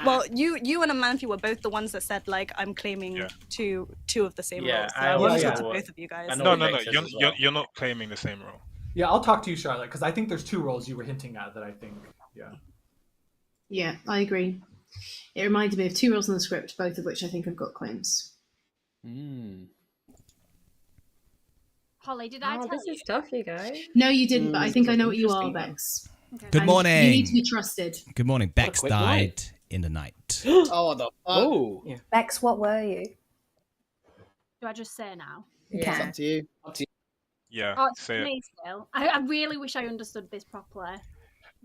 Speaker 13: Well, you and Amanfi were both the ones that said like I'm claiming two of the same
Speaker 5: Yeah,
Speaker 13: roles. So
Speaker 5: I
Speaker 13: I want to
Speaker 8: know
Speaker 13: talk to
Speaker 5: what-
Speaker 13: both of you guys.
Speaker 5: I know
Speaker 11: no,
Speaker 5: what
Speaker 11: no, no.
Speaker 5: Bex is as well.
Speaker 11: You're not claiming the same role.
Speaker 8: Yeah, I'll talk to you, Charlotte, because I think there's 2 roles you were hinting at that I think, yeah.
Speaker 10: Yeah, I agree. It reminded me of 2 roles in the script, both of which I think have got claims.
Speaker 7: Holly, did I
Speaker 4: Oh,
Speaker 7: tell
Speaker 4: this
Speaker 7: you?
Speaker 4: is tough, you guys.
Speaker 10: No, you didn't, but I think I know what you are, Bex.
Speaker 3: Good
Speaker 10: And
Speaker 3: morning.
Speaker 10: You need to be trusted.
Speaker 3: Good morning. Bex
Speaker 2: quick
Speaker 3: died
Speaker 2: night.
Speaker 3: in the night.
Speaker 12: Oh, the fuck.
Speaker 2: Oh,
Speaker 9: Bex, what were you?
Speaker 7: Do I just say now?
Speaker 12: It's
Speaker 4: Yeah.
Speaker 12: up to you.
Speaker 11: Yeah,
Speaker 7: Oh, it's
Speaker 11: say it.
Speaker 7: me still. I really wish I understood this properly.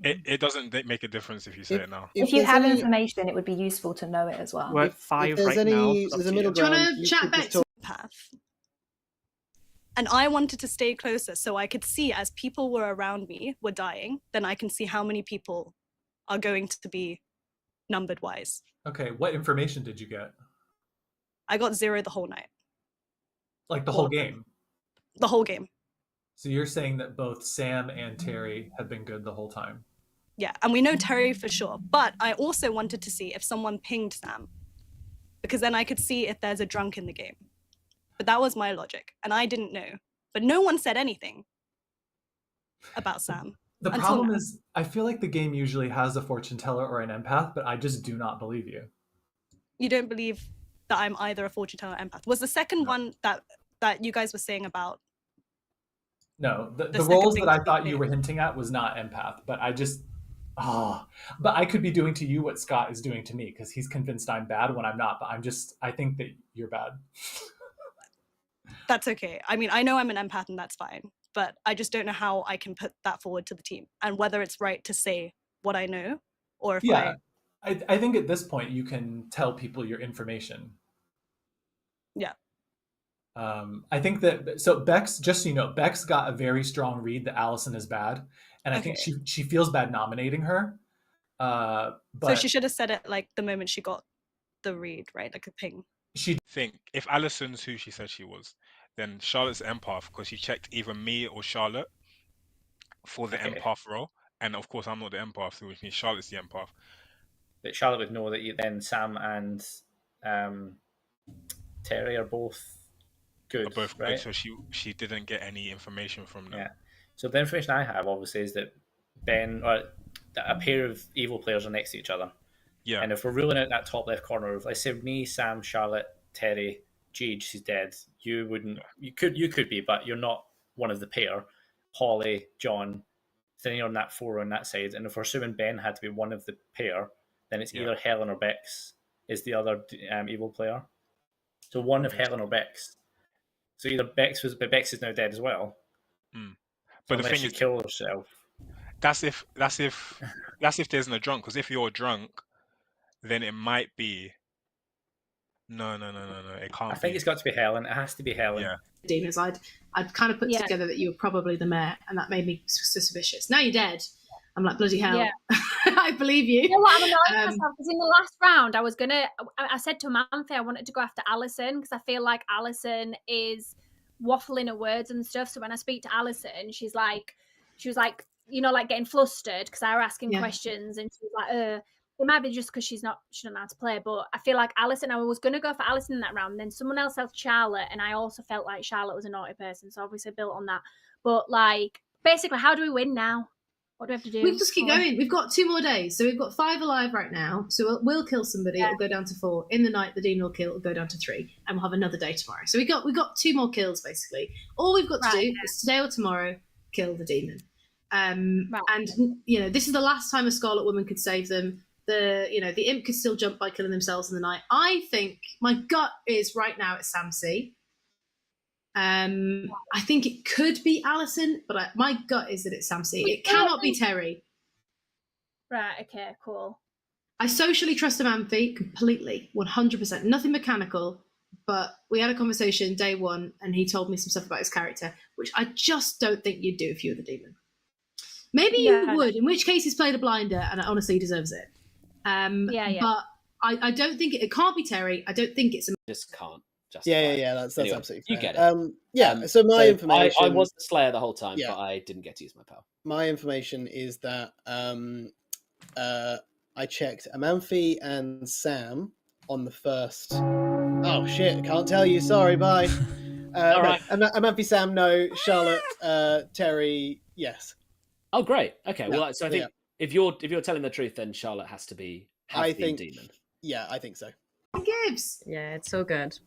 Speaker 11: It doesn't make a difference if you say it now.
Speaker 9: If you
Speaker 12: there's
Speaker 9: have
Speaker 12: any-
Speaker 9: information, it would be useful to know it as well.
Speaker 14: We're at
Speaker 12: If
Speaker 14: 5
Speaker 12: there's
Speaker 14: right
Speaker 12: any,
Speaker 14: now. It's up
Speaker 12: there's a
Speaker 14: to
Speaker 12: middle
Speaker 14: you.
Speaker 10: Do you
Speaker 12: ground.
Speaker 10: want to
Speaker 12: you
Speaker 10: chat
Speaker 12: could
Speaker 10: back
Speaker 12: just
Speaker 10: to
Speaker 12: talk-
Speaker 13: Path. And I wanted to stay closer so I could see as people were around me were dying, then I can see how many people are going to be numbered wise.
Speaker 8: Okay, what information did you get?
Speaker 13: I got 0 the whole night.
Speaker 8: Like the whole game?
Speaker 13: The whole game.
Speaker 8: So you're saying that both Sam and Terry have been good the whole time?
Speaker 13: Yeah, and we know Terry for sure. But I also wanted to see if someone pinged Sam, because then I could see if there's a drunk in the game. But that was my logic, and I didn't know. But no one said anything about Sam.
Speaker 8: The
Speaker 13: Until
Speaker 8: problem
Speaker 13: now.
Speaker 8: is, I feel like the game usually has a fortune teller or an empath, but I just do not believe you.
Speaker 13: You don't believe that I'm either a fortune teller or empath. Was the second one that you guys were saying about?
Speaker 8: No, the
Speaker 13: second
Speaker 8: roles
Speaker 13: thing
Speaker 8: that I
Speaker 13: that
Speaker 8: thought
Speaker 13: you
Speaker 8: you were hinting at was not empath, but I just, but I could be doing to you what Scott is doing to me because he's convinced I'm bad when I'm not, but I think that you're bad.
Speaker 13: That's okay. I mean, I know I'm an empath and that's fine, but I just don't know how I can put that forward to the team and whether it's right to say what I know or if
Speaker 8: Yeah, I think at this point you can tell people your information.
Speaker 13: Yeah.
Speaker 8: I think that so Bex, just so you know, Bex got a very strong read that Allison is bad, and I think she feels bad nominating her. But
Speaker 13: so she should have said it like the moment she got the read, right? Like a ping.
Speaker 8: She
Speaker 11: think if Alison's who she said she was, then Charlotte's empath because she checked either me or Charlotte for the empath role, and of course I'm not the empath, so which means Charlotte's the empath.
Speaker 5: But Charlotte would know that then Sam and Terry are both good, right?
Speaker 11: So she didn't get any information from them.
Speaker 5: Yeah. So the information I have obviously is that Ben or that a pair of evil players are next to each other.
Speaker 11: Yeah.
Speaker 5: And if we're ruling out that top left corner of, let's say, me, Sam, Charlotte, Terry, Gage, she's dead. You wouldn't. You could be, but you're not one of the pair. Holly, John, then you're on that 4 on that side. And if we're assuming Ben had to be one of the pair, then it's either Helen or Bex is the other evil player. So one of Helen or Bex. So either Bex was, but Bex is now dead as well.
Speaker 11: But
Speaker 5: so
Speaker 11: the thing
Speaker 5: she
Speaker 11: is,
Speaker 5: kill herself.
Speaker 11: That's if there's no drunk. Because if you're drunk, then it might be. No. It can't.
Speaker 5: I think it's got to be Helen. It has to be Helen.
Speaker 11: Yeah.
Speaker 10: Demons. I'd kind of put together that you were probably the mayor, and that made me suspicious. Now you're dead. I'm like, bloody hell.
Speaker 7: Yeah.
Speaker 10: I believe you.
Speaker 7: You know what, I'm annoying myself because in the last round I said to Manthe I wanted to go after Alison because I feel like Alison is waffling her words and stuff. So when I speak to Alison, she was like, you know, like getting flustered because I were asking questions, and she was like, it might be just because she doesn't know how to play, but I feel like Alison, I was going to go for Alison in that round, then someone else said Charlotte, and I also felt like Charlotte was a naughty person, so obviously built on that. But like, basically, how do we win now? What do we have to do?
Speaker 10: We just keep going. We've got 2 more days, so we've got 5 alive right now. So we'll kill somebody. It'll go down to 4. In the night, the demon will kill. It'll go down to 3, and we'll have another day tomorrow. So we got 2 more kills basically. All we've got to do is today or tomorrow kill the demon. And you know, this is the last time a Scarlet Woman could save them. The imp could still jump by killing themselves in the night. I think my gut is right now it's Sam C. I think it could be Alison, but my gut is that it's Sam C. It cannot be Terry.
Speaker 7: Right, okay, cool.
Speaker 10: I socially trust Manthe completely, 100%. Nothing mechanical, but we had a conversation day 1, and he told me some stuff about his character, which I just don't think you'd do if you were the demon. Maybe you would, in which case he's played a blinder, and honestly, he deserves it. But I don't think it can't be Terry. I don't think it's
Speaker 2: just can't.
Speaker 12: Yeah. That's
Speaker 2: anyway,
Speaker 12: absolutely
Speaker 2: you
Speaker 12: fair.
Speaker 2: get it.
Speaker 12: So my information.
Speaker 2: I was the Slayer the whole time, but I didn't get to use my power.
Speaker 12: My information is that I checked Manthe and Sam on the first. Oh shit! I can't tell you. Sorry. Bye.
Speaker 2: All right.
Speaker 12: Manthe, Sam, no. Charlotte, Terry, yes.
Speaker 2: Oh, great. Okay.
Speaker 12: Yeah.
Speaker 2: Well, so I think if you're telling the truth, then Charlotte has to be. I think demon.
Speaker 12: Yeah, I think so.
Speaker 10: Gibbs.
Speaker 4: Yeah, it's so good.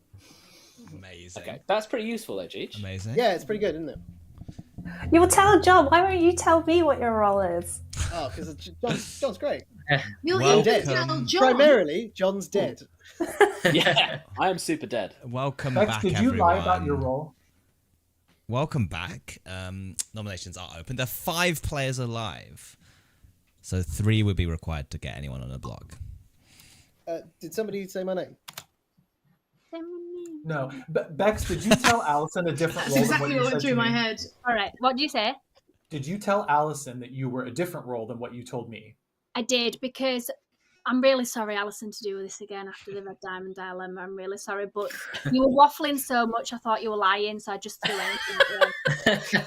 Speaker 3: Amazing.
Speaker 2: Okay, that's pretty useful, though, Cheech.
Speaker 3: Amazing.
Speaker 12: Yeah, it's pretty good, isn't it?
Speaker 9: You will tell John. Why won't you tell me what your role is?
Speaker 12: Oh, because John's great.
Speaker 10: You'll
Speaker 12: dead.
Speaker 10: tell John.
Speaker 12: Primarily, John's dead.
Speaker 2: Yeah, I am super dead.
Speaker 3: Welcome
Speaker 8: Bex,
Speaker 3: back,
Speaker 8: did you
Speaker 3: everyone.
Speaker 8: lie about your role?
Speaker 3: Welcome back. Nominations are open. There are 5 players alive, so 3 would be required to get anyone on a block.
Speaker 12: Did somebody say my name?
Speaker 8: No. Bex, did you tell Alison a different
Speaker 10: That's
Speaker 8: role?
Speaker 10: exactly
Speaker 8: than
Speaker 10: what
Speaker 8: what
Speaker 10: went
Speaker 8: you
Speaker 10: through
Speaker 8: said to
Speaker 10: my
Speaker 8: me?
Speaker 10: head.
Speaker 7: All right, what do you say?
Speaker 8: Did you tell Alison that you were a different role than what you told me?
Speaker 7: I did, because I'm really sorry, Alison, to do this again after the Red Diamond Dilemma. I'm really sorry, but you were waffling so much, I thought you were lying, so I just threw anything at you.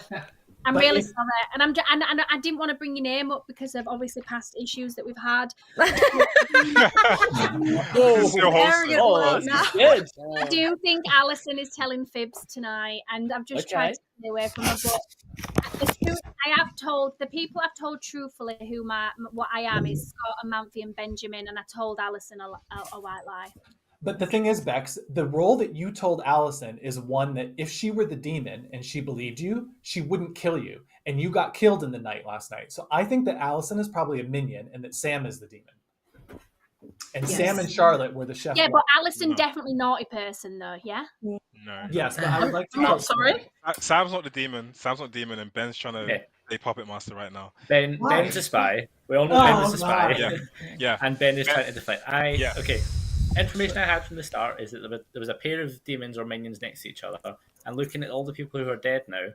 Speaker 7: I'm really sorry, and and I didn't want to bring your name up because of obviously past issues that we've had. I do think Alison is telling fibs tonight, and I've just tried to stay away from her. But I have told the people I've told truthfully who what I am is Scott and Manthe and Benjamin, and I told Alison a white lie.
Speaker 8: But the thing is, Bex, the role that you told Alison is one that if she were the demon and she believed you, she wouldn't kill you. And you got killed in the night last night. So I think that Alison is probably a minion and that Sam is the demon. And Sam and Charlotte were the chef.
Speaker 7: Yeah, but Alison definitely naughty person though, yeah?
Speaker 11: No.
Speaker 8: Yes, but I would like to
Speaker 6: I'm not sorry.
Speaker 11: Sam's not the demon. Sam's not the demon, and Ben's trying to play puppet master right now.
Speaker 5: Ben's a spy. We all know Ben was a spy.
Speaker 11: Yeah.
Speaker 5: And Ben is trying to deflect. Okay. information I had from the start is that there was a pair of demons or minions next to each other, and looking at all the people who are dead now,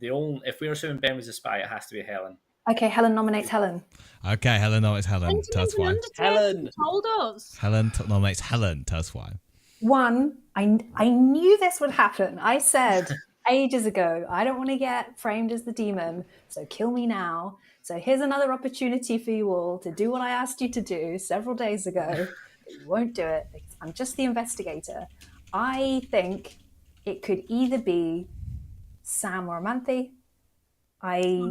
Speaker 5: if we are assuming Ben was a spy, it has to be Helen.
Speaker 9: Okay, Helen nominates Helen.
Speaker 3: Okay, Helen nominates Helen. Tell us why.
Speaker 7: Helen told us.
Speaker 3: Helen nominates Helen. Tell us why.
Speaker 9: One, I knew this would happen. I said ages ago, I don't want to get framed as the demon, so kill me now. So here's another opportunity for you all to do what I asked you to do several days ago, but you won't do it because I'm just the investigator. I think it could either be Sam or Amanthe. I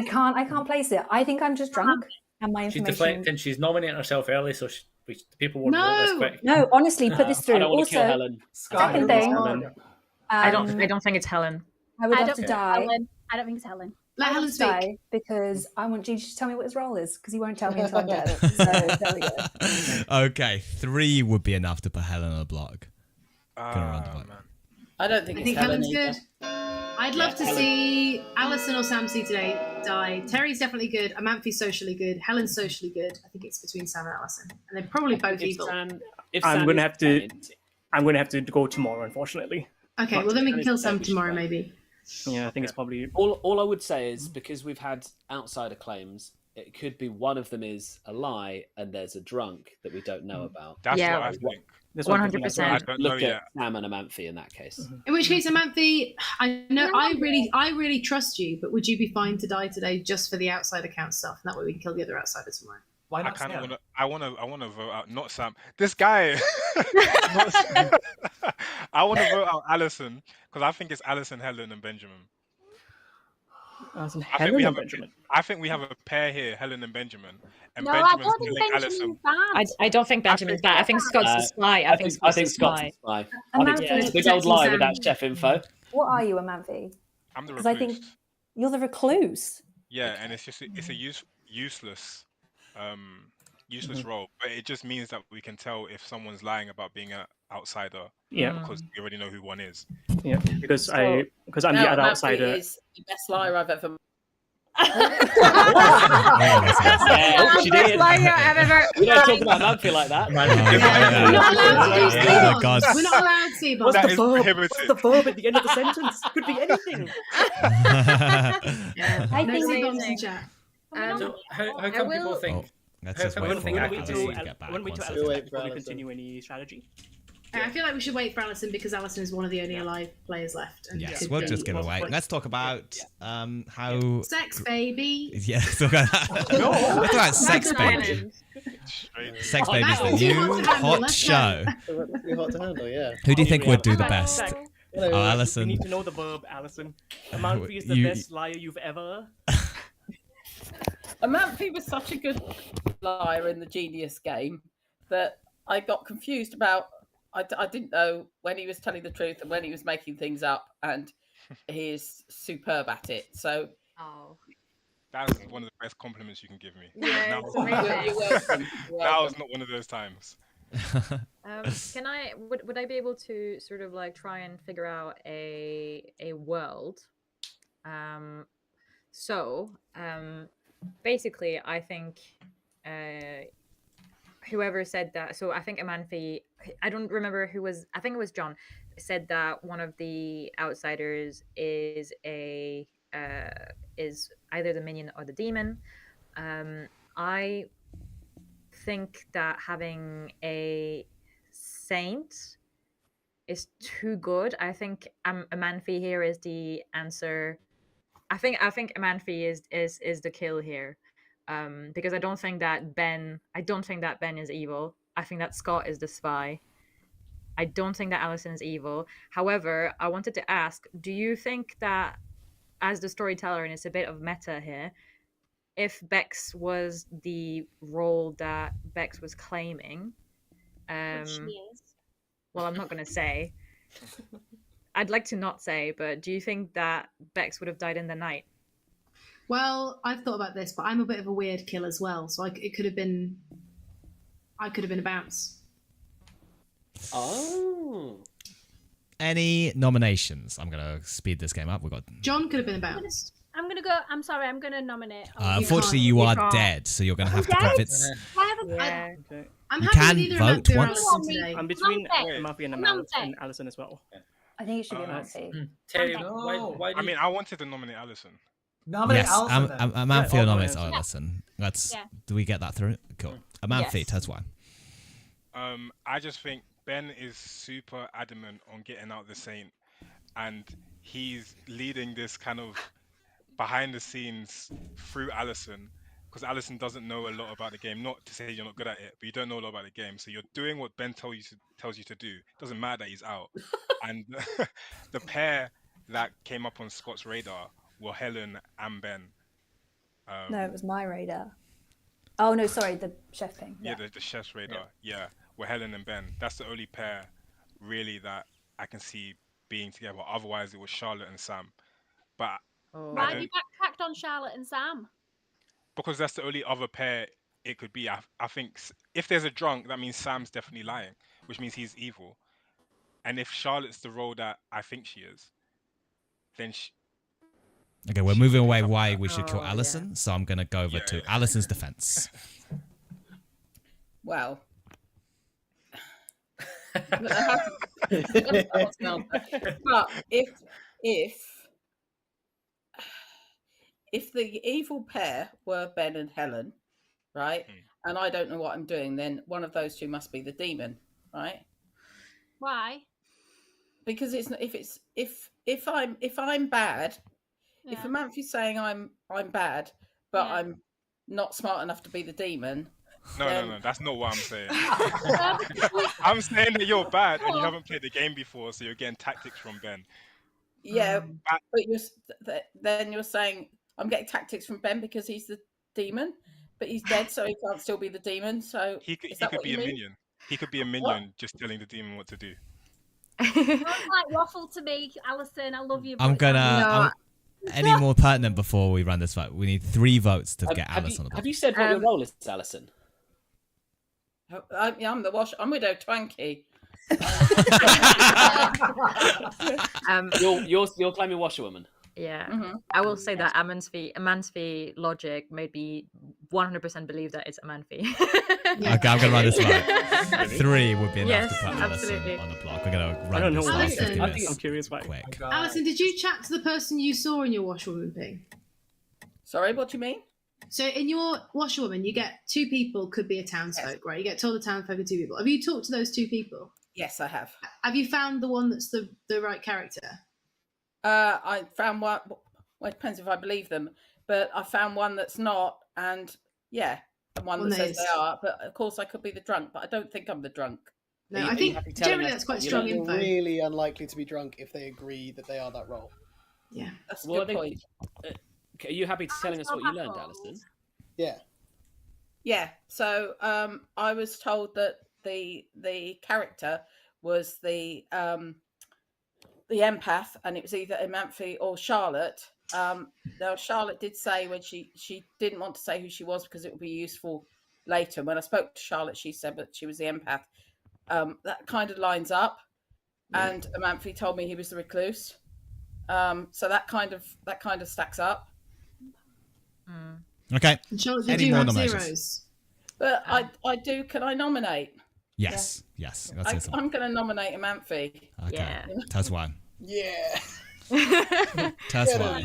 Speaker 9: can't place it. I think I'm just drunk and my
Speaker 5: She's
Speaker 9: information.
Speaker 5: deflecting. She's nominating herself early, so people won't vote this quick.
Speaker 9: No, honestly, put this through.
Speaker 2: I don't want to kill
Speaker 9: Also,
Speaker 2: Helen.
Speaker 9: second thing,
Speaker 4: I don't think it's Helen.
Speaker 9: I would love to die.
Speaker 7: Helen. I don't think it's Helen.
Speaker 10: Let Helen speak.
Speaker 9: Die because I want Gigi to tell me what his role is because he won't tell me until I'm dead. So there we go.
Speaker 3: Okay, 3 would be enough to put Helen on the block. Gonna run the block.
Speaker 6: I don't think
Speaker 10: I
Speaker 6: it's
Speaker 10: think
Speaker 6: Helen
Speaker 10: Helen's
Speaker 6: either.
Speaker 10: good. I'd love to see Alison or Samsey today die. Terry's definitely good. Amanthe's socially good. Helen's socially good. I think it's between Sam and Alison, and they're probably both evil.
Speaker 14: I'm going to have to go tomorrow, unfortunately.
Speaker 10: Okay, well then we can kill Sam tomorrow, maybe.
Speaker 14: Yeah, I think it's probably
Speaker 2: all I would say is because we've had outsider claims, it could be one of them is a lie and there's a drunk that we don't know about.
Speaker 11: That's what I think.
Speaker 4: 100%.
Speaker 11: I don't know
Speaker 2: Look
Speaker 11: yet.
Speaker 2: at Sam and Amanthe in that case.
Speaker 10: In which case, Amanthe, I know I really trust you, but would you be fine to die today just for the outside account stuff? And that way we can kill the other outsider tomorrow.
Speaker 8: Why
Speaker 11: I
Speaker 8: not
Speaker 11: kind of
Speaker 8: Sam?
Speaker 11: want to. I want to vote out not Sam. This guy. Not Sam. I want to vote out Alison because I think it's Alison, Helen, and Benjamin.
Speaker 14: Alison,
Speaker 11: I think
Speaker 14: Helen,
Speaker 11: we
Speaker 14: and
Speaker 11: have
Speaker 14: Benjamin.
Speaker 11: I think we have a pair here, Helen and Benjamin, and
Speaker 7: No, I
Speaker 11: Benjamin's
Speaker 7: don't think
Speaker 11: killing
Speaker 7: Benjamin's
Speaker 11: Alison.
Speaker 7: bad.
Speaker 15: I don't think Benjamin's bad. I think Scott's the spy. I think Scott's the
Speaker 2: Scott's
Speaker 15: spy.
Speaker 2: the spy.
Speaker 9: Amanthe,
Speaker 2: I think it's a big old lie with that chef info.
Speaker 9: What are you, Amanthe?
Speaker 11: I'm the
Speaker 9: Because I
Speaker 11: recluse.
Speaker 9: think you're the recluse.
Speaker 11: Yeah, and it's a useless role, but it just means that we can tell if someone's lying about being an outsider.
Speaker 14: Yeah.
Speaker 11: Because we already know who one is.
Speaker 14: Yeah, because I'm the
Speaker 6: No,
Speaker 14: other
Speaker 6: Amanthe
Speaker 14: outsider.
Speaker 6: is the best liar I've ever.
Speaker 2: Yeah, she did. We don't talk about Amanthe like that.
Speaker 10: We're not allowed to use
Speaker 3: Oh,
Speaker 10: Seabons.
Speaker 3: God.
Speaker 10: We're not allowed to Seabons.
Speaker 14: What's
Speaker 11: That
Speaker 14: the
Speaker 11: is
Speaker 14: verb?
Speaker 11: prohibited.
Speaker 14: What's the verb at the end of the sentence? Could be anything.
Speaker 10: Yeah.
Speaker 9: I
Speaker 10: No
Speaker 9: think
Speaker 10: Seabons in chat.
Speaker 5: So how come people think?
Speaker 3: Oh, let's
Speaker 5: How
Speaker 3: just
Speaker 5: come
Speaker 3: wait
Speaker 5: people
Speaker 3: for
Speaker 5: think
Speaker 3: Alison
Speaker 5: accuracy?
Speaker 3: to get back.
Speaker 14: When we
Speaker 3: One
Speaker 14: to
Speaker 3: second.
Speaker 14: Alison,
Speaker 12: wait for
Speaker 14: before we
Speaker 12: Alison.
Speaker 14: continue any strategy.
Speaker 10: I feel like we should wait for Alison because Alison is one of the only alive players left. And
Speaker 3: Yes,
Speaker 10: could
Speaker 3: we'll
Speaker 10: be
Speaker 3: just give
Speaker 10: more
Speaker 3: away.
Speaker 10: points.
Speaker 3: Let's talk about how.
Speaker 10: Sex, baby.
Speaker 3: Yeah, let's talk about, let's talk about Sex Baby. Sex Baby is the
Speaker 10: That's too
Speaker 3: new
Speaker 10: hot to handle,
Speaker 3: hot
Speaker 10: let's
Speaker 3: show.
Speaker 12: That's too hot to handle, yeah.
Speaker 3: Who do you think would do the
Speaker 7: Hello.
Speaker 3: best?
Speaker 12: Hello.
Speaker 3: Oh,
Speaker 14: You
Speaker 3: Alison.
Speaker 14: need to know the verb, Alison. Amanthe is the
Speaker 3: You-
Speaker 14: best liar you've ever.
Speaker 6: Amanthe was such a good liar in the Genius game that I got confused about. I didn't know when he was telling the truth and when he was making things up, and he is superb at it. So
Speaker 11: That's one of the best compliments you can give me.
Speaker 4: Yeah,
Speaker 11: Now-
Speaker 4: it's amazing.
Speaker 6: you're welcome. You're
Speaker 11: Now
Speaker 6: welcome.
Speaker 11: is not one of those times.
Speaker 4: Can I would I be able to sort of like try and figure out a world? Basically, I think whoever said that. So I think Amanthe. I don't remember who was. I think it was John. Said that one of the outsiders is is either the minion or the demon. I think that having a saint is too good. I think Amanthe here is the answer. I think Amanthe is the kill here, because I don't think that Ben is evil. I think that Scott is the spy. I don't think that Alison is evil. However, I wanted to ask: do you think that, as the storyteller, and it's a bit of meta here, if Bex was the role that Bex was claiming,
Speaker 7: Which she is.
Speaker 4: well, I'm not going to say. I'd like to not say, but do you think that Bex would have died in the night?
Speaker 10: Well, I've thought about this, but I'm a bit of a weird kill as well. So it could have been. I could have been a bounce.
Speaker 2: Oh.
Speaker 3: Any nominations? I'm gonna speed this game up. We've got.
Speaker 10: John could have been a bounce.
Speaker 7: I'm gonna go. I'm sorry. I'm gonna nominate.
Speaker 3: Unfortunately, you are dead, so you're going to have to
Speaker 7: dead?
Speaker 3: convince.
Speaker 7: I haven't.
Speaker 4: Yeah.
Speaker 14: Okay.
Speaker 10: I'm
Speaker 3: You
Speaker 10: happy
Speaker 3: can
Speaker 10: with either
Speaker 3: vote
Speaker 10: Amanfi or
Speaker 3: once.
Speaker 10: Alison today.
Speaker 14: I'm between
Speaker 7: Amanfi.
Speaker 14: Amanfi and
Speaker 7: Amanfi.
Speaker 14: and Alison as well.
Speaker 9: I think it should be Amanfi.
Speaker 5: Terry,
Speaker 8: No.
Speaker 5: why do
Speaker 11: I mean, I wanted to nominate Alison.
Speaker 8: Nominate
Speaker 3: Yes,
Speaker 8: Alison then.
Speaker 3: Amanfi
Speaker 14: Yeah,
Speaker 3: nominates
Speaker 14: yeah.
Speaker 3: Alison. Let's.
Speaker 7: Yeah.
Speaker 3: Do we get that through? Cool. Amanfi,
Speaker 4: Yes.
Speaker 3: Tez one.
Speaker 11: I just think Ben is super adamant on getting out the Saint, and he's leading this kind of behind the scenes through Alison, because Alison doesn't know a lot about the game. Not to say you're not good at it, but you don't know a lot about the game. So you're doing what Ben tells you to do. It doesn't matter that he's out. And the pair that came up on Scott's radar were Helen and Ben.
Speaker 9: No, it was my radar. Oh no, sorry, the chef thing.
Speaker 11: Yeah, the chef's radar. Yeah, were Helen and Ben. That's the only pair really that I can see being together. Otherwise, it was Charlotte and Sam. But
Speaker 7: Why have you backtracked on Charlotte and Sam?
Speaker 11: because that's the only other pair it could be. I think if there's a drunk, that means Sam's definitely lying, which means he's evil. And if Charlotte's the role that I think she is, then
Speaker 3: Okay, we're moving away why we should kill
Speaker 4: Oh,
Speaker 3: Alison, so I'm going to go over to Alison's defense.
Speaker 6: Well, but if the evil pair were Ben and Helen, right, and I don't know what I'm doing, then one of those two must be the demon, right?
Speaker 7: Why?
Speaker 6: Because if I'm bad, if Amanfi's saying I'm bad, but I'm not smart enough to be the demon.
Speaker 11: No, that's not what I'm saying. I'm saying that you're bad and you haven't played the game before, so you're getting tactics from Ben.
Speaker 6: Yeah, but then you're saying I'm getting tactics from Ben because he's the demon, but he's dead, so he can't still be the demon. So
Speaker 11: he could be a minion. He could be a minion, just telling the demon what to do.
Speaker 7: Don't like waffle to me, Alison. I love you.
Speaker 3: I'm
Speaker 7: but
Speaker 3: gonna. Any more pertinent before we run this vote? We need 3 votes to get Alison on the board.
Speaker 2: Have you said what your role is, Alison?
Speaker 6: I'm the wash. I'm Widow Twanky.
Speaker 2: You're claiming washerwoman.
Speaker 4: Yeah,
Speaker 6: Mm-hmm.
Speaker 4: I will say that Amanfi logic made me 100% believe that it's Amanfi.
Speaker 3: Okay, I'm gonna run this vote. 3 would be enough
Speaker 4: Yes,
Speaker 3: to put Alison
Speaker 4: absolutely.
Speaker 3: on the block. We're gonna run
Speaker 14: I don't know
Speaker 3: this
Speaker 14: why.
Speaker 3: last 50
Speaker 14: I
Speaker 3: minutes.
Speaker 14: think I'm curious why.
Speaker 3: Quick.
Speaker 10: Alison, did you chat to the person you saw in your washerwoman thing?
Speaker 6: Sorry, what do you mean?
Speaker 10: So in your washerwoman, you get 2 people, could be a townsfolk, right? You get told the townsfolk are 2 people. Have you talked to those 2 people?
Speaker 6: Yes, I have.
Speaker 10: Have you found the one that's the right character?
Speaker 6: I found one. Well, it depends if I believe them, but I found one that's not, and the one that says they are. But of course, I could be the drunk, but I don't think I'm the drunk.
Speaker 10: No, I think generally that's quite strong
Speaker 12: You're
Speaker 10: info.
Speaker 12: really unlikely to be drunk if they agree that they are that role.
Speaker 10: Yeah,
Speaker 6: that's a good point.
Speaker 2: Are you happy to telling us what you learned, Alison?
Speaker 12: Yeah.
Speaker 6: Yeah. So I was told that the character was the empath, and it was either Amanfi or Charlotte. Now Charlotte did say when she didn't want to say who she was because it would be useful later. When I spoke to Charlotte, she said that she was the empath. That kind of lines up, and Amanfi told me he was the recluse. So that kind of stacks up.
Speaker 3: Okay.
Speaker 10: And Charlotte,
Speaker 3: Any
Speaker 10: did you
Speaker 3: more
Speaker 10: have
Speaker 3: nominations?
Speaker 10: zeros?
Speaker 6: But I do. Can I nominate?
Speaker 3: Yes. Yes. Let's hear some.
Speaker 6: I'm going to nominate Amanfi.
Speaker 3: Okay. Taz 1.
Speaker 12: Yeah.
Speaker 3: Taz 1.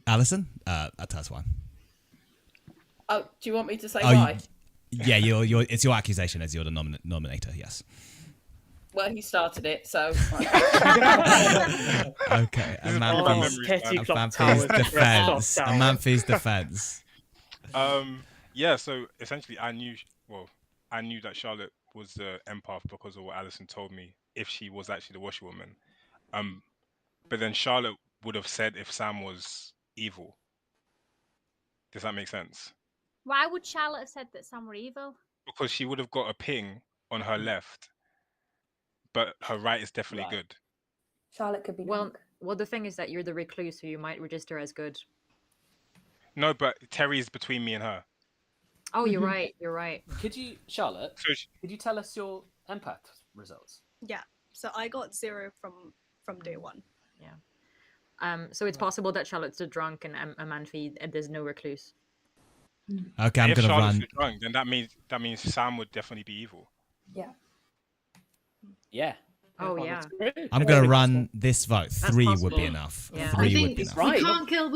Speaker 3: Alison? Taz 1.
Speaker 6: Oh, do you want me to say
Speaker 3: Oh,
Speaker 6: why?
Speaker 3: Yeah, it's your accusation as you're the nominator, yes.
Speaker 6: Well, he started it, so.
Speaker 3: Okay. Amanfi's defense.
Speaker 11: Yeah, so essentially I knew that Charlotte was the empath because of what Alison told me, if she was actually the washerwoman. But then Charlotte would have said if Sam was evil. Does that make sense?
Speaker 7: Why would Charlotte have said that Sam were evil?
Speaker 11: Because she would have got a ping on her left, but her right is definitely good.
Speaker 9: Charlotte could be
Speaker 4: well. The thing is that you're the recluse, so you might register as good.
Speaker 11: No, but Terry's between me and her.
Speaker 4: Oh, you're right. You're right.
Speaker 2: Could you, Charlotte? Could you tell us your empath results?
Speaker 13: Yeah. So I got 0 from day 1.
Speaker 4: Yeah. So it's possible that Charlotte's the drunk and Amanfi, and there's no recluse.
Speaker 3: Okay, I'm
Speaker 11: if
Speaker 3: gonna
Speaker 11: Charlotte's
Speaker 3: run.
Speaker 11: the drunk, then that means Sam would definitely be evil.
Speaker 9: Yeah.
Speaker 2: Yeah.
Speaker 4: Oh yeah.
Speaker 3: I'm gonna run this vote.
Speaker 4: That's
Speaker 3: 3 would
Speaker 4: possible.
Speaker 3: be enough.
Speaker 4: Yeah.
Speaker 3: 3
Speaker 10: I think
Speaker 3: would be enough.
Speaker 10: we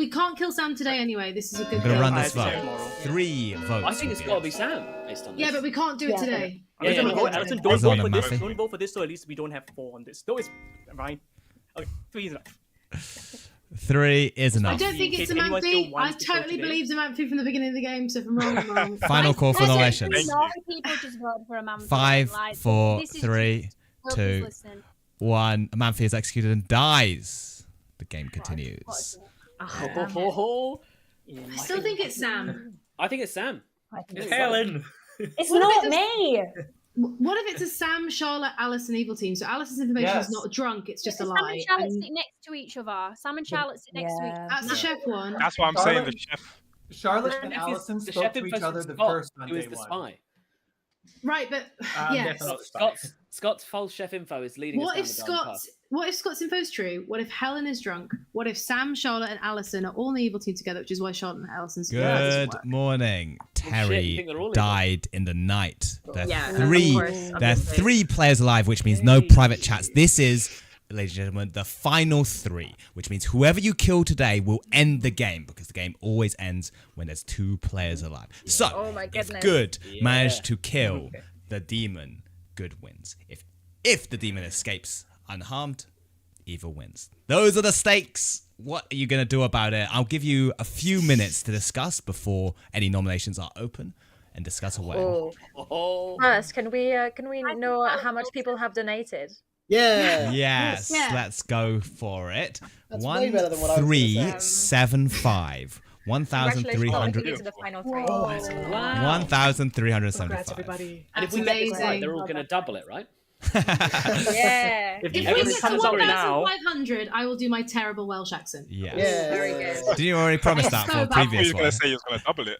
Speaker 2: Right.
Speaker 10: can't kill Sam today anyway. This is a good
Speaker 3: I'm gonna
Speaker 10: thing.
Speaker 3: run
Speaker 14: I
Speaker 3: this
Speaker 14: think
Speaker 3: vote.
Speaker 14: tomorrow.
Speaker 3: 3 votes.
Speaker 2: I think it's
Speaker 3: would
Speaker 2: got to
Speaker 3: enough.
Speaker 2: be Sam based on this.
Speaker 10: Yeah, but we can't do it
Speaker 9: Yeah.
Speaker 10: today.
Speaker 14: Yeah,
Speaker 10: We're
Speaker 14: no,
Speaker 10: gonna
Speaker 14: Alison,
Speaker 10: do it
Speaker 14: don't
Speaker 3: Is
Speaker 14: vote
Speaker 3: on
Speaker 14: for
Speaker 3: a
Speaker 14: this.
Speaker 3: Maffei.
Speaker 14: Don't vote for this, so at least we don't have 4 on this. No, it's right. Okay, 3 is enough.
Speaker 3: 3 is
Speaker 10: I
Speaker 3: enough.
Speaker 10: don't think
Speaker 14: In
Speaker 10: it's
Speaker 14: case anyone still
Speaker 10: Amanfi. I
Speaker 14: wants to vote
Speaker 10: totally
Speaker 14: today.
Speaker 10: believed Amanfi from the beginning of the game, so if I'm wrong, I'm wrong.
Speaker 3: Final call for
Speaker 10: Listen,
Speaker 3: nominations.
Speaker 11: Thank you.
Speaker 7: Lot of people just voted for a man.
Speaker 3: 5,
Speaker 7: like,
Speaker 3: 4,
Speaker 7: this is
Speaker 3: 3,
Speaker 7: just hope
Speaker 3: 2,
Speaker 7: is listening.
Speaker 3: 1. Amanfi is executed and dies. The game continues.
Speaker 14: Oh,
Speaker 10: I still think it's Sam.
Speaker 2: I think it's Sam.
Speaker 9: I think
Speaker 5: It's
Speaker 9: it's
Speaker 5: Helen.
Speaker 9: It's
Speaker 10: What if
Speaker 9: not
Speaker 10: it
Speaker 9: me.
Speaker 10: What if it's a Sam, Charlotte, Alison evil team? So Alison's information
Speaker 8: Yes.
Speaker 10: is not drunk; it's just a
Speaker 7: Sam
Speaker 10: lie.
Speaker 7: and Charlotte
Speaker 10: And
Speaker 7: sit next to each other. Sam and Charlotte sit next to each
Speaker 9: Yeah.
Speaker 7: other.
Speaker 10: that's the chef one.
Speaker 11: That's what I'm saying. The
Speaker 8: Charlotte-
Speaker 11: chef.
Speaker 8: Charlotte
Speaker 2: The
Speaker 8: and
Speaker 2: chef is-
Speaker 8: Allison
Speaker 2: the
Speaker 8: spoke
Speaker 2: chef
Speaker 8: to each
Speaker 2: impresses
Speaker 8: other the
Speaker 2: Scott,
Speaker 8: first on
Speaker 2: who is
Speaker 8: day
Speaker 2: the
Speaker 8: one.
Speaker 2: spy.
Speaker 10: Right, but
Speaker 5: I'm
Speaker 10: yes.
Speaker 5: definitely not the spy.
Speaker 2: Scott's false chef info is leading
Speaker 10: What if
Speaker 2: us down the garden path.
Speaker 10: What if Scott's info is true? What if Helen is drunk? What if Sam, Charlotte, and Alison are all in the evil team together, which is why Charlotte and Alison's
Speaker 3: Good morning.
Speaker 2: you
Speaker 3: Terry
Speaker 2: think they're all evil?
Speaker 3: died in the night. There
Speaker 4: Yeah,
Speaker 3: are
Speaker 4: of
Speaker 3: 3.
Speaker 4: course,
Speaker 3: There are
Speaker 4: obviously.
Speaker 3: 3 players alive, which means no private chats. This is, ladies and gentlemen, the final 3, which means whoever you kill today will end the game because the game always ends when there's 2 players alive. So,
Speaker 4: Oh my
Speaker 3: if
Speaker 4: goodness.
Speaker 3: good
Speaker 2: Yeah.
Speaker 3: managed to kill the demon, good wins. If the demon escapes unharmed, evil wins. Those are the stakes. What are you going to do about it? I'll give you a few minutes to discuss before any nominations are open and discuss away.
Speaker 4: Oh. First, can we know how much people have donated?
Speaker 12: Yeah.
Speaker 3: Yes,
Speaker 10: Yeah.
Speaker 3: let's go for it.
Speaker 12: That's way better than what I was gonna say.
Speaker 3: 1375.
Speaker 4: Congratulations on
Speaker 3: 1,300.
Speaker 4: making it to the final 3.
Speaker 2: Wow.
Speaker 3: 1,375.
Speaker 2: And if we
Speaker 10: That's
Speaker 2: get this right,
Speaker 10: amazing.
Speaker 2: they're all going to double it, right?
Speaker 4: Yeah.
Speaker 14: If
Speaker 10: If
Speaker 14: the
Speaker 10: we
Speaker 14: evidence
Speaker 10: get to
Speaker 14: comes out now,
Speaker 10: 1,500, I will do my terrible Welsh accent.
Speaker 3: Yes.
Speaker 12: Yeah.
Speaker 4: Very good.
Speaker 3: Did you already promise
Speaker 10: It's
Speaker 3: that
Speaker 10: so
Speaker 3: for a
Speaker 10: bad.
Speaker 11: I thought you
Speaker 3: previous
Speaker 11: were going
Speaker 3: one?
Speaker 11: to say you was going to double it.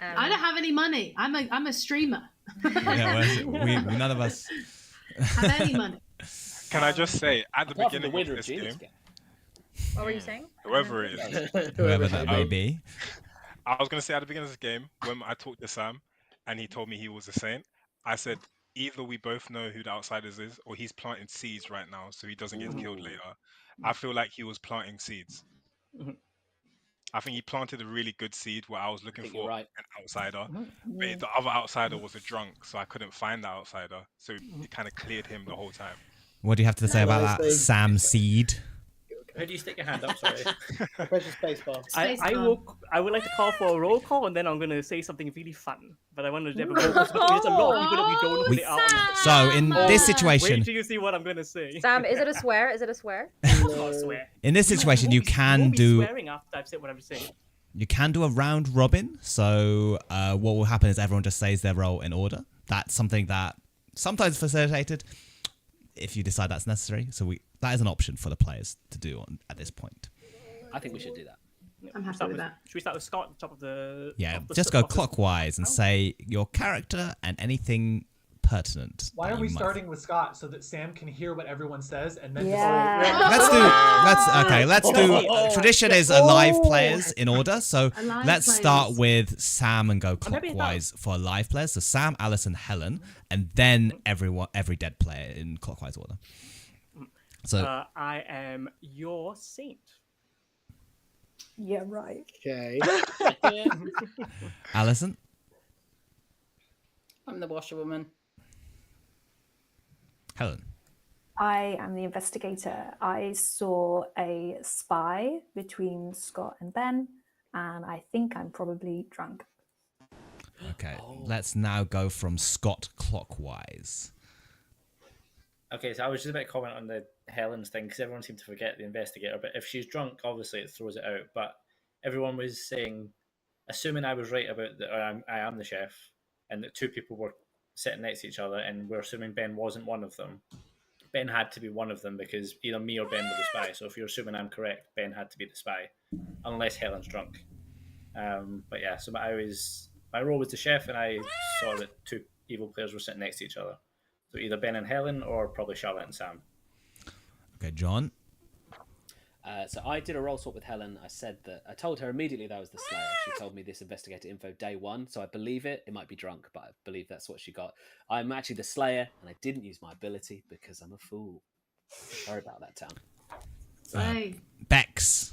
Speaker 10: I don't have any money. I'm a streamer.
Speaker 3: Yeah, we none of us.
Speaker 10: have any money.
Speaker 11: Can I just say, at the
Speaker 2: Apart from the
Speaker 11: beginning
Speaker 2: winner
Speaker 11: of
Speaker 2: of
Speaker 11: this
Speaker 2: Genius
Speaker 11: game,
Speaker 2: Game.
Speaker 4: What were you saying?
Speaker 11: whoever it is,
Speaker 3: Whoever that may be.
Speaker 11: I was going to say at the beginning of this game, when I talked to Sam and he told me he was a saint, I said, either we both know who the outsiders is or he's planting seeds right now so he doesn't get killed later. I feel like he was planting seeds.
Speaker 14: Mhm.
Speaker 11: I think he planted a really good seed where I was looking
Speaker 2: think you're
Speaker 11: for
Speaker 2: right.
Speaker 11: an outsider. But the other outsider was a drunk, so I couldn't find the outsider. So it kind of cleared him the whole time.
Speaker 3: What do you have to say about that,
Speaker 12: Nicely.
Speaker 3: Sam Seed?
Speaker 5: How do you stick your hand up? Sorry.
Speaker 12: Press your space bar.
Speaker 14: I would like to call for a roll call, and then I'm going to say something really fun. But I want to have a roll call. So there's a lot of people that we don't know who they are.
Speaker 3: So in this
Speaker 14: Wait
Speaker 3: situation,
Speaker 14: till you see what I'm going to say.
Speaker 4: Sam, is it a swear? Is it a swear?
Speaker 14: I swear.
Speaker 3: in this situation, you can
Speaker 14: Won't be
Speaker 3: do
Speaker 14: swearing after I've said what I'm saying.
Speaker 3: a round robin. So what will happen is everyone just says their role in order. That's something that sometimes facilitated if you decide that's necessary. So that is an option for the players to do at this point.
Speaker 2: I think we should do that.
Speaker 10: I'm happy
Speaker 14: Start
Speaker 10: with
Speaker 14: with-
Speaker 10: that.
Speaker 14: Should we start with Scott at the top of the...
Speaker 3: Yeah,
Speaker 14: of the
Speaker 3: just go
Speaker 14: of the-
Speaker 3: clockwise and say your character and anything pertinent.
Speaker 8: Why
Speaker 3: that
Speaker 8: are we
Speaker 3: you might-
Speaker 8: starting with Scott so that Sam can hear what everyone says and then
Speaker 9: Yeah.
Speaker 3: Let's do tradition is live players in order. So
Speaker 10: Alive
Speaker 3: let's
Speaker 10: players.
Speaker 3: start with Sam and go
Speaker 14: maybe
Speaker 3: clockwise for live players. So Sam, Alison, Helen, and then every dead player in clockwise order. So
Speaker 14: I am your saint.
Speaker 9: Yeah, right.
Speaker 12: Okay.
Speaker 3: Alison,
Speaker 6: I'm the washerwoman.
Speaker 3: Helen,
Speaker 9: I am the investigator. I saw a spy between Scott and Ben, and I think I'm probably drunk.
Speaker 3: okay. Let's now go from Scott clockwise.
Speaker 5: Okay, so I was just about to comment on the Helen's thing because everyone seemed to forget the investigator. But if she's drunk, obviously it throws it out. But everyone was saying, assuming I was right about that, I am the chef, and that 2 people were sitting next to each other, and we're assuming Ben wasn't one of them. Ben had to be one of them because either me or Ben were the spy. So if you're assuming I'm correct, Ben had to be the spy, unless Helen's drunk. But yeah, so my role was the chef, and I saw that 2 evil players were sitting next to each other. So either Ben and Helen, or probably Charlotte and Sam.
Speaker 3: Okay, John.
Speaker 2: So I did a roll swap with Helen. I told her immediately that I was the Slayer. She told me this investigator info day one, so I believe it. It might be drunk, but I believe that's what she got. I'm actually the Slayer, and I didn't use my ability because I'm a fool. Sorry about that, Town.
Speaker 3: Bex.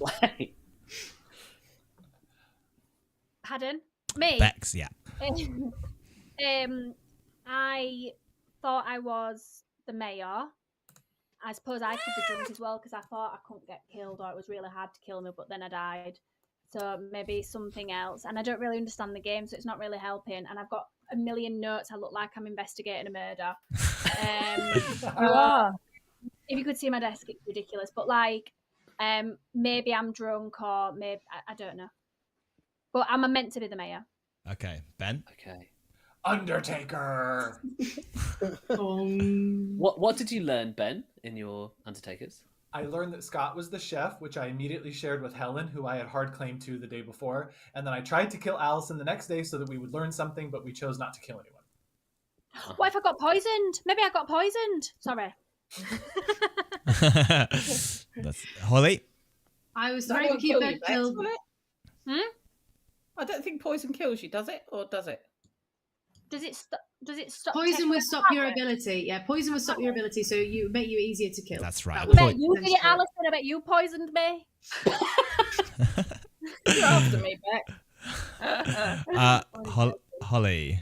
Speaker 7: Pardon? Me?
Speaker 3: Bex, yeah.
Speaker 7: I thought I was the mayor. I suppose I could be drunk as well because I thought I couldn't get killed or it was really hard to kill me, but then I died. So maybe something else. And I don't really understand the game, so it's not really helping. And I've got a million notes. I look like I'm investigating a murder. If you could see my desk, it's ridiculous. But like, maybe I'm drunk or maybe I don't know. But I'm meant to be the mayor.
Speaker 3: Okay, Ben.
Speaker 2: Okay.
Speaker 8: Undertaker.
Speaker 2: What did you learn, Ben, in your Undertakers?
Speaker 8: I learned that Scott was the chef, which I immediately shared with Helen, who I had hard claim to the day before. And then I tried to kill Allison the next day so that we would learn something, but we chose not to kill anyone.
Speaker 7: What if I got poisoned? Maybe I got poisoned. Sorry.
Speaker 3: That's Holly.
Speaker 10: I was
Speaker 6: That
Speaker 10: trying to
Speaker 6: won't
Speaker 10: keep
Speaker 6: kill
Speaker 10: that
Speaker 6: you, Bex,
Speaker 10: killed.
Speaker 6: will it? I don't think poison kills you, does it? Or does it?
Speaker 7: Does it stop?
Speaker 10: Poison would stop your ability. Yeah, poison would stop your ability, so you make you easier to kill.
Speaker 3: That's right.
Speaker 10: That
Speaker 7: I
Speaker 10: would
Speaker 7: bet you did it, Alison. I bet you poisoned me.
Speaker 6: You're after me, Beck.
Speaker 3: Holly.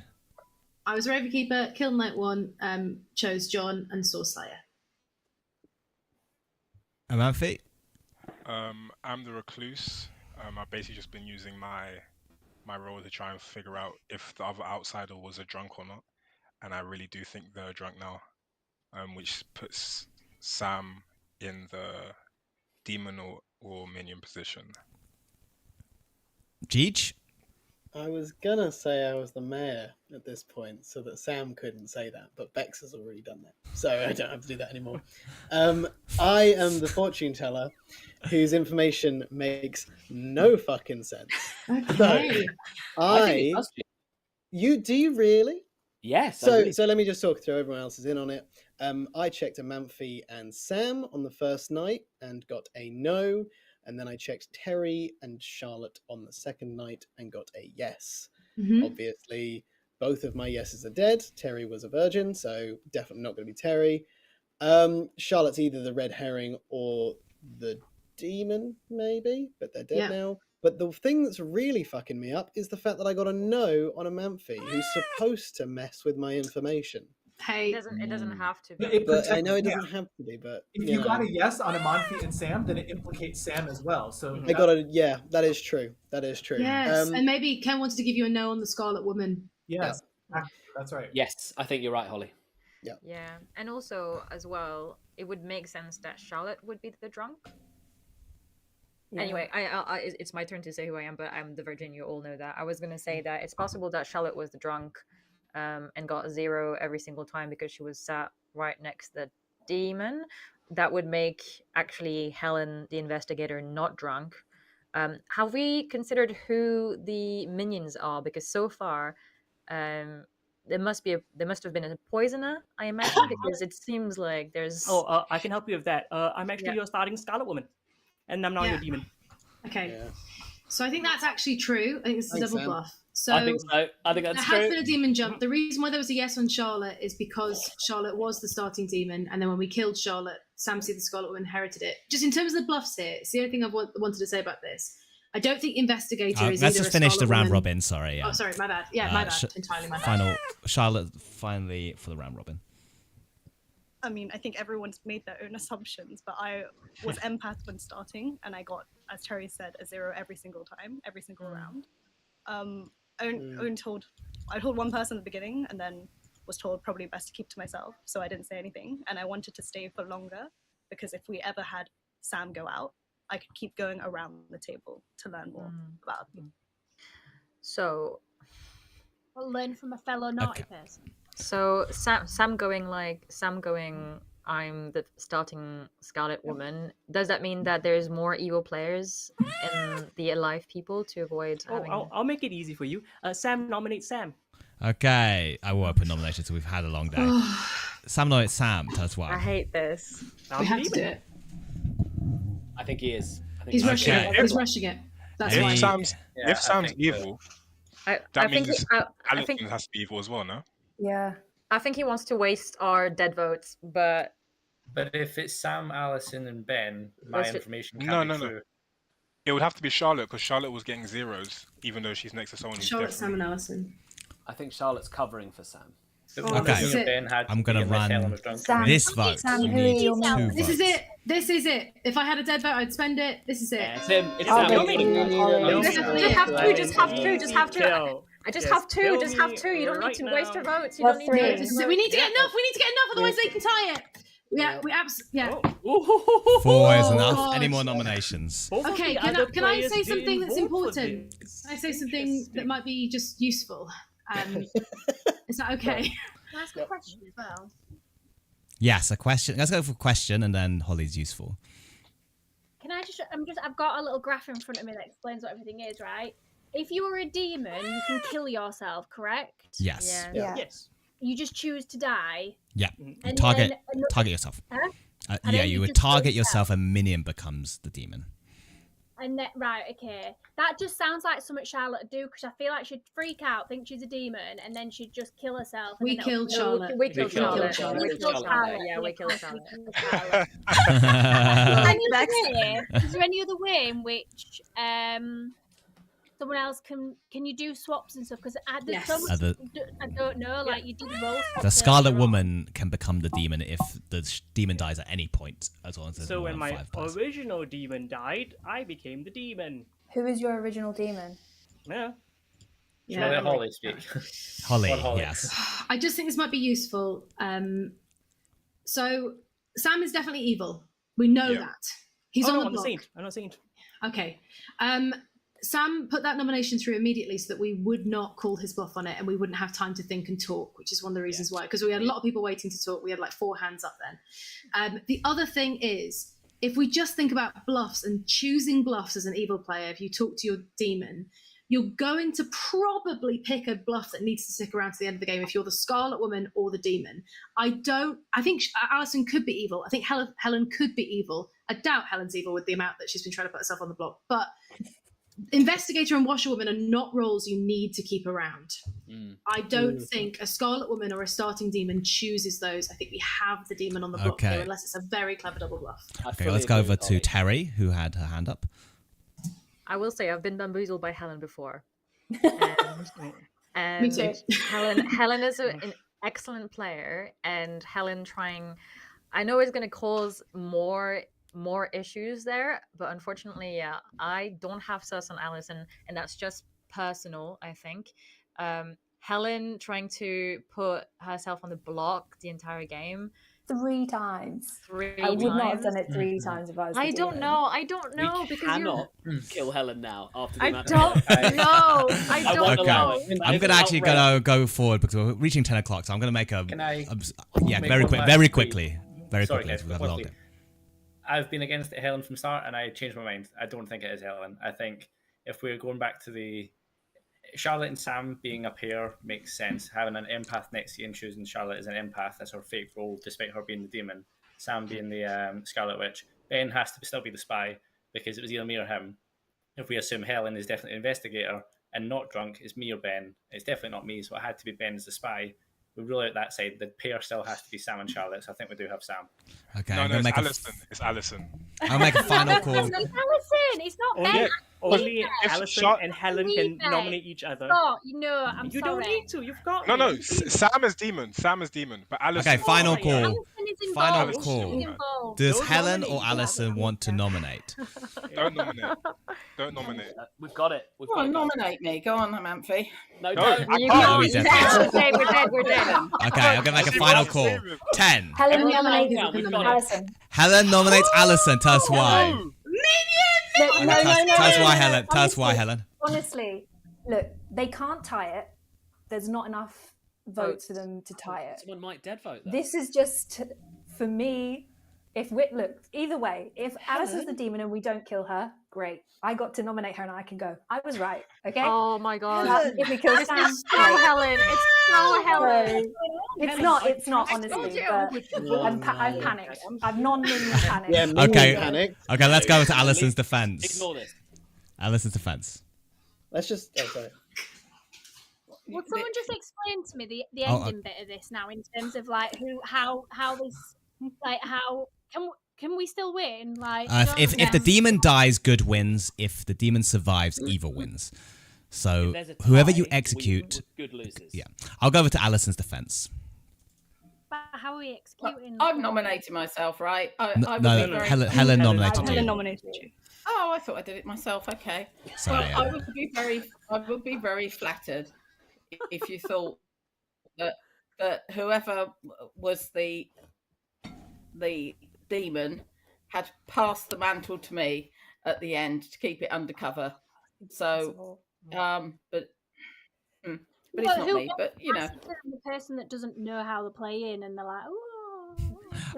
Speaker 10: I was Raven Keeper, killed Night 1, chose John, and saw Slayer.
Speaker 3: Amalfi.
Speaker 11: I'm the recluse. I've basically just been using my role to try and figure out if the other outsider was a drunk or not, and I really do think they're drunk now, which puts Sam in the demon or minion position.
Speaker 3: Jeej?
Speaker 12: I was gonna say I was the mayor at this point so that Sam couldn't say that, but Bex has already done that, so I don't have to do that anymore. I am the fortune teller whose information makes no fucking sense.
Speaker 10: Okay.
Speaker 12: So, do you really?
Speaker 2: Yes.
Speaker 12: So let me just talk through. Everyone else is in on it. I checked Amalfi and Sam on the first night and got a no. And then I checked Terry and Charlotte on the second night and got a yes.
Speaker 10: Mm-hmm.
Speaker 12: Obviously, both of my yeses are dead. Terry was a virgin, so definitely not going to be Terry. Charlotte's either the red herring or the demon, maybe, but they're dead now. But the thing that's really fucking me up is the fact that I got a no on Amalfi, who's supposed to mess with my information.
Speaker 10: Hey,
Speaker 4: it doesn't have to
Speaker 12: But
Speaker 4: be.
Speaker 12: But I know it doesn't have to be, but
Speaker 8: If you got a yes on Amalfi and Sam, then it implicates Sam as well. So
Speaker 12: I got a yeah. That is true. That is true.
Speaker 10: Yes, and maybe Ken wanted to give you a no on the Scarlet Woman.
Speaker 8: Yes, that's right.
Speaker 2: Yes, I think you're right, Holly.
Speaker 4: Yeah, and also as well, it would make sense that Charlotte would be the drunk.
Speaker 9: Yeah.
Speaker 4: Anyway, it's my turn to say who I am, but I'm the virgin. You all know that. I was gonna say that it's possible that Charlotte was the drunk, and got a 0 every single time because she was sat right next to the demon. That would make actually Helen, the investigator, not drunk. Have we considered who the minions are? Because so far, there must have been a poisoner, I imagine, because it seems like there's.
Speaker 14: I can help you with that. I'm actually your starting Scarlet Woman, and I'm now your demon.
Speaker 10: Okay. So I think that's actually true. I think it's a double bluff. So
Speaker 2: I think so. I think that's
Speaker 10: there
Speaker 2: true.
Speaker 10: has been a demon jump. The reason why there was a yes on Charlotte is because Charlotte was the starting demon, and then when we killed Charlotte, Samsey the Scarlet Woman inherited it. Just in terms of the bluffs here, it's the only thing I wanted to say about this. I don't think investigator is.
Speaker 3: Let's
Speaker 10: either
Speaker 3: just
Speaker 10: a
Speaker 3: finish the
Speaker 10: Scarlet
Speaker 3: round
Speaker 10: Woman-
Speaker 3: robin. Sorry.
Speaker 10: Oh, sorry, my bad. Yeah, my bad. Entirely my bad.
Speaker 3: Final Charlotte finally for the round robin.
Speaker 13: I mean, I think everyone's made their own assumptions, but I was empath when starting, and I got, as Terry said, a 0 every single time, every single round. I told one person at the beginning, and then was told probably best to keep to myself, so I didn't say anything, and I wanted to stay for longer, because if we ever had Sam go out, I could keep going around the table to learn more about him.
Speaker 4: So,
Speaker 7: We'll learn from a fellow naughty person.
Speaker 4: So Sam going, I'm the starting Scarlet Woman. Does that mean that there's more evil players in the alive people to avoid having...
Speaker 14: I'll make it easy for you. Sam nominates Sam.
Speaker 3: Okay, I will open nominations. We've had a long day. Sam nominates Sam. Tell us why.
Speaker 4: I hate this.
Speaker 10: We have to do it.
Speaker 2: I think he is. I think
Speaker 10: He's rushing
Speaker 3: Okay.
Speaker 10: it. He's rushing it. That's
Speaker 11: If
Speaker 10: why.
Speaker 11: Sam's
Speaker 5: Yeah,
Speaker 11: if
Speaker 5: I
Speaker 11: Sam's
Speaker 5: think so.
Speaker 11: evil,
Speaker 4: I
Speaker 11: that
Speaker 4: think
Speaker 11: means
Speaker 4: I
Speaker 11: Allison
Speaker 4: think
Speaker 11: has to be evil as well, no?
Speaker 9: Yeah.
Speaker 4: I think he wants to waste our dead votes, but
Speaker 5: But if it's Sam, Alison, and Ben, my
Speaker 4: Let's ju-
Speaker 5: information can't
Speaker 11: No,
Speaker 5: be
Speaker 11: no, no.
Speaker 5: true.
Speaker 11: It would have to be Charlotte because Charlotte was getting zeros, even though she's next to someone who's
Speaker 10: Charlotte, Sam,
Speaker 11: definitely.
Speaker 10: and Allison.
Speaker 2: I think Charlotte's covering for Sam.
Speaker 5: But
Speaker 10: Oh,
Speaker 5: one
Speaker 3: Okay.
Speaker 5: of
Speaker 10: this is
Speaker 5: me or
Speaker 10: it.
Speaker 5: Ben had
Speaker 3: I'm
Speaker 5: to
Speaker 3: gonna
Speaker 5: be unless
Speaker 3: run
Speaker 5: Helen was drunk.
Speaker 9: Sam,
Speaker 3: this vote.
Speaker 9: Sam,
Speaker 3: You
Speaker 9: who are
Speaker 3: need
Speaker 9: your
Speaker 3: two
Speaker 9: names?
Speaker 10: This is
Speaker 3: votes.
Speaker 10: it. This is it. If I had a dead vote, I'd spend it. This is it.
Speaker 2: Yeah, it's him. It's
Speaker 9: Oh,
Speaker 2: Sam.
Speaker 9: really? Oh,
Speaker 4: just
Speaker 10: Definitely
Speaker 4: have
Speaker 10: it.
Speaker 4: to, just have to, just have to.
Speaker 14: Kill.
Speaker 4: I just
Speaker 14: Yes,
Speaker 4: have two,
Speaker 14: kill
Speaker 4: just have
Speaker 14: me
Speaker 4: two. You don't need
Speaker 14: right
Speaker 4: to waste your
Speaker 14: now.
Speaker 4: votes. You
Speaker 9: Well,
Speaker 4: don't need
Speaker 9: three.
Speaker 10: No,
Speaker 4: to.
Speaker 10: this is it. We need to get enough. We need to get enough, otherwise they can tie it. Yeah.
Speaker 14: Oh.
Speaker 3: 4 is enough.
Speaker 10: God.
Speaker 3: Any more nominations?
Speaker 14: Both of
Speaker 10: Okay,
Speaker 14: the
Speaker 10: can
Speaker 14: other
Speaker 10: I say
Speaker 14: players
Speaker 10: something
Speaker 14: didn't
Speaker 10: that's
Speaker 14: vote for
Speaker 10: important?
Speaker 14: this.
Speaker 10: Can I say something that might be just useful? Is that okay?
Speaker 7: Can I ask a question as well?
Speaker 3: Yes, a question. Let's go for a question, and then Holly's useful.
Speaker 7: Can I just? I've got a little graph in front of me that explains what everything is, right? If you were a demon, you can kill yourself, correct?
Speaker 3: Yes.
Speaker 9: Yeah.
Speaker 14: Yes.
Speaker 7: You just choose to die.
Speaker 3: Yeah. You
Speaker 7: And
Speaker 3: target
Speaker 7: then
Speaker 3: target yourself.
Speaker 7: Huh? And
Speaker 3: Yeah,
Speaker 7: then
Speaker 3: you
Speaker 7: you
Speaker 3: would
Speaker 7: just
Speaker 3: target
Speaker 7: vote
Speaker 3: yourself, and minion becomes the demon.
Speaker 7: And then, right, okay. That just sounds like something Charlotte would do because I feel like she'd freak out, think she's a demon, and then she'd just kill herself. And
Speaker 10: We
Speaker 7: then it'll-
Speaker 10: killed Charlotte.
Speaker 4: We killed Charlotte.
Speaker 10: Charlotte.
Speaker 7: We killed Charlotte.
Speaker 4: Yeah, we killed Charlotte.
Speaker 7: Is there any other way in which someone else can you do swaps and stuff? Because
Speaker 10: Yes.
Speaker 7: I don't know. Like you did roll.
Speaker 3: The Scarlet Woman can become the demon if the demon dies at any point, as long as there's
Speaker 14: So
Speaker 3: more
Speaker 14: when
Speaker 3: than
Speaker 14: my
Speaker 3: 5 players.
Speaker 14: original demon died, I became the demon.
Speaker 9: Who is your original demon?
Speaker 14: Yeah.
Speaker 5: Should I let Holly speak?
Speaker 3: Holly,
Speaker 5: What Holly?
Speaker 3: yes.
Speaker 10: I just think this might be useful. So Sam is definitely evil. We know
Speaker 11: Yeah.
Speaker 10: that. He's
Speaker 14: Oh,
Speaker 10: on
Speaker 14: no,
Speaker 10: the block.
Speaker 14: I'm not saying.
Speaker 10: Okay. Sam put that nomination through immediately so that we would not call his bluff on it and we wouldn't have time to think and talk, which is one of the reasons why. Because we had a lot of people waiting to talk. We had like 4 hands up then. The other thing is, if we just think about bluffs and choosing bluffs as an evil player, if you talk to your demon, you're going to probably pick a bluff that needs to stick around to the end of the game if you're the Scarlet Woman or the demon. I think Alison could be evil. I think Helen could be evil. I doubt Helen's evil with the amount that she's been trying to put herself on the block. But Investigator and Washerwoman are not roles you need to keep around. I don't think a Scarlet Woman or a starting demon chooses those. I think we have the demon on the block
Speaker 3: Okay.
Speaker 10: here, unless it's a very clever double bluff.
Speaker 3: Okay, let's go over to Terry, who had her hand up.
Speaker 4: I will say I've been bamboozled by Helen before. And
Speaker 10: Me too.
Speaker 4: Helen is an excellent player, and Helen trying, I know it's going to cause more issues there, but unfortunately, yeah, I don't have sus on Alison, and that's just personal, I think. Helen trying to put herself on the block the entire game.
Speaker 9: 3 times.
Speaker 4: 3
Speaker 9: I would
Speaker 4: times.
Speaker 9: not have done it 3 times if I was the
Speaker 4: I don't
Speaker 9: demon.
Speaker 4: know. I don't know
Speaker 2: We
Speaker 4: because you're.
Speaker 2: cannot kill Helen now after the
Speaker 4: I
Speaker 2: amount
Speaker 4: don't know. I
Speaker 2: I
Speaker 4: don't
Speaker 2: won't
Speaker 3: Okay,
Speaker 2: allow it.
Speaker 3: I'm gonna actually go forward because we're reaching 10 o'clock, so I'm gonna make a.
Speaker 5: Can I
Speaker 3: yeah,
Speaker 5: make
Speaker 3: very
Speaker 5: one
Speaker 3: quick,
Speaker 5: last
Speaker 3: very
Speaker 5: plea?
Speaker 3: quickly, very
Speaker 5: Sorry,
Speaker 3: quickly.
Speaker 5: guys,
Speaker 3: We've got a
Speaker 5: one
Speaker 3: long
Speaker 5: plea.
Speaker 3: game.
Speaker 5: I've been against it, Helen, from start, and I changed my mind. I don't think it is Helen. I think if we're going back to the Charlotte and Sam being a pair makes sense. Having an empath next to you and choosing Charlotte as an empath, that's her fake role, despite her being the demon. Sam being the Scarlet Witch. Ben has to still be the spy because it was either me or him. If we assume Helen is definitely an investigator and not drunk, it's me or Ben. It's definitely not me, so it had to be Ben as the spy. We rule out that side. The pair still has to be Sam and Charlotte, so I think we do have Sam.
Speaker 3: Okay,
Speaker 11: No,
Speaker 3: I'm
Speaker 11: no,
Speaker 3: gonna
Speaker 11: it's
Speaker 3: make
Speaker 11: Alison. It's Alison.
Speaker 3: I'll make a final call.
Speaker 7: Alison, it's not Ben.
Speaker 14: Only
Speaker 11: If
Speaker 14: Alison
Speaker 11: Char-
Speaker 14: and Helen can nominate each other.
Speaker 7: Oh, I'm
Speaker 14: You
Speaker 7: sorry.
Speaker 14: don't need to. You've got
Speaker 11: No,
Speaker 14: me.
Speaker 11: Sam is demon. Sam is demon. But Alison.
Speaker 3: Okay, final
Speaker 14: yeah.
Speaker 3: call.
Speaker 7: Alison is
Speaker 3: Final
Speaker 7: involved.
Speaker 3: call.
Speaker 7: She's involved.
Speaker 3: Does
Speaker 14: Don't
Speaker 3: Helen
Speaker 14: nominate
Speaker 3: or
Speaker 14: each other.
Speaker 3: Alison want to nominate?
Speaker 11: Don't nominate. Don't nominate.
Speaker 2: We've got it. We've
Speaker 6: Go
Speaker 2: got
Speaker 6: on,
Speaker 2: it. guys.
Speaker 6: nominate me. Go on, Amanfi.
Speaker 2: No,
Speaker 11: No,
Speaker 2: don't.
Speaker 11: I
Speaker 4: You
Speaker 11: can't.
Speaker 4: can't.
Speaker 3: Louise,
Speaker 4: We're
Speaker 3: that's
Speaker 4: dead. We're dead. We're dead.
Speaker 3: Okay, I'm gonna make a final call. 10.
Speaker 9: Helen
Speaker 2: Everyone
Speaker 9: nominates
Speaker 2: calm down, we've got it.
Speaker 9: Alison.
Speaker 3: Helen nominates Alison. Tell us why.
Speaker 9: Look,
Speaker 3: Okay, tell us why, Helen. Tell us why, Helen.
Speaker 9: Honestly, look, they can't tie it. There's not enough votes for them to tie it.
Speaker 2: Someone might dead vote though.
Speaker 9: This is just, for me, If we look, either way, if Alison's the demon and we don't kill her, great. I got to nominate her and I can go. I was right. Okay.
Speaker 4: Oh my god.
Speaker 9: If we kill
Speaker 4: This
Speaker 9: Sam,
Speaker 4: is so Helen. It's so Helen.
Speaker 9: It's not. It's not honestly. But I've panicked. I've non-minion panicked.
Speaker 12: Yeah,
Speaker 3: Okay.
Speaker 12: panicked.
Speaker 3: Okay, let's go to Alison's defense.
Speaker 2: Ignore this.
Speaker 3: Alison's defense.
Speaker 12: Let's just. Oh, sorry.
Speaker 7: Would someone just explain to me the
Speaker 3: Oh,
Speaker 7: ending bit of this now in terms of like how this like how can we still win? Like
Speaker 3: If the demon dies, good wins. If the demon survives, evil wins. So
Speaker 2: there's a
Speaker 3: whoever
Speaker 2: tie,
Speaker 3: you execute,
Speaker 2: good loses.
Speaker 3: yeah. I'll go over to Alison's defense.
Speaker 7: But how are we executing?
Speaker 6: I've nominated myself, right? I
Speaker 3: No,
Speaker 6: would
Speaker 3: no,
Speaker 6: be very...
Speaker 3: Helen nominated
Speaker 13: Helen
Speaker 3: you.
Speaker 13: nominated you.
Speaker 6: Oh, I thought I did it myself. Okay.
Speaker 3: Sorry,
Speaker 6: Well, I would be very flattered if you thought that whoever was the demon had passed the mantle to me at the end to keep it undercover. So, but it's not me. But you know,
Speaker 7: the person that doesn't know how to play in, and they're like, oh.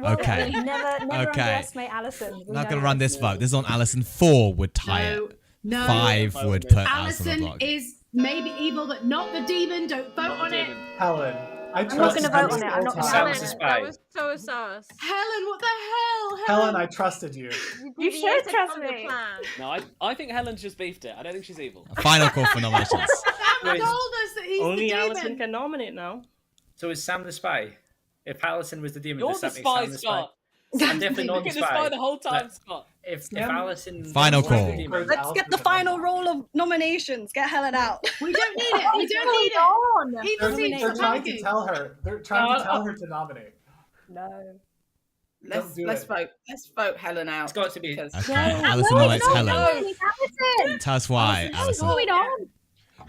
Speaker 3: Okay.
Speaker 9: Never
Speaker 3: Okay.
Speaker 9: underestimate Alison.
Speaker 3: I'm not going to run this vote. This is on Alison. 4 would tie it.
Speaker 10: No.
Speaker 3: 5 would put Alison on the
Speaker 10: Alison
Speaker 3: block.
Speaker 10: is maybe evil, but not the demon. Don't vote on it.
Speaker 8: Helen,
Speaker 9: I'm not going to vote on it. I'm not going to vote
Speaker 4: Helen,
Speaker 9: on it.
Speaker 4: that was so sus.
Speaker 10: Helen, what the hell?
Speaker 8: Helen, I trusted you.
Speaker 9: You should
Speaker 4: deviated
Speaker 9: trust
Speaker 4: from the
Speaker 9: me.
Speaker 4: plan.
Speaker 2: No, I think Helen's just beefed it. I don't think she's evil.
Speaker 3: Final call for nominations.
Speaker 10: Sam told us that he's
Speaker 14: Only
Speaker 10: the demon.
Speaker 14: Alison can nominate now.
Speaker 5: So is Sam the spy? If Alison was the demon,
Speaker 2: You're
Speaker 5: does
Speaker 2: the
Speaker 5: that make
Speaker 2: spy,
Speaker 5: Sam the spy?
Speaker 2: Scott.
Speaker 5: I'm definitely
Speaker 2: Look
Speaker 5: not
Speaker 2: at
Speaker 5: the
Speaker 2: the spy
Speaker 5: spy.
Speaker 2: the whole time,
Speaker 5: But
Speaker 2: Scott.
Speaker 5: if Alison
Speaker 3: Final
Speaker 5: was the
Speaker 3: call.
Speaker 5: demon-
Speaker 13: Let's get the final roll of nominations. Get Helen out.
Speaker 10: We don't need it. We don't need it. He
Speaker 8: They're,
Speaker 10: doesn't need
Speaker 8: they're
Speaker 10: to
Speaker 8: trying to
Speaker 10: panicking.
Speaker 8: tell her. They're trying to tell her to nominate.
Speaker 9: No.
Speaker 6: let's
Speaker 8: do
Speaker 6: let's
Speaker 8: it.
Speaker 6: vote. Let's vote Helen out.
Speaker 5: It's got to be.
Speaker 6: because-
Speaker 3: Okay, Alison nominates Helen.
Speaker 7: Alison.
Speaker 3: Tell us why,
Speaker 7: What's
Speaker 3: Alison.
Speaker 7: going on?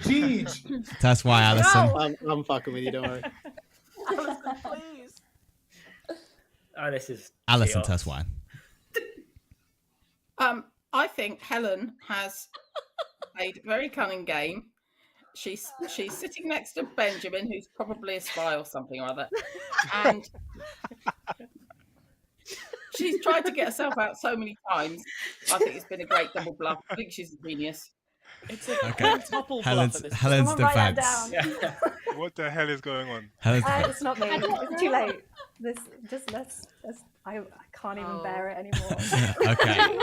Speaker 8: Jeej.
Speaker 3: Tell us why, Alison.
Speaker 12: I'm fucking with you. Don't worry.
Speaker 2: Alison, please.
Speaker 5: Oh, this is.
Speaker 3: Alison,
Speaker 5: chaos.
Speaker 3: tell us why.
Speaker 6: I think Helen has played a very cunning game. She's sitting next to Benjamin, who's probably a spy or something or other, and she's tried to get herself out so many times. I think it's been a great double bluff. I think she's a genius.
Speaker 2: It's a
Speaker 3: Okay.
Speaker 2: quintuple bluff
Speaker 3: Helen's
Speaker 2: at this
Speaker 3: Helen's
Speaker 9: Someone write that
Speaker 3: defense.
Speaker 9: down.
Speaker 11: What the hell is going on?
Speaker 3: Helen's defense.
Speaker 9: It's not me. It's too late. This just let's I can't even bear it anymore.
Speaker 3: Okay.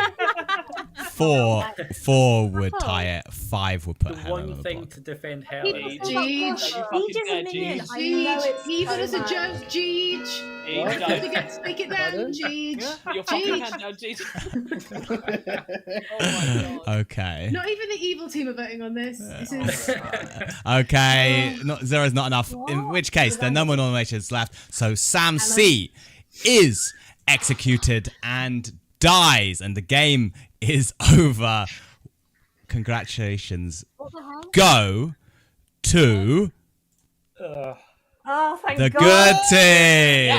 Speaker 3: 4 would tie it. 5 would put
Speaker 5: The
Speaker 3: Helen on
Speaker 5: one
Speaker 3: the
Speaker 5: thing
Speaker 3: block.
Speaker 5: to defend Helen.
Speaker 10: Jeej.
Speaker 2: You
Speaker 9: Siege
Speaker 2: fucking
Speaker 9: is a
Speaker 2: dead,
Speaker 9: minion.
Speaker 2: Jeej.
Speaker 9: I know
Speaker 10: Jeej.
Speaker 9: it's
Speaker 10: Even
Speaker 9: so
Speaker 10: as a
Speaker 9: bad.
Speaker 10: joke, Jeej.
Speaker 2: Jeej,
Speaker 10: You
Speaker 2: don't-
Speaker 10: forget to speak it down,
Speaker 12: Pardon?
Speaker 10: Jeej.
Speaker 2: Your fucking
Speaker 10: Jeej.
Speaker 2: hand down, Jeej. Oh my god.
Speaker 3: Okay.
Speaker 10: Not even the evil team are voting on this. This is
Speaker 3: Okay. Not, 0 is not enough. In which case, there are no more nominations left. So Sam C is executed and dies, and the game is over. Congratulations.
Speaker 7: What the hell?
Speaker 3: Go to
Speaker 9: Oh, thank
Speaker 3: the
Speaker 9: God.
Speaker 3: good team.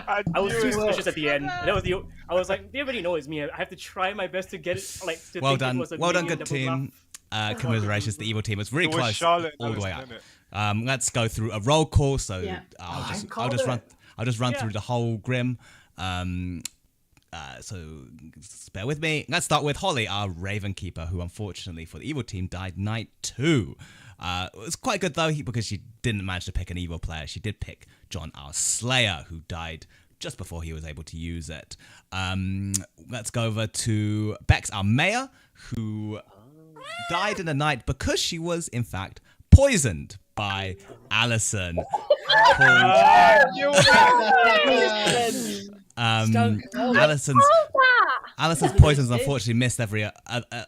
Speaker 14: I was too suspicious at the end. That was the. I was like, they already know it's me. I have to try my best to get it. Like, to
Speaker 3: Well
Speaker 14: think it
Speaker 3: done.
Speaker 14: was a
Speaker 3: Well done,
Speaker 14: minion
Speaker 3: good
Speaker 14: double
Speaker 3: team.
Speaker 14: bluff.
Speaker 3: Commiserations, the evil team was really
Speaker 11: It was
Speaker 3: close
Speaker 11: Charlotte and
Speaker 3: all the way
Speaker 11: Alison,
Speaker 3: up.
Speaker 11: innit?
Speaker 3: Let's go through a roll call. So
Speaker 10: Yeah.
Speaker 3: I'll just run through the whole grim. So just bear with me. Let's start with Holly, our Raven Keeper, who unfortunately for the evil team died night 2. It was quite good though because she didn't manage to pick an evil player. She did pick John, our Slayer, who died just before he was able to use it. Let's go over to Bex, our Mayor, who died in the night because she was in fact poisoned by Alison. Alison's poisons unfortunately missed every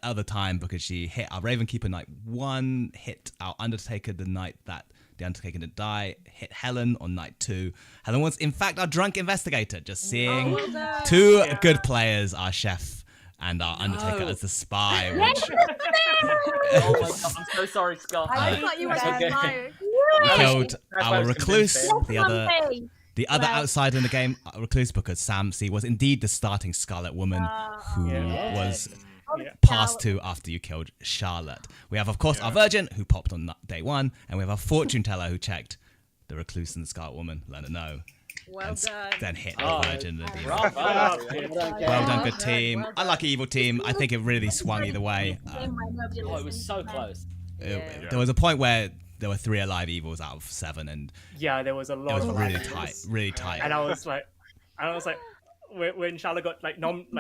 Speaker 3: other time because she hit our Ravenkeeper night 1, hit our Undertaker the night that the Undertaker didn't die, hit Helen on night 2. Helen was in fact our drunk investigator, just seeing 2 good players, our chef and our Undertaker as the spy. Which
Speaker 14: Oh my god, I'm so sorry, Scott.
Speaker 4: I thought you were
Speaker 5: okay.
Speaker 4: lying.
Speaker 3: we killed
Speaker 5: That's why I
Speaker 3: our
Speaker 5: was
Speaker 3: recluse,
Speaker 5: convinced.
Speaker 3: the other outsider in the game, recluse, because Sam C was indeed the starting Scarlet Woman who was passed to after you killed Charlotte. We have, of course, our Virgin who popped on day 1, and we have our Fortune Teller who checked the recluse and the Scarlet Woman. Let her know
Speaker 4: Well done.
Speaker 3: Then hit the
Speaker 2: Oh,
Speaker 3: Virgin of the Demon.
Speaker 2: bravo.
Speaker 3: Well done, good team. Unlucky evil team. I think it really swung either way.
Speaker 2: Oh, it was so close.
Speaker 3: There was a point where there were 3 alive evils out of 7, and
Speaker 14: Yeah, there was a lot.
Speaker 3: it was
Speaker 14: of
Speaker 3: really
Speaker 14: evils.
Speaker 3: tight, really tight.
Speaker 14: And I was like, when Charlotte got like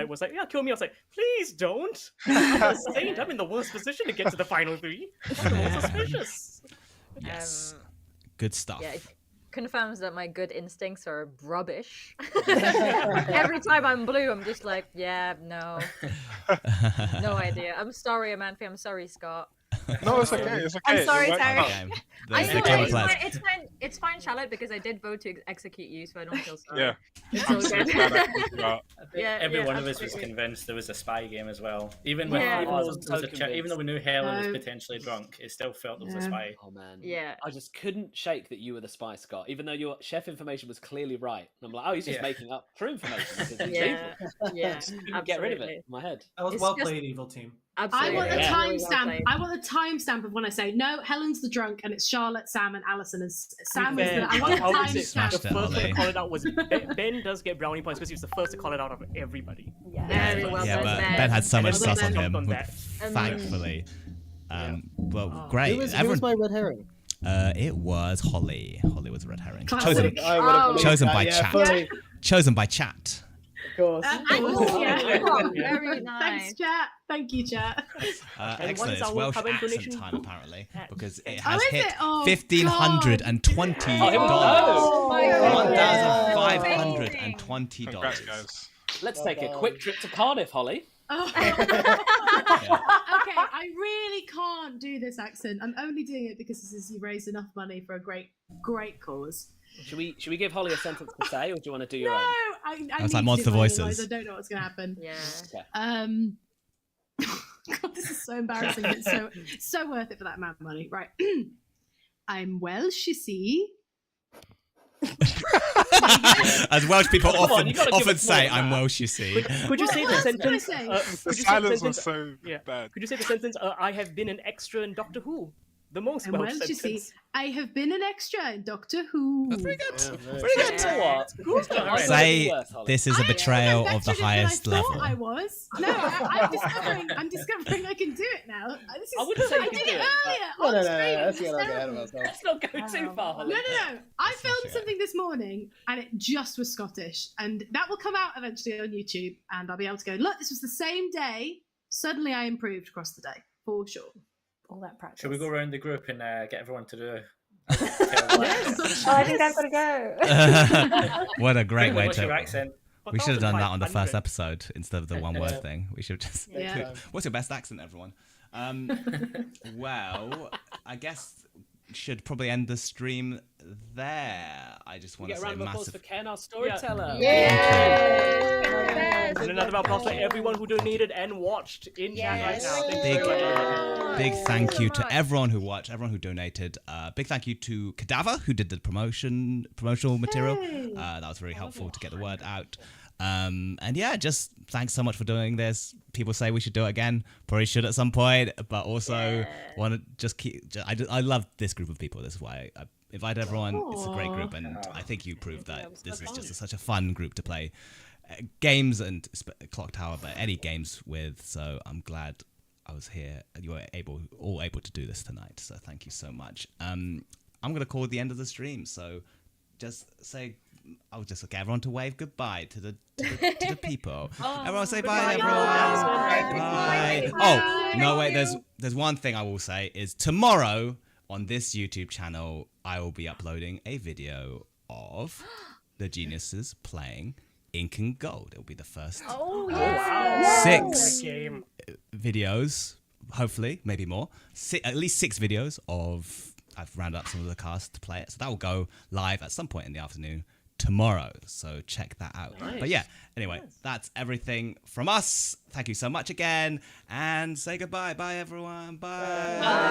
Speaker 14: was like, yeah, kill me. I was like, please don't. I'm a saint. I'm in the worst position to get to the final 3. That's the most suspicious.
Speaker 3: Yes, good stuff.
Speaker 4: Yeah, it confirms that my good instincts are rubbish. Every time I'm blue, I'm just like, yeah, no idea. I'm sorry, Amanfi. I'm sorry, Scott.
Speaker 11: No, it's okay. It's okay.
Speaker 4: I'm sorry,
Speaker 11: It worked
Speaker 4: Terry.
Speaker 11: out.
Speaker 4: I know,
Speaker 3: clever
Speaker 4: it's
Speaker 3: players.
Speaker 4: fine, it's fine, Charlotte, because I did vote to execute you, so I don't feel sorry.
Speaker 11: Yeah.
Speaker 4: It's
Speaker 11: I'm
Speaker 4: all
Speaker 11: so
Speaker 4: good.
Speaker 11: glad I figured it out.
Speaker 5: I think
Speaker 4: Yeah,
Speaker 5: every
Speaker 4: yeah,
Speaker 5: one of us was
Speaker 4: absolutely.
Speaker 5: convinced there was a spy game as well. Even with
Speaker 4: Yeah.
Speaker 5: even,
Speaker 2: I
Speaker 5: though,
Speaker 2: was
Speaker 5: there was
Speaker 2: so
Speaker 5: a even though we knew
Speaker 2: convinced.
Speaker 5: Helen was
Speaker 10: No.
Speaker 5: potentially drunk, it still felt there was a
Speaker 10: Yeah.
Speaker 5: spy.
Speaker 2: Oh man.
Speaker 4: Yeah.
Speaker 2: I just couldn't shake that you were the spy, Scott, even though your chef information was clearly right. And I'm like, oh, he's just
Speaker 5: Yeah.
Speaker 2: making up true information because he's
Speaker 4: Yeah,
Speaker 2: evil.
Speaker 4: yeah,
Speaker 2: Just couldn't get rid of it
Speaker 4: absolutely.
Speaker 2: in my head.
Speaker 8: That was
Speaker 4: It's
Speaker 8: well
Speaker 4: just-
Speaker 8: played, evil team.
Speaker 10: I
Speaker 4: Absolutely.
Speaker 10: want a
Speaker 2: Yeah.
Speaker 4: Really well
Speaker 10: timestamp.
Speaker 4: played.
Speaker 10: I want a timestamp of when I say no. Helen's the drunk, and it's Charlotte, Sam, and Alison. And Sam is the. I want a
Speaker 14: I would say
Speaker 10: timestamp.
Speaker 3: Smashed
Speaker 14: the
Speaker 3: it,
Speaker 14: first one
Speaker 3: Ollie.
Speaker 14: to call it out was Ben does get brownie points because he was the first to call it out of everybody.
Speaker 4: Very well
Speaker 3: Yeah,
Speaker 4: done,
Speaker 3: but
Speaker 4: Ben.
Speaker 3: Ben had so
Speaker 14: And
Speaker 3: much
Speaker 14: everyone
Speaker 3: stuff on
Speaker 14: jumped
Speaker 3: him,
Speaker 14: on that.
Speaker 3: thankfully. Well,
Speaker 14: Oh.
Speaker 3: great.
Speaker 12: Who was
Speaker 3: Everyone,
Speaker 12: my red herring?
Speaker 3: it was Holly. Holly was the red herring.
Speaker 10: Classic.
Speaker 12: I would have believed
Speaker 3: Chosen
Speaker 12: that,
Speaker 3: by
Speaker 12: yeah,
Speaker 3: chat.
Speaker 12: fully,
Speaker 3: Chosen by chat.
Speaker 12: of course.
Speaker 4: Very
Speaker 10: Thanks,
Speaker 4: nice.
Speaker 10: chat. Thank you, chat.
Speaker 14: And
Speaker 3: Excellent.
Speaker 14: once
Speaker 3: It's
Speaker 14: I will
Speaker 3: Welsh
Speaker 14: have a
Speaker 3: accent
Speaker 14: donation-
Speaker 3: time, apparently, because it
Speaker 10: Oh,
Speaker 3: has
Speaker 10: is
Speaker 3: hit
Speaker 10: it? Oh,
Speaker 3: $1,520.
Speaker 2: Oh,
Speaker 4: my God.
Speaker 3: $1,520.
Speaker 11: Congrats, guys.
Speaker 2: Let's take a quick trip to Cardiff, Holly.
Speaker 10: Oh. Okay, I really can't do this accent. I'm only doing it because you raised enough money for a great cause.
Speaker 2: Should we give Holly a sentence to say, or do you want to do your
Speaker 10: No,
Speaker 2: own?
Speaker 10: I
Speaker 3: It's
Speaker 10: need
Speaker 3: like
Speaker 10: to
Speaker 3: Monster
Speaker 10: do my own,
Speaker 3: Voices.
Speaker 10: otherwise I don't know what's going to happen.
Speaker 4: Yeah.
Speaker 10: God, this is so embarrassing. It's so worth it for that amount of money. Right. I'm Welsh, you see.
Speaker 3: As Welsh people
Speaker 2: Come on, you gotta give
Speaker 3: often
Speaker 2: us more
Speaker 3: say,
Speaker 2: than
Speaker 3: I'm
Speaker 2: that.
Speaker 3: Welsh, you see.
Speaker 14: Could you say the
Speaker 10: What else can I
Speaker 14: sentence?
Speaker 10: say?
Speaker 11: The
Speaker 14: Could you say the
Speaker 11: silence was
Speaker 14: sentence?
Speaker 11: so
Speaker 14: Yeah.
Speaker 11: bad.
Speaker 14: Could you say the sentence? I have been an extra in Doctor Who. The most
Speaker 10: I'm
Speaker 14: Welsh
Speaker 10: Welsh, you see.
Speaker 14: sentence.
Speaker 10: I have been an extra in Doctor Who.
Speaker 3: That's pretty good.
Speaker 12: Yeah,
Speaker 3: Pretty good.
Speaker 2: You know what?
Speaker 5: Alright.
Speaker 3: Say
Speaker 2: Holly.
Speaker 3: this is a
Speaker 10: I
Speaker 3: betrayal
Speaker 10: am
Speaker 3: of the
Speaker 10: better than
Speaker 3: highest
Speaker 10: I
Speaker 3: level.
Speaker 10: thought I was. No, I'm discovering I can do it now. This is,
Speaker 2: I wouldn't say you
Speaker 10: I
Speaker 2: can
Speaker 10: did
Speaker 2: do
Speaker 10: it
Speaker 2: it,
Speaker 10: earlier.
Speaker 12: No,
Speaker 10: on
Speaker 12: no, no,
Speaker 10: stream.
Speaker 12: no, let's
Speaker 10: It's
Speaker 12: not get ahead of
Speaker 10: terrible.
Speaker 12: ourselves.
Speaker 2: Let's not go too far, Holly.
Speaker 10: No. I filmed
Speaker 3: shit.
Speaker 10: something this morning and it just was Scottish. And that will come out eventually on YouTube. And I'll be able to go, look, this was the same day. Suddenly I improved across the day, for sure.
Speaker 9: All that practice.
Speaker 5: Should we go around the group and get everyone to do?
Speaker 9: Oh, I think I've got to go.
Speaker 3: What a great way
Speaker 5: What's your
Speaker 3: to.
Speaker 5: accent?
Speaker 3: We should have done that on the first
Speaker 14: 1,500.
Speaker 3: episode instead of the one word thing. We should just.
Speaker 10: Yeah.
Speaker 3: What's your best accent, everyone? Well, I guess should probably end the stream there. I just
Speaker 2: We
Speaker 3: want to
Speaker 2: get a
Speaker 3: say
Speaker 2: round of applause
Speaker 3: massive.
Speaker 2: for Ken, our storyteller.
Speaker 14: And another applause for everyone who donated and watched in chat right now. Thank you
Speaker 3: Big,
Speaker 14: very much.
Speaker 3: big thank you to everyone who watched, everyone who donated. Big thank you to Cadaver who did the promotional material. That was very helpful to get the word out. And yeah, just thanks so much for doing this. People say we should do it again. Probably should at some point, but also want to just keep. I love this group of people. This is why I invite everyone. It's a great group, and I think you proved that this is just such a fun group to play games and Clocktower, but any games with. So I'm glad I was here. You were all able to do this tonight. So thank you so much. I'm gonna call the end of the stream. So just say. I'll just get everyone to wave goodbye to the people. Everyone say bye, everyone. Bye. Oh no, wait. There's one thing I will say is tomorrow on this YouTube channel I will be uploading a video of the geniuses playing Ink and Gold. It will be the first 6 videos, hopefully, maybe more. At least 6 videos of. I've rounded up some of the cast to play it, so that will go live at some point in the afternoon tomorrow, so check that out.
Speaker 2: Nice.
Speaker 3: But yeah, anyway, that's everything from us. Thank you so much again, and say goodbye. Bye everyone. Bye.